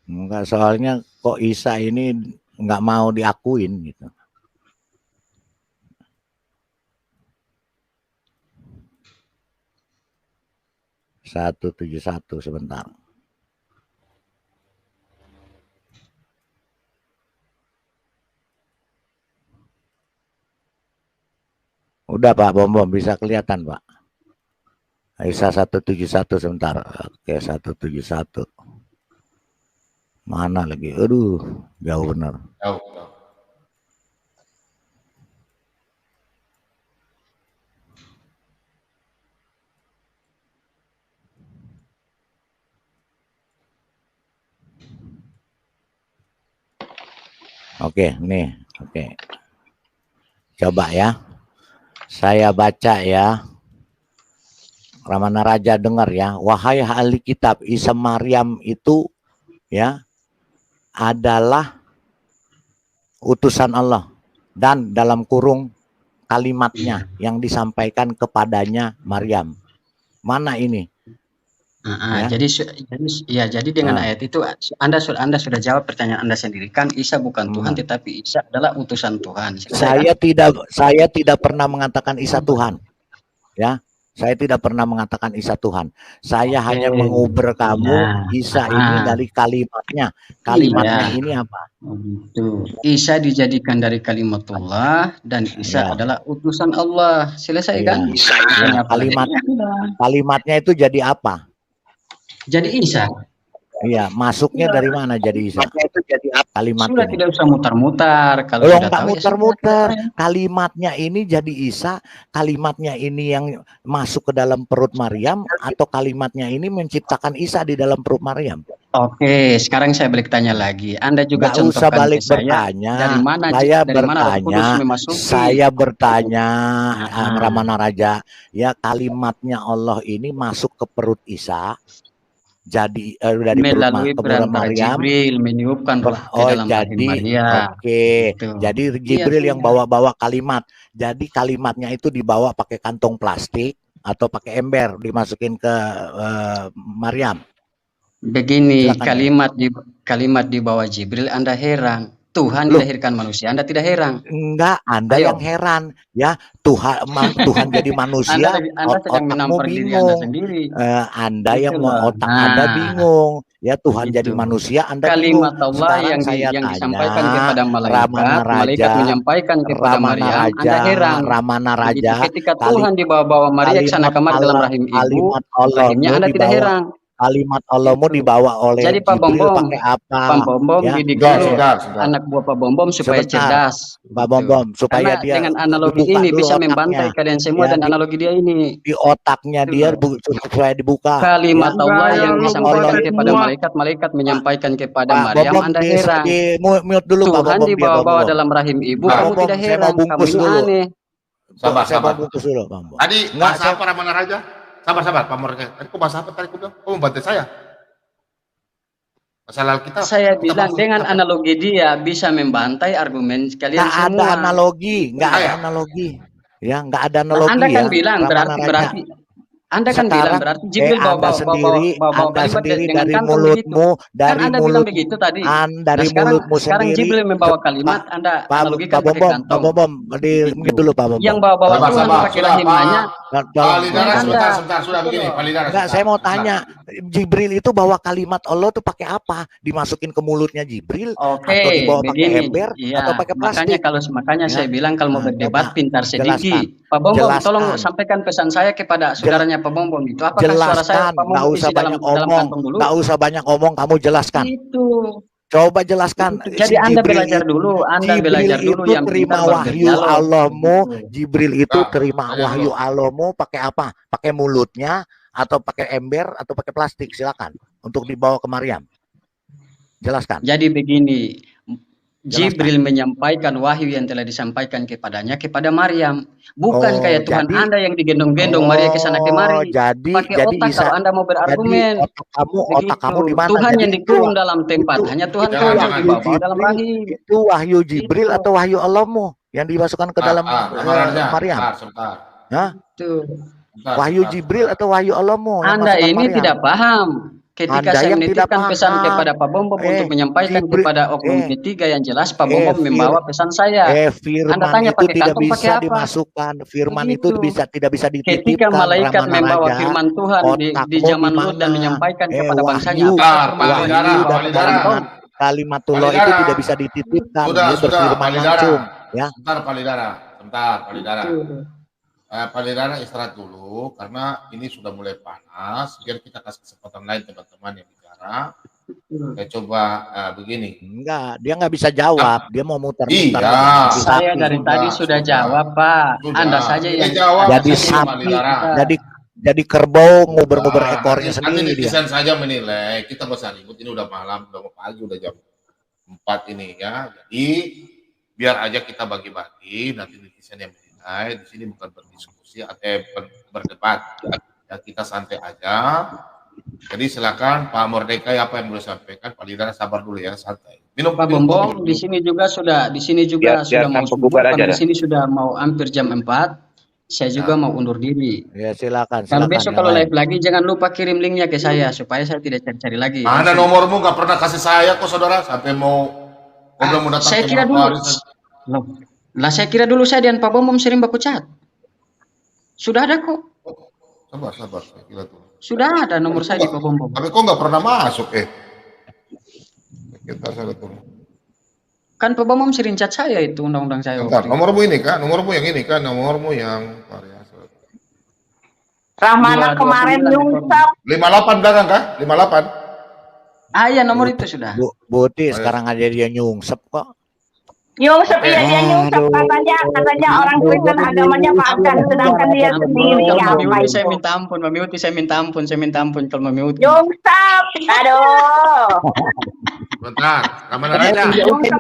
Enggak, soalnya kok Isa ini nggak mau diakuin gitu. Satu 171 sebentar. Udah Pak Bombom bisa kelihatan Pak. Isa 171 sebentar. Oke 171. Mana lagi? Aduh, jauh benar. Jauh. Oke, nih. Oke. Coba ya. Saya baca ya. Ramana Raja dengar ya. Wahai ahli kitab, Isa Maryam itu ya adalah utusan Allah dan dalam kurung kalimatnya yang disampaikan kepadanya Maryam. Mana ini? Ya. Jadi dengan ayat itu Anda sudah jawab pertanyaan Anda sendiri, kan Isa bukan Tuhan tetapi Isa adalah utusan Tuhan. Saya tidak pernah mengatakan Isa Tuhan. Ya. Saya tidak pernah mengatakan Isa Tuhan. Saya hanya menguber kamu Isa ini dari kalimatnya. Kalimatnya ini apa? Isa dijadikan dari kalimatullah dan Isa adalah utusan Allah. Selesai kan? Kalimatnya itu jadi apa? Jadi Isa. Iya, masuknya dari mana jadi Isa? Kalimat sudah ini. Tidak usah mutar-mutar. Kalau sudah tahu muter-muter. Kalimatnya ini jadi Isa, kalimatnya ini yang masuk ke dalam perut Maryam, atau kalimatnya ini menciptakan Isa di dalam perut Maryam? Oke, sekarang saya balik tanya lagi. Anda juga nggak usah balik bertanya. Saya bertanya, Ramana Raja, ya kalimatnya Allah ini masuk ke perut Isa. Jadi dari melalui perantara Jibril meniupkan roh ke dalam rahim Maria. Jadi Jibril yang bawa-bawa kalimat. Jadi kalimatnya itu dibawa pakai kantong plastik atau pakai ember dimasukin ke Maryam. Begini, kalimat dibawa Jibril, Anda heran. Tuhan dilahirkan manusia, Anda tidak heran? Enggak, Anda yang heran. Ya, Tuhan jadi manusia, Anda sedang menampar diri Anda sendiri. Anda yang otak Anda bingung. Ya, Tuhan jadi manusia, Anda bingung. Kalimat Allah yang disampaikan kepada malaikat menyampaikan kepada Maryam, Anda heran. Ramana Raja. Ketika Tuhan dibawa Maria ke sana kemari dalam rahim ibu, rahimnya Anda tidak heran. Kalimat Allahmu dibawa oleh jadi Pak Bombom pakai apa? Pak Bombom didik anak buah Pak Bombom supaya cerdas. Pak Bombom supaya dia dengan analogi ini bisa membantai kalian semua dan analogi dia ini di otaknya dia supaya dibuka. Kalimat Allah yang disampaikan kepada malaikat menyampaikan kepada Maryam, Anda heran. Tuhan dibawa-bawa dalam rahim ibu, kamu tidak heran, kamu ini aneh. Sabar. Tadi bahasa apa Ramana Raja? Sabar, Pak Murke. Tadi kok bahasa apa tadi aku bilang? Oh, membantu saya. Masalah kita. Saya bilang dengan analogi dia bisa membantai argumen kalian semua. Nggak ada analogi. Ya, nggak ada analogi. Anda kan bilang berarti Anda kan bilang berarti Jibril bawa sendiri dari mulutmu, dari Anda bilang begitu tadi. Dari mulutmu sekarang sendiri. Jibril membawa kalimat, Anda analogikan pakai kantong. Pak Bombom, gitu dulu Pak Bombom. Yang bawa Tuhan pakai rahimnya. Sebentar, sudah begini, Enggak, saya mau tanya, Jibril itu bawa kalimat Allah tuh pakai apa? Dimasukin ke mulutnya Jibril atau dibawa pakai ember atau pakai plastik? Makanya saya bilang kalau mau berdebat pintar sedikit. Pak Bombom, tolong sampaikan pesan saya kepada saudaranya Pak Bombom itu. Apakah suara saya Pak Bombom isi dalam kantong dulu? Nggak usah banyak omong, kamu jelaskan. Itu. Coba jelaskan. Jadi Anda belajar dulu, yang terima wahyu Allahmu. Jibril itu terima wahyu Allahmu pakai apa? Pakai mulutnya atau pakai ember atau pakai plastik? Silakan untuk dibawa ke Maryam. Jelaskan. Jadi begini, Jibril menyampaikan wahyu yang telah disampaikan kepadanya kepada Maryam. Bukan kayak Tuhan Anda yang digendong-gendong Maria ke sana kemari. Pakai otak kalau Anda mau berargumen. Otak kamu di mana? Tuhan yang dikurung dalam tempat. Hanya Tuhan yang dibawa dalam rahim. Itu wahyu Jibril atau wahyu Allahmu yang dimasukkan ke dalam Maryam? Wahyu Jibril atau wahyu Allahmu? Anda ini tidak paham. Ketika saya menitipkan pesan kepada Pak Bombom untuk menyampaikan kepada oknum ketiga yang jelas, Pak Bombom membawa pesan saya. Anda tanya pakai kantong pakai apa? Dimasukkan. Firman itu tidak bisa dititipkan. Ketika malaikat membawa firman Tuhan di zaman Lut dan menyampaikan kepada bangsanya kalimatullah itu tidak bisa dititipkan. Dia berfirman langsung. Ya. Sebentar, Pak Lidara. Pak Lidara istirahat dulu karena ini sudah mulai panas. Biar kita kasih kesempatan lain teman-teman yang bicara. Saya coba begini. Enggak, dia nggak bisa jawab. Dia mau muter-muter. Iya. Saya dari tadi sudah jawab, Pak. Anda saja yang jawab. Jadi sapi, jadi kerbau nguber-nguber ekornya sendiri. Nanti netizen saja menilai. Kita nggak usah ribut. Ini udah malam, udah mau pagi, udah jam 4 ini ya. Jadi biar aja kita bagi-bagi. Nanti netizen yang di sini bukan berdiskusi atau berdebat, ya kita santai aja. Jadi silakan Pak Mordeka apa yang boleh sampaikan. Pak Lidara sabar dulu ya, santai. Minum Pak Bombom di sini juga sudah mau subuh, di sini sudah mau hampir jam 4. Saya juga mau undur diri. Ya silakan. Kalau besok kalau live lagi jangan lupa kirim linknya ke saya supaya saya tidak cari-cari lagi. Mana nomormu nggak pernah kasih saya kok saudara sampai mau mau datang. Saya kira dulu. Lah saya kira dulu saya dan Pak Bom sering baku chat. Sudah ada kok. Sabar. Saya kira tuh. Sudah ada nomor saya di Pak Bom. Tapi kok nggak pernah masuk Kita salah tuh. Kan Pak Bom sering chat saya itu undang-undang saya. Bentar, nomormu ini kan? Nomormu yang ini kan? Nomormu yang Rahmana kemarin nyungsep. 58 belakang kah? 58. Ah ya nomor itu sudah. Buti sekarang aja dia nyungsep kok. Nyungsep iya dia nyungsep katanya orang Kristen agamanya pagan sedangkan dia sendiri apa Saya minta ampun, Mami Uti saya minta ampun kalau Mami Uti. Nyungsep. Aduh. Bentar, Ramana Raja. Nyungsep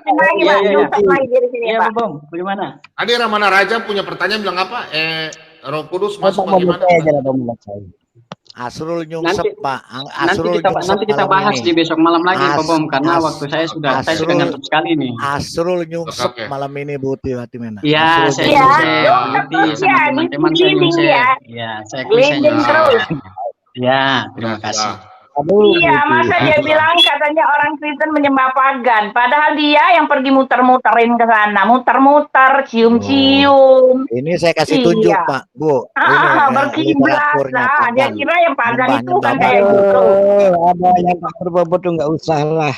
lagi di sini Pak. Bom, bagaimana? Tadi Ramana Raja punya pertanyaan bilang apa? Roh Kudus masuk bagaimana? Asrul nyungsep Pak. Nanti kita bahas di besok malam lagi Pak Bom karena waktu saya sudah ngantuk sekali nih. Asrul nyungsep malam ini Buti Watimena. Iya, saya Buti sama teman-teman saya nyungsep. Iya, saya nyungsep. Ya, terima kasih. Iya, masa dia bilang katanya orang Kristen menyembah pagan, padahal dia yang pergi muter-muterin ke sana, muter-muter, cium-cium. Ini saya kasih tunjuk Pak, Bu. Berkiblat lah. Dia kira yang pagan itu kan kayak gitu. Ada yang tak berbobot tuh nggak usah lah.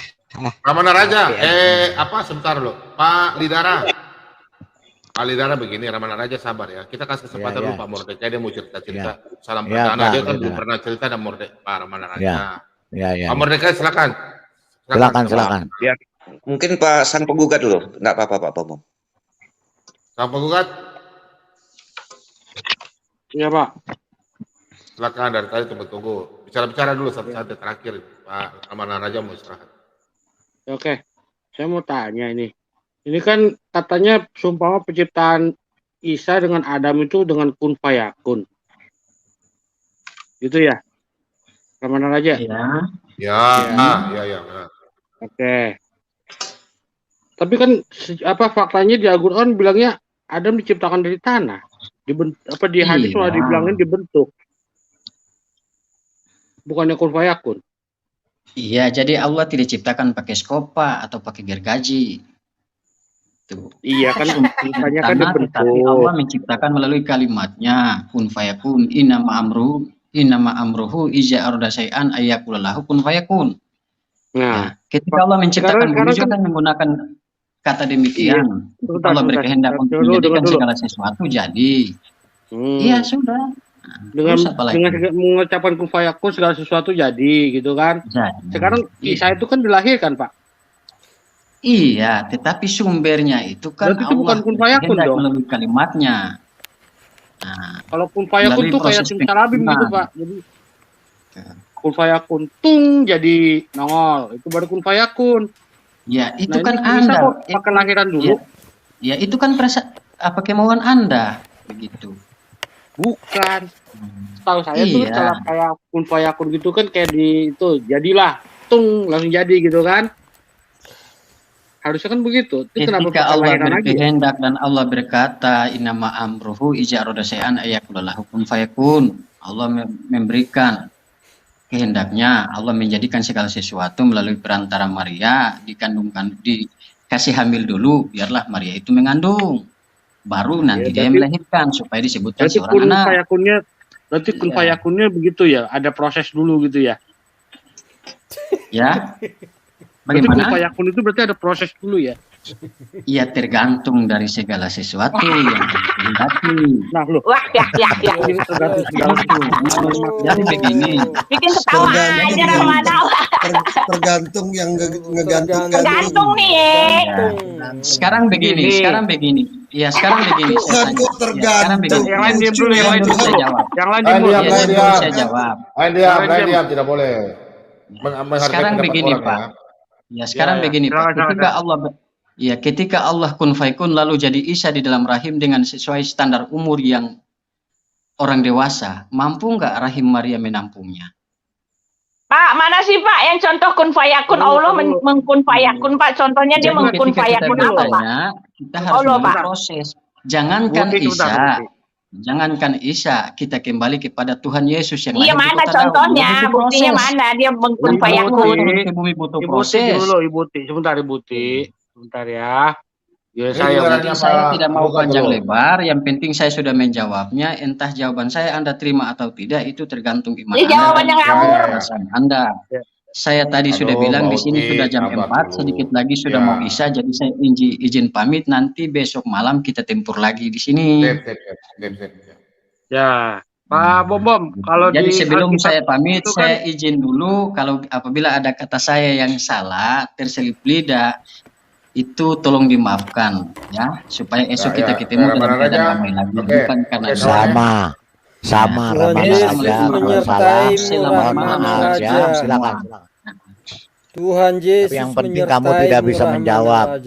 Ramana Raja, sebentar loh, Pak Lidara. Pak Lidara begini, Ramana Raja sabar ya. Kita kasih kesempatan dulu Pak Mordecai, dia mau cerita-cerita. Salam perdana, dia kan belum pernah cerita dan Pak Ramana Raja. Pak Mordecai silakan. Silakan. Ya. Mungkin Pak sang penggugat dulu, enggak apa-apa Pak Bom. Sang penggugat. Iya Pak. Silakan dari tadi tunggu. Bicara-bicara dulu sampai terakhir Pak Ramana Raja mau istirahat. Oke, saya mau tanya ini. Ini kan katanya seumpama penciptaan Isa dengan Adam itu dengan kun fayakun. Gitu ya? Ramana Raja? Ya. Oke. Tapi kan faktanya di Al-Qur'an bilangnya Adam diciptakan dari tanah. Di hadis malah dibilangin dibentuk. Bukannya kun fayakun. Iya, jadi Allah tidak ciptakan pakai skopa atau pakai gergaji. Tuh. Iya kan banyak kan dibentuk. Tapi Allah menciptakan melalui kalimatnya kun fayakun innama amruhu iza arada syai'an ayyakula lahu kun fayakun. Nah, ketika Allah menciptakan bumi juga kan menggunakan kata demikian. Allah berkehendak untuk menjadikan segala sesuatu jadi. Iya sudah. Dengan mengucapkan kun fayakun segala sesuatu jadi gitu kan. Sekarang Isa itu kan dilahirkan Pak. Iya, tetapi sumbernya itu kan berarti itu bukan kun fayakun dong melalui kalimatnya. Nah, kalau kun fayakun tuh kayak simsalabim gitu Pak. Jadi kun fayakun tung jadi nongol, itu baru kun fayakun. Ya, itu kan Anda pakai lahiran dulu. Ya, itu kan kemauan Anda begitu. Bukan. Setahu saya tuh kalau kayak kun fayakun gitu kan kayak di itu jadilah tung langsung jadi gitu kan. Harusnya kan begitu. Ketika Allah berkehendak dan Allah berkata innama amruhu iza arada syai'an ayyakula lahu kun fayakun. Allah memberikan kehendaknya, Allah menjadikan segala sesuatu melalui perantara Maria, dikasih hamil dulu, biarlah Maria itu mengandung. Baru nanti dia melahirkan supaya disebutkan seorang anak. Berarti kun fayakunnya begitu ya, ada proses dulu gitu ya. Ya. Bagaimana? Kun fayakun itu berarti ada proses dulu ya? Iya, tergantung dari segala sesuatu yang dikehendaki. Nah, loh. Wah, ya. Jadi begini. Bikin ketawa aja Ramana. Tergantung yang ngegantung. Tergantung nih. Sekarang begini. Ya, sekarang begini. Tergantung. Yang lain diam dulu, yang lain saya jawab. Yang lain diam dulu. Saya jawab. Lain diam, tidak boleh. Sekarang begini, Pak. Ya, sekarang begini, Pak. Ketika Allah kun fayakun lalu jadi Isa di dalam rahim dengan sesuai standar umur yang orang dewasa, mampu nggak rahim Maria menampungnya? Pak, mana sih Pak yang contoh kun fayakun? Allah mengkun fayakun Pak. Contohnya dia mengkun fayakun apa Pak? Kita harus proses. Jangankan Isa. Jangankan Isa, kita kembali kepada Tuhan Yesus yang Iya, mana contohnya? Buktinya mana? Dia mengkun payakun. Bumi butuh Ibu proses. dulu, Ibu Ti. Sebentar, Ibu Ti. Sebentar ya. Ya, saya tidak mau panjang lebar. Yang penting saya sudah menjawabnya. Entah jawaban saya Anda terima atau tidak, itu tergantung iman Anda. Jawabannya ngawur. Anda. Saya tadi sudah bilang di sini sudah jam 4, sedikit lagi sudah mau Isya, jadi saya izin pamit. Nanti besok malam kita tempur lagi di sini. Ya, Pak Bom, kalau jadi sebelum saya pamit, saya izin dulu kalau apabila ada kata saya yang salah, terselip lidah, itu tolong dimaafkan ya, supaya esok kita ketemu dalam keadaan damai lagi, bukan karena sama Selamat maaf ya, silakan. Tuhan Yesus yang penting kamu tidak bisa menjawab.